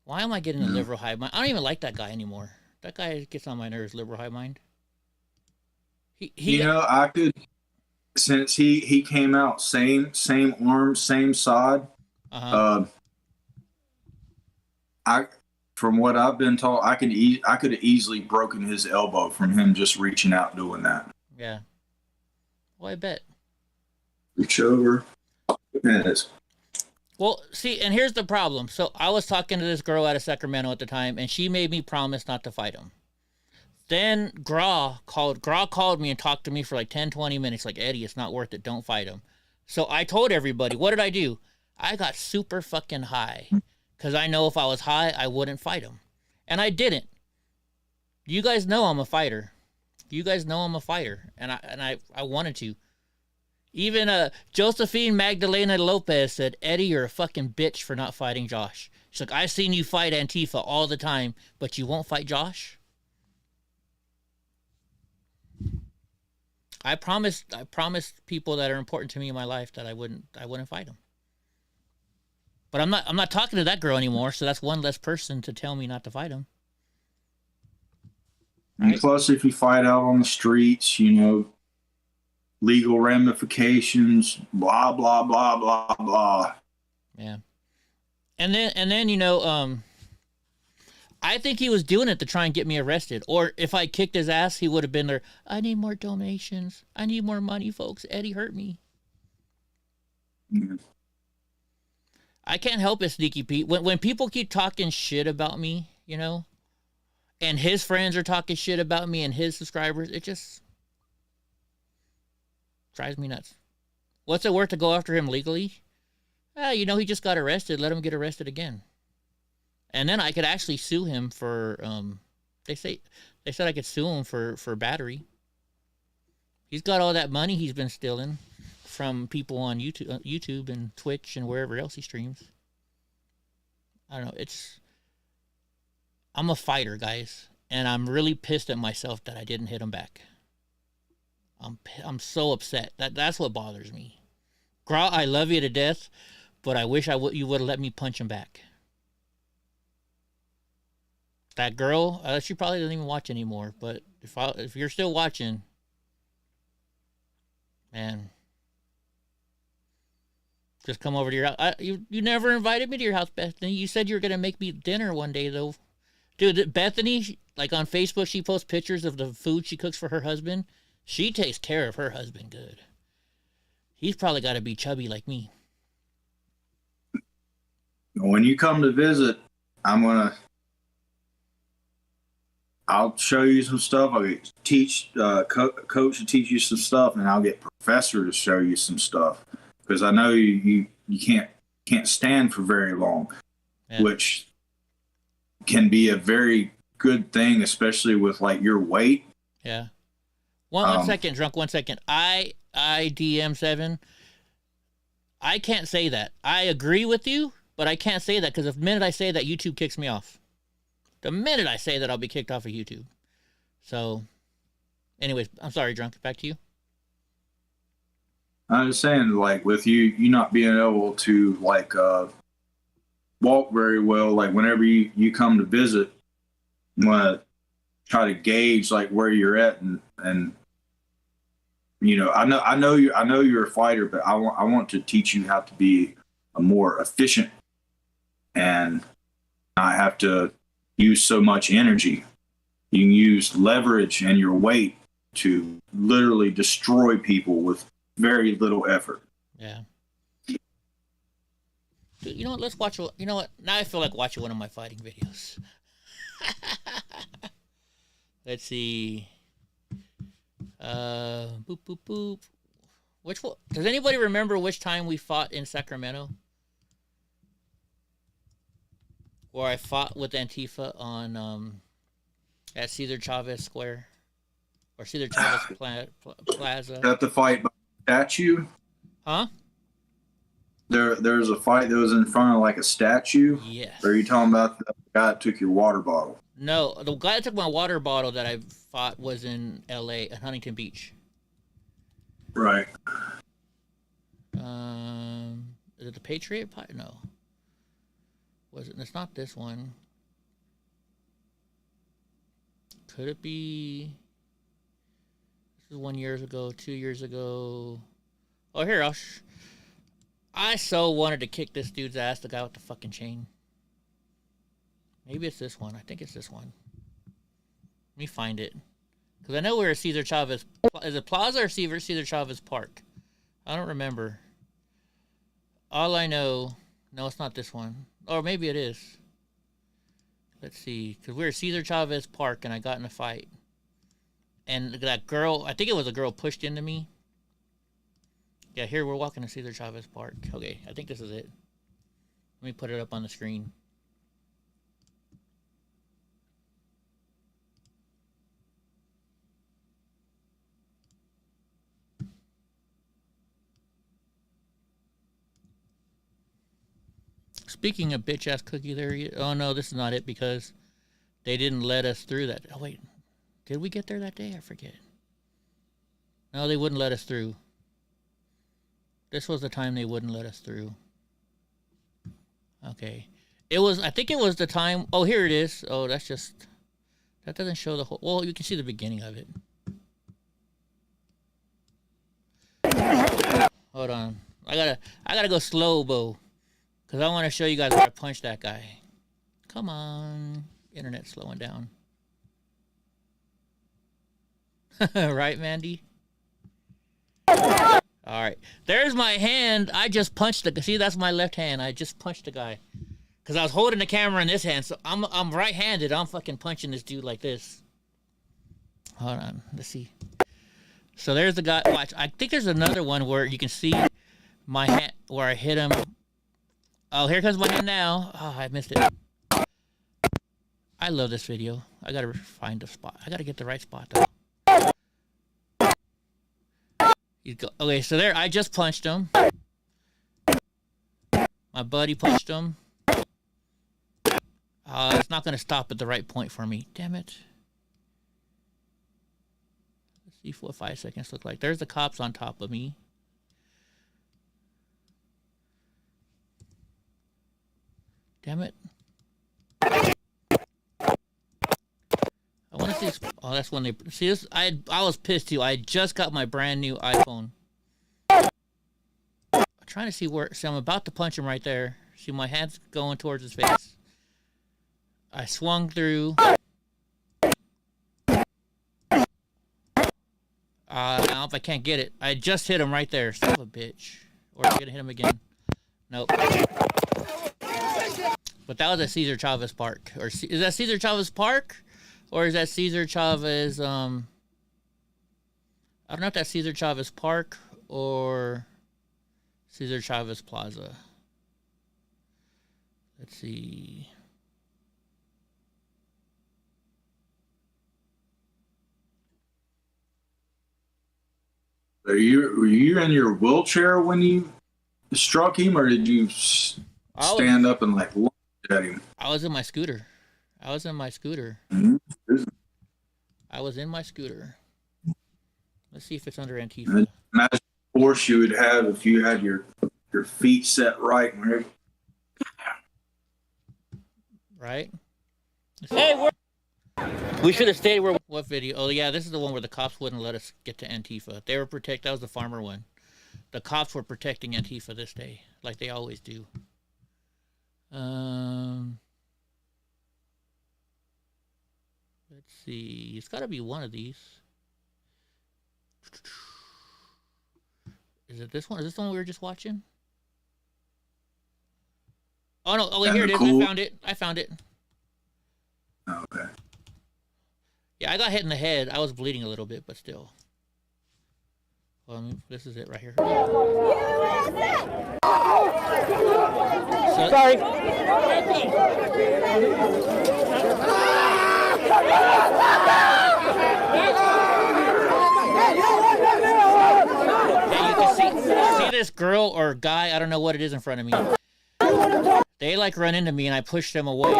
Why am I getting a liberal hive mind? I don't even like that guy anymore. That guy gets on my nerves, liberal hive mind. You know, I could, since he came out same arm, same side. From what I've been told, I could have easily broken his elbow from him just reaching out doing that. Yeah. Well, I bet. Reach over. Yes. Well, see, and here's the problem. So I was talking to this girl out of Sacramento at the time, and she made me promise not to fight him. Then Graw called me and talked to me for like 10, 20 minutes. Like, Eddie, it's not worth it. Don't fight him. So I told everybody, what did I do? I got super fucking high. Because I know if I was high, I wouldn't fight him. And I didn't. You guys know I'm a fighter. You guys know I'm a fighter. And I wanted to. Even Josephine Magdalena Lopez said, Eddie, you're a fucking bitch for not fighting Josh. She's like, I've seen you fight Antifa all the time, but you won't fight Josh? I promised people that are important to me in my life that I wouldn't fight them. But I'm not talking to that girl anymore, so that's one less person to tell me not to fight him. And plus, if you fight out on the streets, you know, legal ramifications, blah blah blah blah blah. Yeah. And then you know, I think he was doing it to try and get me arrested. Or if I kicked his ass, he would have been there. I need more donations. I need more money, folks. Eddie hurt me. Yeah. I can't help it, Sneaky Pete. When people keep talking shit about me, you know, and his friends are talking shit about me and his subscribers, it just drives me nuts. What's it worth to go after him legally? You know, he just got arrested. Let him get arrested again. And then I could actually sue him for, they said I could sue him for battery. He's got all that money he's been stealing from people on YouTube and Twitch and wherever else he streams. I don't know. I'm a fighter, guys, and I'm really pissed at myself that I didn't hit him back. I'm so upset. That's what bothers me. Gra, I love you to death, but I wish you would have let me punch him back. That girl, she probably doesn't even watch anymore. But if you're still watching, man. Just come over to your house. You never invited me to your house, Bethany. You said you were going to make me dinner one day, though. Dude, Bethany, like on Facebook, she posts pictures of the food she cooks for her husband. She takes care of her husband good. He's probably got to be chubby like me. When you come to visit, I'll show you some stuff. I'll teach, coach to teach you some stuff, and I'll get professor to show you some stuff. Because I know you can't stand for very long, yeah. Which can be a very good thing, especially with like your weight. Yeah. One second, drunk. 1 second. IDM7. I can't say that. I agree with you, but I can't say that because the minute I say that, YouTube kicks me off. The minute I say that, I'll be kicked off of YouTube. So, anyways, I'm sorry, drunk. Back to you. I was saying, like, with you not being able to, like, walk very well. Like whenever you come to visit, I'm gonna try to gauge like where you're at, and you know, I know you're a fighter, but I want to teach you how to be a more efficient and not have to use so much energy. You can use leverage and your weight to literally destroy people with very little effort. Yeah. Dude, you know what? Let's watch. You know what? Now I feel like watching one of my fighting videos. Let's see. Boop boop boop. Which one? Does anybody remember which time we fought in Sacramento? Where I fought with Antifa on at Cesar Chavez Square or Cesar Chavez Plaza. Is that the fight by the statue? Huh? There's a fight that was in front of like a statue. Yes. Or are you talking about the guy that took your water bottle? No, the guy that took my water bottle that I fought was in L.A. at Huntington Beach. Right. Is it the Patriot Pie? No. Was it? It's not this one. Could it be? This is 1 year ago, 2 years ago. Oh, here, I so wanted to kick this dude's ass, the guy with the fucking chain. Maybe it's this one. I think it's this one. Let me find it. Because I know we're at Cesar Chavez. Is it Plaza or Cesar Chavez Park? I don't remember. All I know... No, it's not this one. Or maybe it is. Let's see. Because we're at Cesar Chavez Park and I got in a fight. And that girl... I think it was a girl pushed into me. Yeah, here we're walking to Cesar Chavez Park. Okay, I think this is it. Let me put it up on the screen. Speaking of bitch-ass cookie there... Oh, no, this is not it because they didn't let us through that. Oh, wait. Did we get there that day? I forget. No, they wouldn't let us through. This was the time they wouldn't let us through. Okay. It was... I think it was the time... Oh, here it is. Oh, that's just... That doesn't show the whole... Well, you can see the beginning of it. Hold on. I gotta go slow, Bo. Because I want to show you guys where I punched that guy. Come on. Internet's slowing down. Right, Mandy? Alright. There's my hand. I just punched the... See, that's my left hand. I just punched the guy. Because I was holding the camera in this hand. So I'm right-handed. I'm fucking punching this dude like this. Hold on. Let's see. So there's the guy. Watch. I think there's another one where you can see my hand... Where I hit him... Oh, here comes my hand now. Oh, I missed it. I love this video. I gotta find a spot. I gotta get the right spot, though. Okay, so there, I just punched him. My buddy punched him. It's not gonna stop at the right point for me. Damn it. Let's see what 5 seconds look like. There's the cops on top of me. Damn it. I want to see this. Oh, that's when they... See this? I was pissed too. I just got my brand new iPhone. I'm trying to see where... See, I'm about to punch him right there. See, my hand's going towards his face. I swung through. Now if I can't get it. I just hit him right there. Son of a bitch. Or I'm gonna hit him again. Nope. But that was at Cesar Chavez Park. Or is that Cesar Chavez Park? Or is that Cesar Chavez, I don't know if that's Cesar Chavez Park or Cesar Chavez Plaza. Let's see. Were you in your wheelchair when you struck him, or did you stand up and like look at him? I was in my scooter. Mm-hmm. I was in my scooter. Let's see if it's under Antifa. Imagine the force you would have if you had your feet set right. Right? Hey, we should have stayed where... What video? Oh, yeah, this is the one where the cops wouldn't let us get to Antifa. They were that was the farmer one. The cops were protecting Antifa this day, like they always do. Let's see. It's got to be one of these. Is it this one? Is this the one we were just watching? Oh, no. Oh, wait, here it is. Cool. I found it. Okay. Yeah, I got hit in the head. I was bleeding a little bit, but still. This is it right here. Sorry. You can see this girl or guy, I don't know what it is in front of me. They like run into me and I push them away.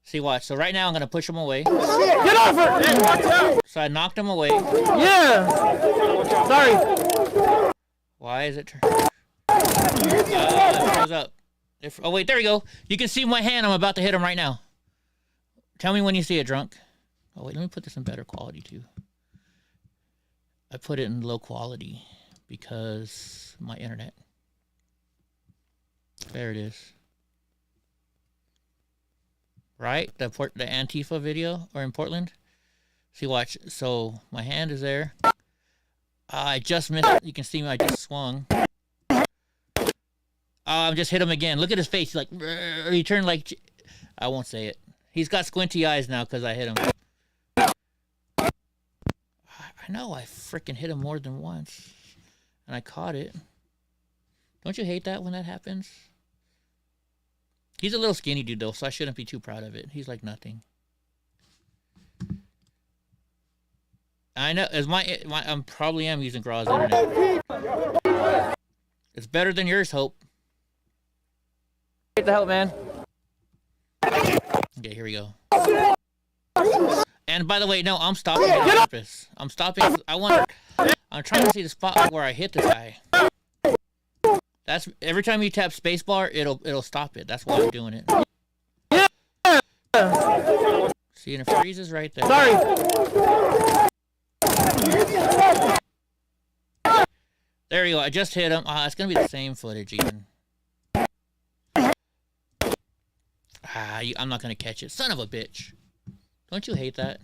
See, watch. So right now I'm gonna push them away. Get off her! Hey, watch out! So I knocked them away. Yeah. Sorry. Why is it? Goes up. Oh wait, there we go. You can see my hand. I'm about to hit him right now. Tell me when you see it, drunk. Oh wait, let me put this in better quality too. I put it in low quality because my internet. There it is. Right? The Antifa video or in Portland. See, watch. So my hand is there. I just missed. You can see me. I just swung. I just hit him again. Look at his face. He's like, he turned like. I won't say it. He's got squinty eyes now because I hit him. I know. I freaking hit him more than once, and I caught it. Don't you hate that when that happens? He's a little skinny dude, though, so I shouldn't be too proud of it. He's like nothing. I know, as I probably am using Graw's internet. It's better than yours, Hope. Get the help, man. Okay, here we go. And by the way, no, I'm stopping on purpose. I'm stopping. I'm trying to see the spot where I hit this guy. That's every time you tap spacebar, it'll stop it. That's why I'm doing it. See, and it freezes right there. Sorry. There you go. I just hit him. It's gonna be the same footage even. I'm not gonna catch it. Son of a bitch! Don't you hate that?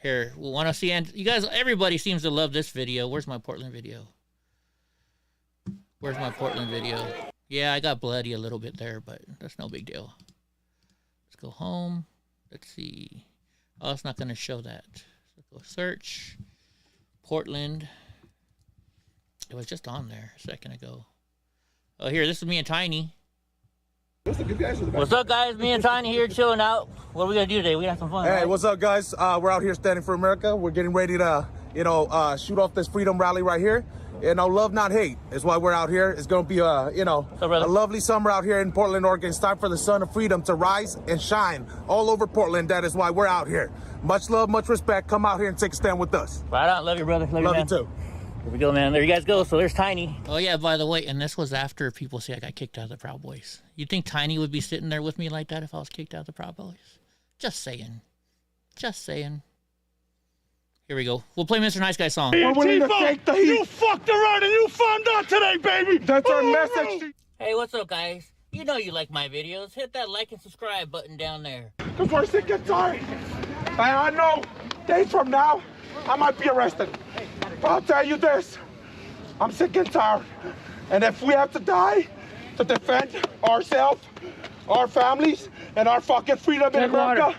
Here, we want to see. And you guys, everybody seems to love this video. Where's my Portland video? Where's my Portland video? Yeah, I got bloody a little bit there, but that's no big deal. Let's go home. Let's see. Oh, it's not going to show that. So go search. Portland. It was just on there a second ago. Oh, here, this is me and Tiny. What's up, guys? Me and Tiny here chilling out. What are we going to do today? We got some fun. Hey, right? What's up, guys? We're out here standing for America. We're getting ready to, shoot off this freedom rally right here. Love, not hate is why we're out here. It's going to be, a lovely summer out here in Portland, Oregon. It's time for the sun of freedom to rise and shine all over Portland. That is why we're out here. Much love, much respect. Come out here and take a stand with us. Right on. Love you, brother. Love you, too. Here we go, man. There you guys go. So there's Tiny. Oh, yeah, by the way, and this was after people say I got kicked out of the Proud Boys. You think Tiny would be sitting there with me like that if I was kicked out of the Proud Boys? Just saying. Just saying. Here we go. We'll play Mr. Nice Guy song. We're willing to take the heat. You fucked around and you found out today, baby. That's our message. Hey, what's up, guys? You know you like my videos. Hit that like and subscribe button down there. Because we're sick and tired. And I know days from now, I might be arrested. But I'll tell you this. I'm sick and tired. And if we have to die to defend ourselves, our families, and our fucking freedom in America,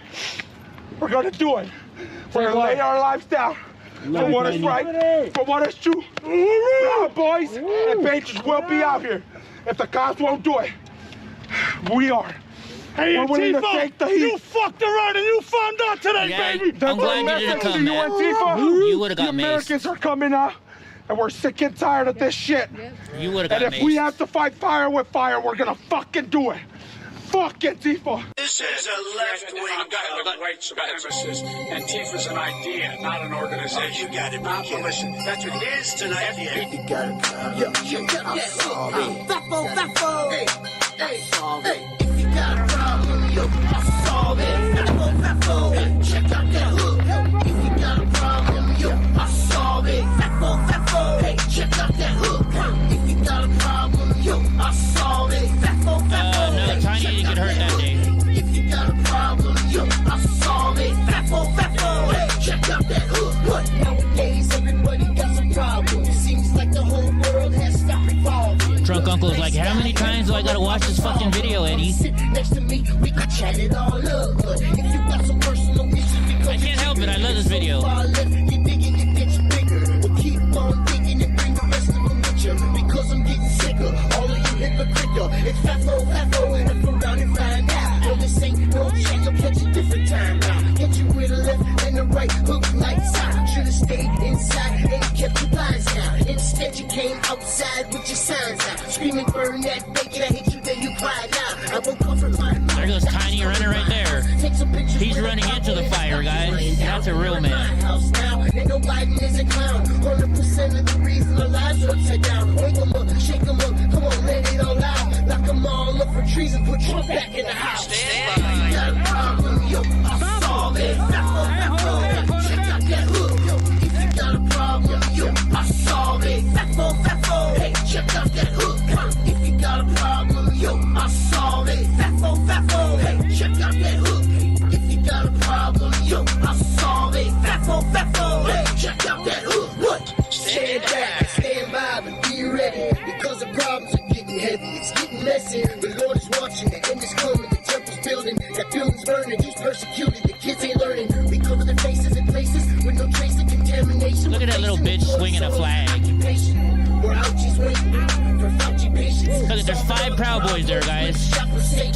we're going to do it. We're going to lay our lives down for what is right, for what is true. Proud Boys and Patriots will be out here. If the cops won't do it, we are. Hey, we're willing to take the heat. You fucked around and you found out today, baby. That's our message to you, Antifa. You would have got The Americans are coming out, and we're sick and tired of this shit. You would have got And if we have to fight fire with fire, we're going to fucking do it. Fuck Antifa. This is a left-wing white supremacist. Antifa's an idea, not an organization. You got it, not militia. That's what it is tonight. You got it. I'm sorry. Hey, sorry. you got a problem, yo, I'll solve it. Fat-fo, hey, check out that hook. If you got a problem, yo, I'll solve it. Fat-fo, hey, check out that hook. If you got a problem, yo, I'll solve it. Fat-fo, no, Tiny didn't get hurt that day. if you got a problem, yo, I'll solve it. Fat-fo, hey, check out that hook. What? Nowadays, everybody got some problems. Seems like the whole world has stopped revolving. Drunk Uncle's like, how many times do I gotta watch this fucking video, Eddie? Sit next to me, we can chat it all up. But if you got some personal issues, I can't help it, I love this video. You digging, it gets bigger. But keep on digging and bring the rest of them with you. Because I'm getting sicker. All of you hypocrite. It's fat-fo, and from down and find out. No, this ain't no change, you'll catch a different time now. Hit you with a left and a right hook lights out. Should've stayed inside and kept your blinds down. Instead, you came outside with your signs out. Screaming, burn that bacon, I hit you, then you cry now. I won't comfort my mind. There goes Tiny running right there. He's running into the fire, guys. That's a real man. Ain't no Biden is a clown. 100% of the reason our lives are upside down. Wake 'em up, shake 'em up, come on, let it all out. Lock 'em all up for treason, put Trump back in the house. Stand by. You got a problem, yo, I'll solve it. Fat-fo, check out that hook. If you got a problem, yo, I'll solve it. Fat-fo, hey, check out that hook. If you got a problem, yo, I'll solve it. Fat-fo, hey, check out that hook. If you got a problem, yo, I'll solve it. Fat-fo, hey, check out that hook. What? Stand back, stand by, but be ready. Because the problems are getting heavy, it's getting messy. The Lord is watching, the end is coming, the temple's building, that building's burning, he's persecuted, the kids ain't learning. We cover their faces in places with no trace of contamination. Look at that little bitch swinging a flag. We're out, she's waiting for Fauci patience. Look, there's 5 Proud Boys there, guys.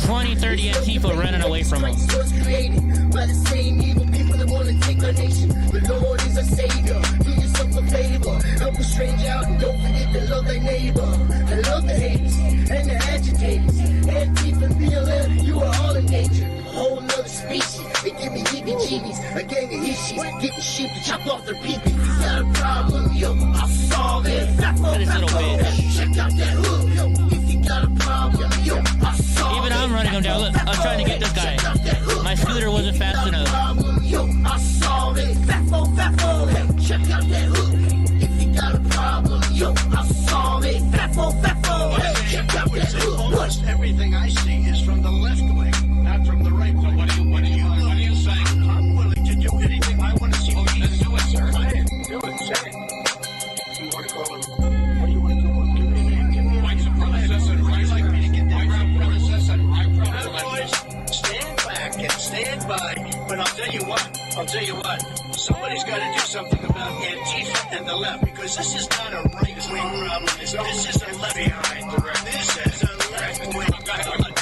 20, 30 Antifa running away from them. Was created by the same evil people that want to take our nation. The Lord is our savior. Do yourself a favor. Help a stranger out and don't forget to love thy neighbor. I love the haters and the agitators. Antifa, BLM, you are all in danger. A whole nother species. They give me heebie-jeebies. A gang of hishies. Getting sheep to chop off their peepees. If you got a problem, yo, I'll solve it. Check out that hook, yo. If you got a problem, yo, I'll solve it. Even I'm running him down. Look, I'm trying to get this guy. My scooter wasn't fast enough. Yo, I'll solve it. Fat-fo, hey, check out that hook. If you got a problem, yo, I'll solve it. Fat-fo, hey, check out that hook. Almost everything I see is from the left wing, not from the right wing. What are you saying? I'm willing to do anything I want to see. Let's do it, sir. Say it. Do it. Say it. You want to call him? What do you want to call him? Give me a name. Give me a white supremacist and right. Like me to get that white supremacist and right. Boys, stand back and stand by. But I'll tell you what. Somebody's got to do something about Antifa and the left, because this is not a right-wing problem. This is a left behind the right. This is a left-wing problem.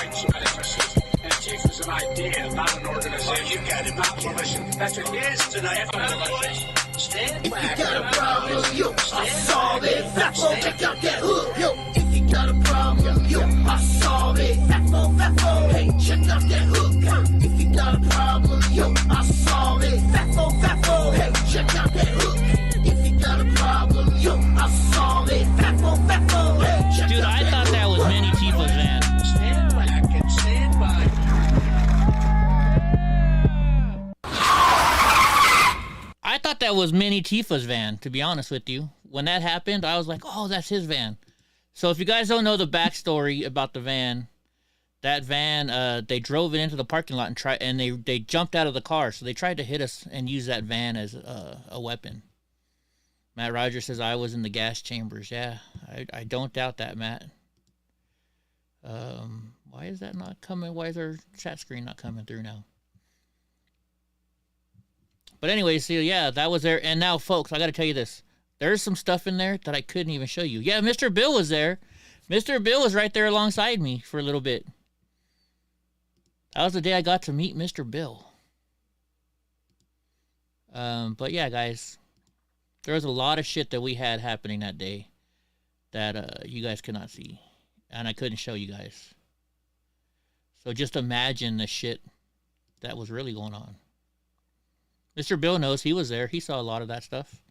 Antifa's an idea, not an organization. You got it. Not listen. That's what it is tonight. Boys, stand back. If you got a problem, yo, I'll solve it. Fat-fo, check out that hook, yo. If you got a problem, yo, I'll solve it. Fat-fo, hey, check out that hook. If you got a problem, yo, I'll solve it. Fat-fo, hey, check out that hook. If you got a problem, yo, I'll solve it. Fat-fo, hey, check Dude, out I thought that was Manny Tifa's van. Stand back and stand by. I thought that was Manny Tifa's van, to be honest with you. When that happened, I was like, oh, that's his van. So if you guys don't know the backstory about the van, that van, they drove it into the parking lot and they jumped out of the car. So they tried to hit us and use that van as a weapon. Matt Rogers says, I was in the gas chambers. Yeah, I don't doubt that, Matt. Why is that not coming? Why is our chat screen not coming through now? But anyway, so yeah, that was there. And now, folks, I got to tell you this. There's some stuff in there that I couldn't even show you. Yeah, Mr. Bill was there. Mr. Bill was right there alongside me for a little bit. That was the day I got to meet Mr. Bill. But yeah, guys, there was a lot of shit that we had happening that day that you guys could not see. And I couldn't show you guys. So just imagine the shit that was really going on. Mr. Bill knows, he was there. He saw a lot of that stuff.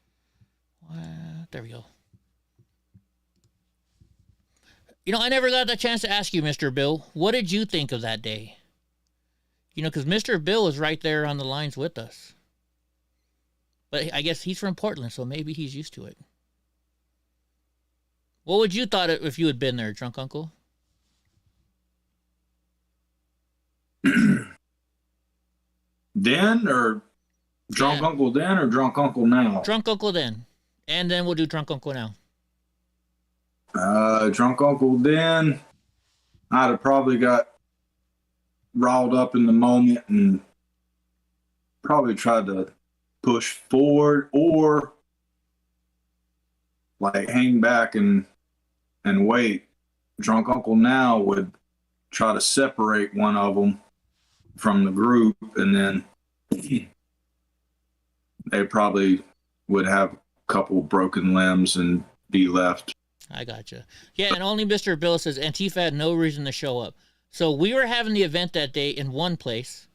There we go. You know, I never got the chance to ask you, Mr. Bill, what did you think of that day? You know, because Mr. Bill was right there on the lines with us. But I guess he's from Portland, so maybe he's used to it. What would you thought if you had been there, Drunk Uncle? Then, or Drunk Uncle then, or Drunk Uncle now? Drunk Uncle then. And then we'll do Drunk Uncle now. Drunk Uncle then, I'd have probably got riled up in the moment and probably tried to push forward or like hang back and wait. Drunk Uncle now would try to separate one of them from the group, and then they probably would have a couple broken limbs and be left. I gotcha. Yeah, and only Mr. Bill says Antifa had no reason to show up. So we were having the event that day in one place,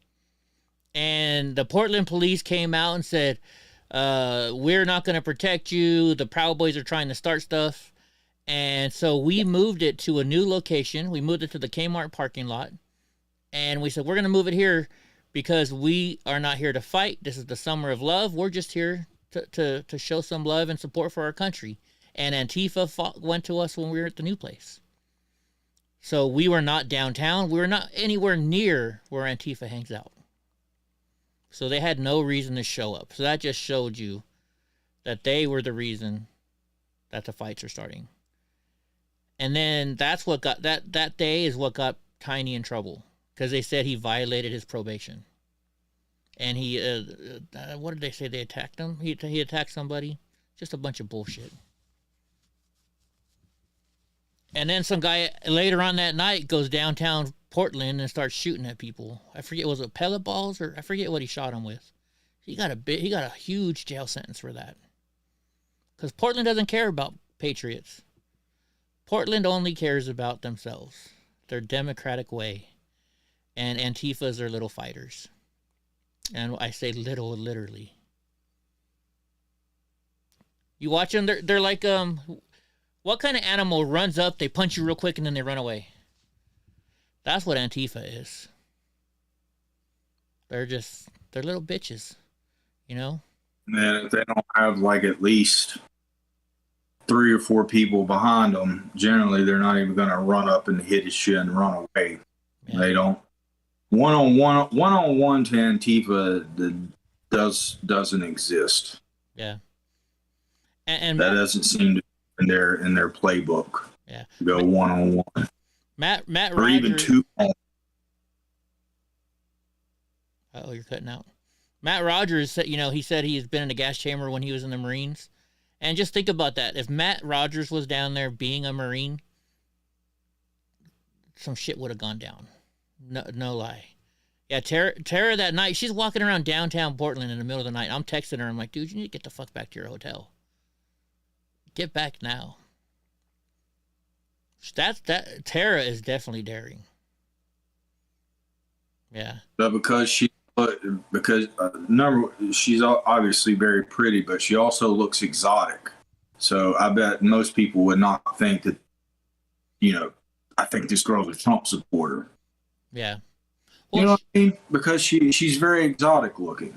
and the Portland police came out and said, we're not going to protect you. The Proud Boys are trying to start stuff. And so we moved it to a new location. We moved it to the Kmart parking lot. And we said, we're going to move it here because we are not here to fight. This is the summer of love. We're just here to show some love and support for our country. And Antifa went to us when we were at the new place. So we were not downtown. We were not anywhere near where Antifa hangs out. So they had no reason to show up. So that just showed you that they were the reason that the fights are starting. And then that's what got that day is what got Tiny in trouble, because they said he violated his probation. And he, what did they say? They attacked him? He attacked somebody? Just a bunch of bullshit. And then some guy later on that night goes downtown Portland and starts shooting at people. I forget, was it pellet balls, or I forget what he shot him with. He got a huge jail sentence for that. Because Portland doesn't care about patriots. Portland only cares about themselves, their democratic way. And Antifa's their little fighters. And I say little, literally. You watch them, they're like, what kind of animal runs up, they punch you real quick, and then they run away? That's what Antifa is. They're little bitches, you know? And if they don't have like at least 3 or 4 people behind them, generally they're not even going to run up and hit his shit and run away. Yeah. They don't. One-on-one to Antifa doesn't exist. Yeah. And that doesn't seem to be in their playbook. Yeah. Go one-on-one. Matt or Rogers, even 2. Oh, you're cutting out. Matt Rogers said, he said he's been in a gas chamber when he was in the Marines. And just think about that. If Matt Rogers was down there being a Marine, some shit would have gone down. No lie. Yeah, Tara that night, she's walking around downtown Portland in the middle of the night. I'm texting her. I'm like, dude, you need to get the fuck back to your hotel. Get back now. Tara is definitely daring. Yeah. But she's obviously very pretty, but she also looks exotic. So I bet most people would not think that, I think this girl's a Trump supporter. Yeah. Well, you know what I mean? Because she's very exotic looking.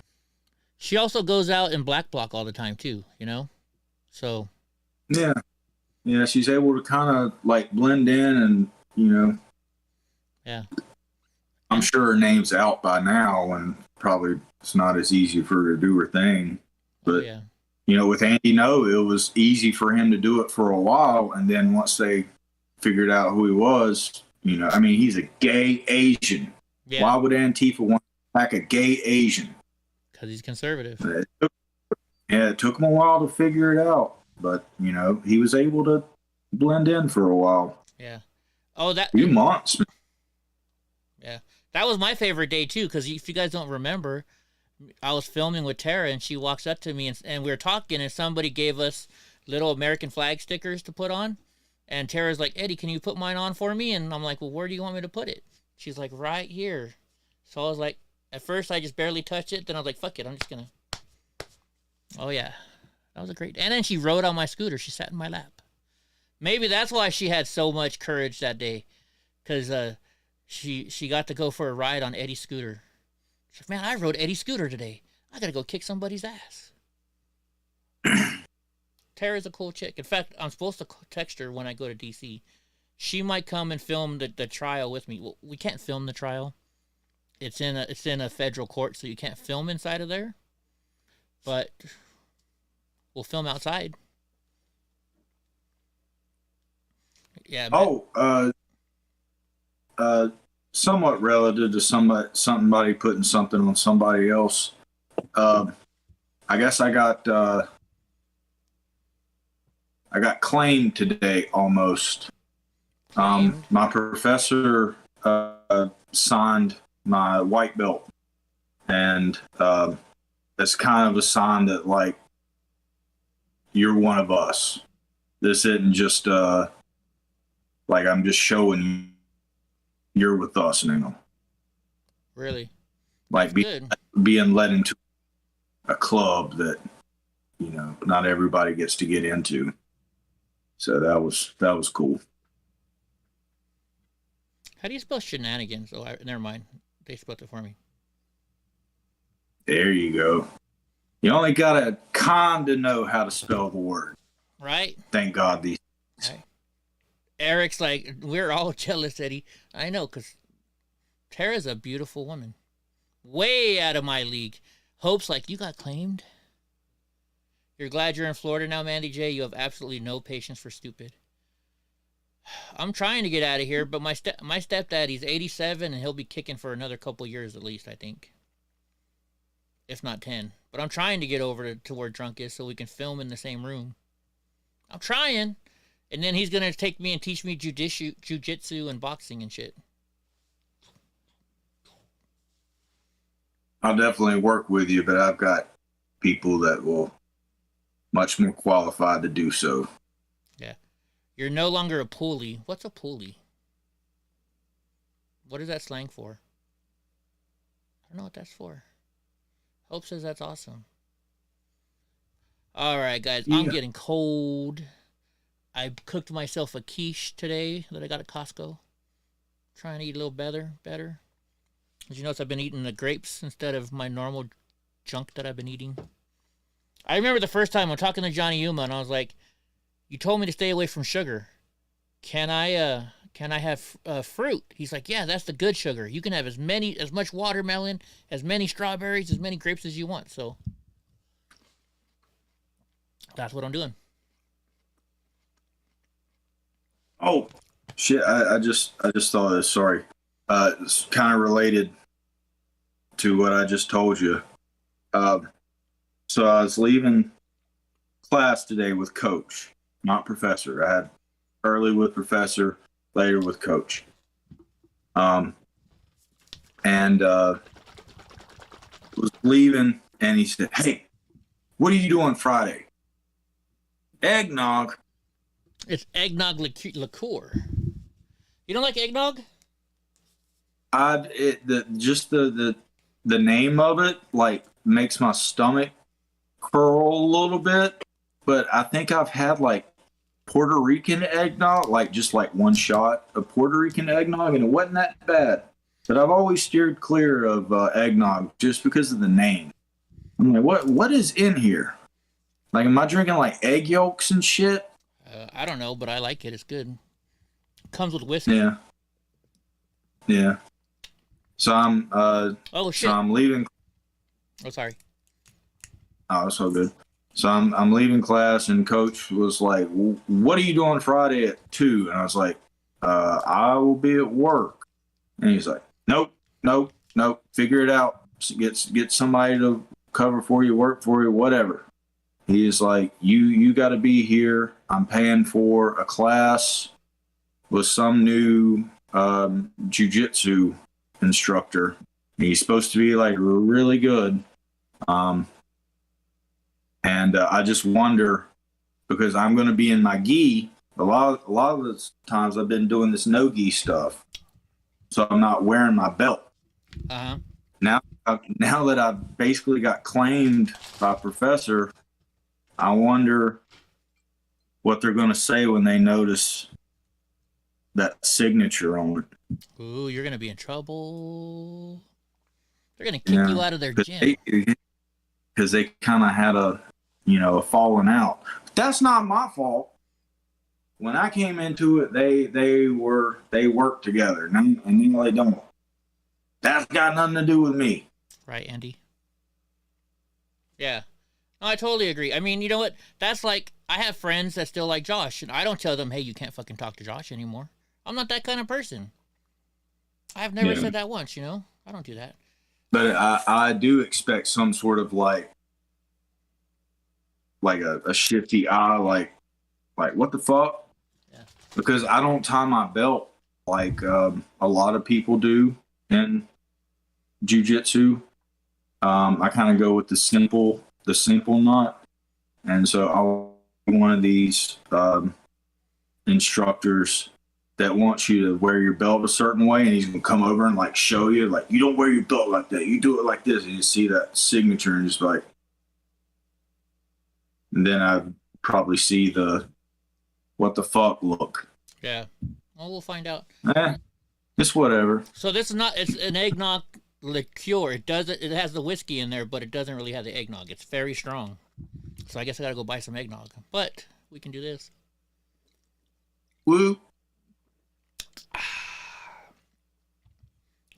She also goes out in Black Block all the time too, So. Yeah. Yeah, she's able to kind of like blend in and, Yeah. I'm sure her name's out by now and probably it's not as easy for her to do her thing. But, with Andy No, it was easy for him to do it for a while. And then once they figured out who he was, he's a gay Asian. Yeah. Why would Antifa want to attack a gay Asian? Because he's conservative. It took him a while to figure it out. But, he was able to blend in for a while. Yeah. Oh, that... Few months. Yeah. That was my favorite day, too, because if you guys don't remember, I was filming with Tara, and she walks up to me, and we were talking, and somebody gave us little American flag stickers to put on. And Tara's like, Eddie, can you put mine on for me? And I'm like, well, where do you want me to put it? She's like, right here. So I was like, at first, I just barely touched it. Then I was like, fuck it, I'm just going to... Oh, yeah. That was a great... And then she rode on my scooter. She sat in my lap. Maybe that's why she had so much courage that day, because she got to go for a ride on Eddie's scooter. She's like, man, I rode Eddie's scooter today. I got to go kick somebody's ass. Tara's a cool chick. In fact, I'm supposed to text her when I go to D.C. She might come and film the trial with me. Well, we can't film the trial. It's in a federal court, so you can't film inside of there. But we'll film outside. Yeah. Man. Somewhat relative to somebody putting something on somebody else. I guess I got claimed today almost. My professor signed my white belt, and it's kind of a sign that, like, you're one of us. This isn't just like I'm just showing you you're with us now. Really? Like being led into a club that, you know, not everybody gets to get into. So that was cool. How do you spell shenanigans? Oh, never mind. They spelled it for me. There you go. You only gotta kind of know how to spell the word. Right? Thank God these. Right. Eric's like, we're all jealous, Eddie. I know, because Tara's a beautiful woman. Way out of my league. Hope's like, you got claimed? You're glad you're in Florida now, Mandy J? You have absolutely no patience for stupid. I'm trying to get out of here, but my stepdaddy's 87, and he'll be kicking for another couple years at least, I think. If not 10. But I'm trying to get over to where Drunk is so we can film in the same room. I'm trying. And then he's going to take me and teach me jiu-jitsu and boxing and shit. I'll definitely work with you, but I've got people that will much more qualified to do so. Yeah. You're no longer a pulley. What's a pulley? What is that slang for? I don't know what that's for. Hope says that's awesome. All right, guys. Yeah. I'm getting cold. I cooked myself a quiche today that I got at Costco. Trying to eat a little better. As you notice, I've been eating the grapes instead of my normal junk that I've been eating. I remember the first time I'm talking to Johnny Yuma, and I was like, you told me to stay away from sugar. Can I have fruit? He's like, yeah, that's the good sugar. You can have as much watermelon, as many strawberries, as many grapes as you want. So that's what I'm doing. Oh, shit. I just thought of this. Sorry. It's kind of related to what I just told you. So I was leaving class today with Coach, not Professor. I had early with Professor, later with Coach. And was leaving, and he said, hey, what are you doing Friday? Eggnog. It's eggnog liqueur. You don't like eggnog? The name of it like makes my stomach curl a little bit, but I think I've had like Puerto Rican eggnog, like just like one shot of Puerto Rican eggnog, and it wasn't that bad. But I've always steered clear of eggnog just because of the name. I'm like, what is in here? Like, am I drinking like egg yolks and shit? I don't know, but I like it. It's good. It comes with whiskey. Yeah. So I'm oh shit. So I'm leaving. Oh, sorry. Oh, it's so good. So I'm leaving class, and Coach was like, what are you doing Friday at 2? And I was like, I will be at work. And he's like, nope. Figure it out. Get somebody to cover for you, work for you, whatever. He's like, you got to be here. I'm paying for a class with some new jiu-jitsu instructor. He's supposed to be like really good. And I just wonder, because I'm going to be in my gi. A lot of the times I've been doing this no gi stuff, so I'm not wearing my belt. Now that I've basically got claimed by Professor, I wonder what they're going to say when they notice that signature on it. Ooh, you're gonna be in trouble. They're gonna kick you out of their gym. Because they kind of had a falling out. But that's not my fault. When I came into it, they worked together, and now they don't. That's got nothing to do with me. Right, Andy? Yeah. No, I totally agree. I mean, you know what? That's like, I have friends that still like Josh, and I don't tell them, hey, you can't fucking talk to Josh anymore. I'm not that kind of person. I've never said that once, you know? I don't do that. But I do expect some sort of like a shifty eye, like what the fuck? Yeah. Because I don't tie my belt like a lot of people do in jiu-jitsu. I kind of go with the simple knot, and so I'll be one of these instructors that wants you to wear your belt a certain way, and he's gonna come over and like show you, like, you don't wear your belt like that, you do it like this, and you see that signature and just like, and then I probably see the what the fuck look. Yeah. Well, we'll find out. It's whatever. So this is not, it's an eggnog liqueur. It has the whiskey in there, but it doesn't really have the eggnog. It's very strong. So I guess I gotta go buy some eggnog. But we can do this. Woo.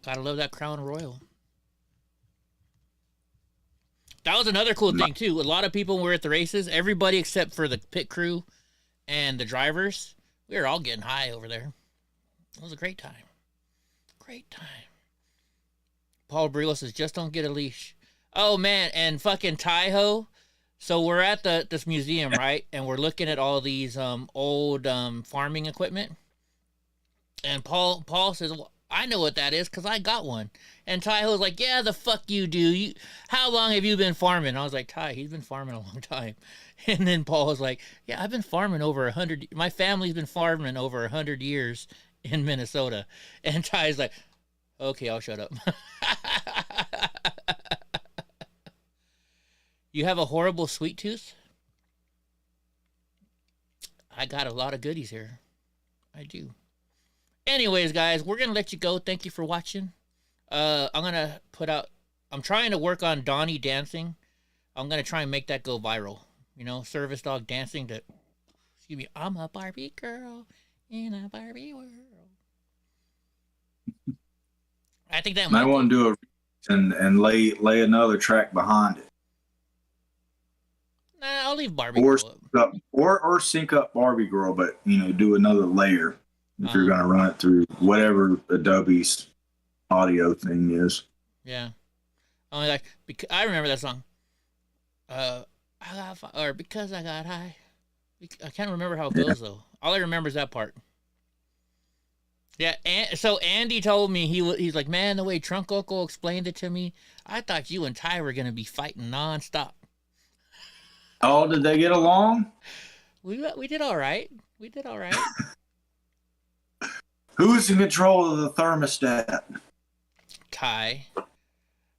Gotta love that Crown Royal. That was another cool thing too. A lot of people were at the races. Everybody except for the pit crew and the drivers. We were all getting high over there. It was a great time. Great time. Paul Brillo says, just don't get a leash. Oh man, and fucking Taiho. So we're at this museum, right? And we're looking at all these old farming equipment. And Paul says, well, I know what that is because I got one. And Taiho's like, yeah, the fuck you do. How long have you been farming? I was like, Ty, he's been farming a long time. And then Paul was like, yeah, I've been farming over 100. My family's been farming over 100 years in Minnesota. And Ty's like, okay, I'll shut up. You have a horrible sweet tooth? I got a lot of goodies here. I do. Anyways, guys, we're going to let you go. Thank you for watching. I'm going to I'm trying to work on Donnie dancing. I'm going to try and make that go viral. You know, service dog dancing to, excuse me, I'm a Barbie girl in a Barbie world. I think that might want to do it and lay another track behind it. Nah, I'll leave Barbie Girl up. Or sync up Barbie Girl, but, you know, do another layer if you're going to run it through whatever Adobe's audio thing is. Yeah. Only like, I remember that song. Because I got high. I can't remember how it goes, though. All I remember is that part. Yeah, so Andy told me, he's like, man, the way Trunk Uncle explained it to me, I thought you and Ty were going to be fighting nonstop. Oh, did they get along? We did all right. We did all right. Who's in control of the thermostat? Ty.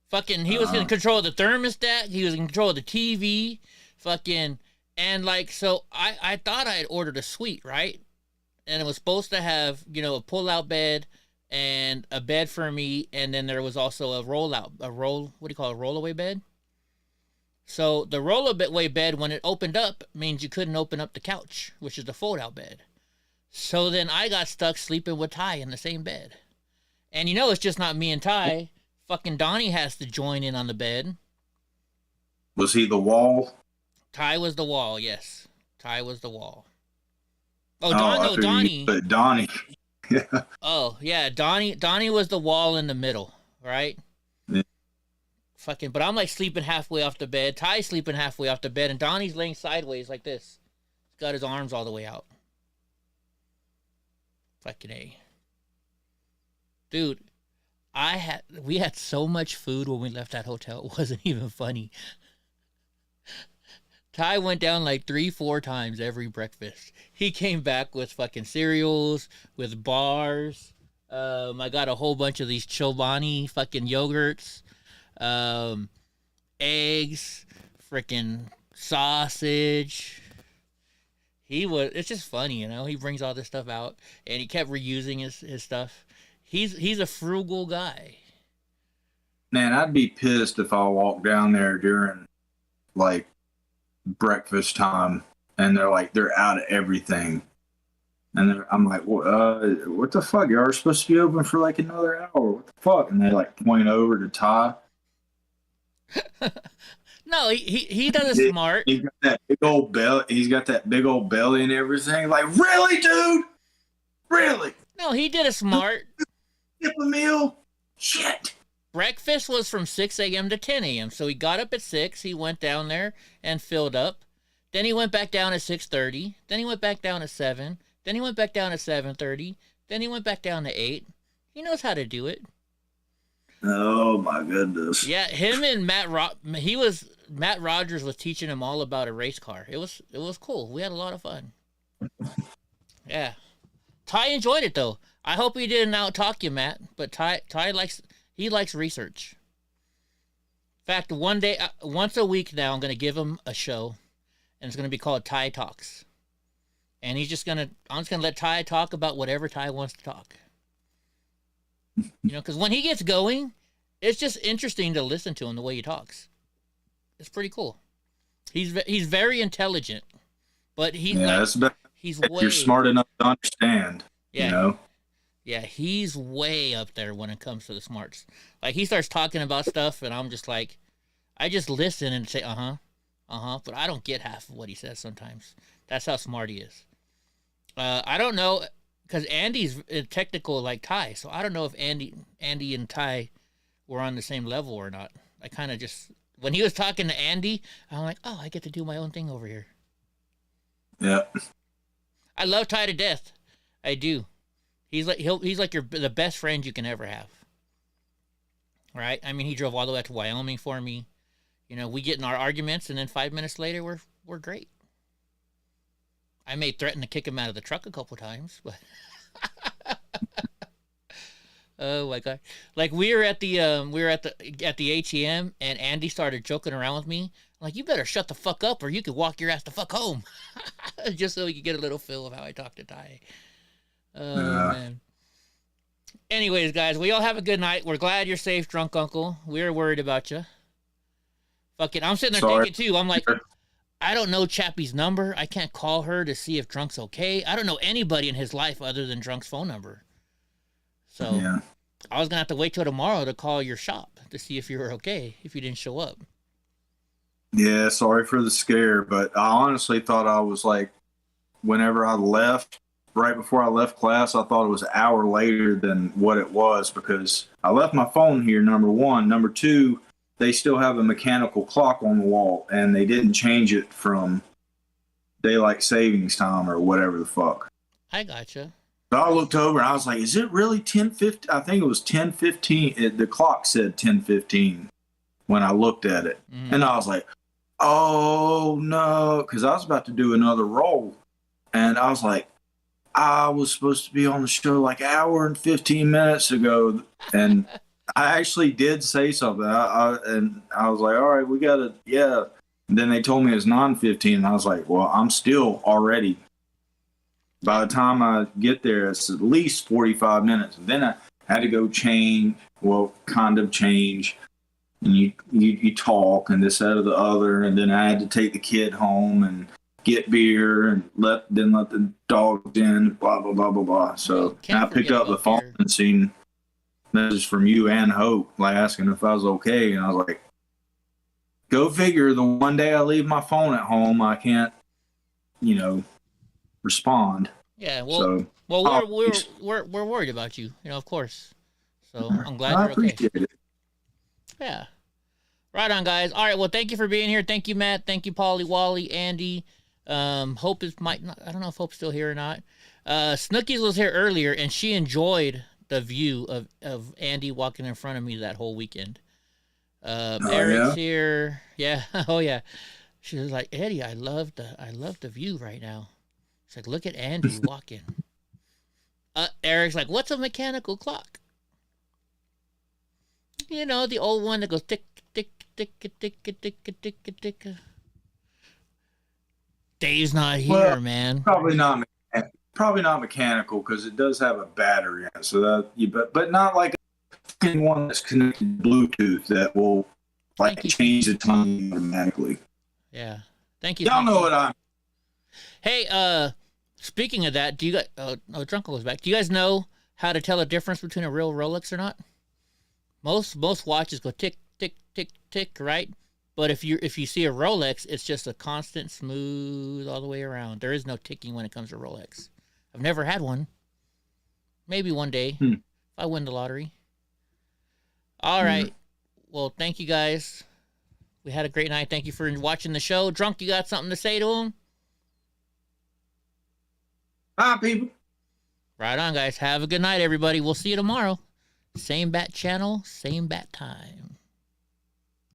Fucking, he was in control of the thermostat. He was in control of the TV. Fucking, and like, so I thought I had ordered a suite, right? And it was supposed to have, you know, a pull-out bed and a bed for me, and then there was also a rollaway bed. So the rollaway bed, when it opened up, means you couldn't open up the couch, which is the fold-out bed. So then I got stuck sleeping with Ty in the same bed. And you know, it's just not me and Ty. Fucking Donnie has to join in on the bed. Was he the wall? Ty was the wall, yes. Ty was the wall. Donnie. But Donnie. Yeah. Oh, yeah, Donnie was the wall in the middle, right? Yeah. Fucking, but I'm like sleeping halfway off the bed. Ty's sleeping halfway off the bed, and Donnie's laying sideways like this. He's got his arms all the way out. Fucking A. Dude, we had so much food when we left that hotel, it wasn't even funny. Ty went down like 3-4 times every breakfast. He came back with fucking cereals, with bars. I got a whole bunch of these Chobani fucking yogurts, eggs, freaking sausage. It's just funny, you know. He brings all this stuff out, and he kept reusing his stuff. He's a frugal guy. Man, I'd be pissed if I walked down there during like breakfast time and they're out of everything. And I'm like, what the fuck? Y'all are supposed to be open for like another hour. What the fuck? And they like point over to Ty. No, he does it smart. He's got that big old belly. He's got that big old belly and everything. Like, really, dude? Really? No, he did it smart. Skip a meal? Shit. Breakfast was from 6 a.m. to 10 a.m. So he got up at 6. He went down there and filled up. Then he went back down at 6:30. Then he went back down at 7. Then he went back down at 7:30. Then he went back down to 8. He knows how to do it. Oh my goodness. Yeah, him and Matt Rogers was teaching him all about a race car. It was cool. We had a lot of fun. Yeah. Ty enjoyed it though. I hope he didn't out-talk you, Matt, but Ty likes research. In fact, once a week now, I'm going to give him a show, and it's going to be called Ty Talks. And I'm just going to let Ty talk about whatever Ty wants to talk. You know, because when he gets going, it's just interesting to listen to him the way he talks. It's pretty cool. He's very intelligent, but he's you're smart enough to understand. Yeah. You know. Yeah, he's way up there when it comes to the smarts. Like, he starts talking about stuff, and I'm just like, I just listen and say, but I don't get half of what he says sometimes. That's how smart he is. I don't know, because Andy's technical like Ty, so I don't know if Andy and Ty were on the same level or not. I kind of just, when he was talking to Andy, I'm like, oh, I get to do my own thing over here. Yeah. I love Ty to death. I do. He's like the best friend you can ever have. Right? I mean, he drove all the way up to Wyoming for me. You know, we get in our arguments, and then 5 minutes later, we're great. I may threaten to kick him out of the truck a couple times, but oh my god! Like, we were at the ATM, and Andy started joking around with me. I'm like, you better shut the fuck up, or you could walk your ass the fuck home, just so you could get a little feel of how I talk to Ty. Oh, man. Anyways, guys, we all have a good night. We're glad you're safe, drunk uncle. We're worried about you. Fuck it. I'm sitting there thinking, too. I'm like, I don't know Chappie's number. I can't call her to see if Drunk's okay. I don't know anybody in his life other than Drunk's phone number. So yeah. I was going to have to wait till tomorrow to call your shop to see if you were okay, if you didn't show up. Yeah, sorry for the scare, but I honestly thought I was like, whenever I left, right before I left class, I thought it was an hour later than what it was because I left my phone here, number one. Number two, they still have a mechanical clock on the wall, and they didn't change it from daylight savings time or whatever the fuck. I gotcha. So I looked over, and I was like, is it really 10:15? I think it was 10:15. The clock said 10:15 when I looked at it. Mm-hmm. And I was like, oh, no, because I was about to do another roll. And I was like, I was supposed to be on the show like an hour and 15 minutes ago. And I actually did say something. And I was like, all right, we got to, yeah. And then they told me it's 9:15. And I was like, well, I'm still already. By the time I get there, it's at least 45 minutes. And then I had to go change, well, kind of change. And you talk and this, that, or the other. And then I had to take the kid home and get beer and let the dogs in, blah, blah, blah, blah, blah. So I picked up the phone and seen messages from you and Hope, like asking if I was okay. And I was like, go figure, the one day I leave my phone at home, I can't, respond. Yeah, well, we're worried about you, of course. So I'm glad you're okay. I appreciate it. Yeah. Right on, guys. All right, well, thank you for being here. Thank you, Matt. Thank you, Paulie, Wally, Andy. Hope might not. I don't know if Hope's still here or not. Snookies was here earlier, and she enjoyed the view of Andy walking in front of me that whole weekend. Eric's here. Yeah. Oh yeah. She was like, Eddie, I love the view right now. She's like, look at Andy walking. Eric's like, what's a mechanical clock? The old one that goes tick tick tick tick tick tick tick tick. Dave's not here, man. Probably not mechanical because it does have a battery in it. So that but not like one that's connected to Bluetooth that will like change the time automatically. Yeah. Thank you. Y'all know what I'm. Hey, speaking of that, do you guys? Drunko was back. Do you guys know how to tell the difference between a real Rolex or not? Most watches go tick tick tick tick, right? But if you see a Rolex, it's just a constant smooth all the way around. There is no ticking when it comes to Rolex. I've never had one. Maybe one day if I win the lottery. All right. Well, thank you guys. We had a great night. Thank you for watching the show. Drunk, you got something to say to him? Bye, people. Right on, guys. Have a good night, everybody. We'll see you tomorrow. Same bat channel, same bat time.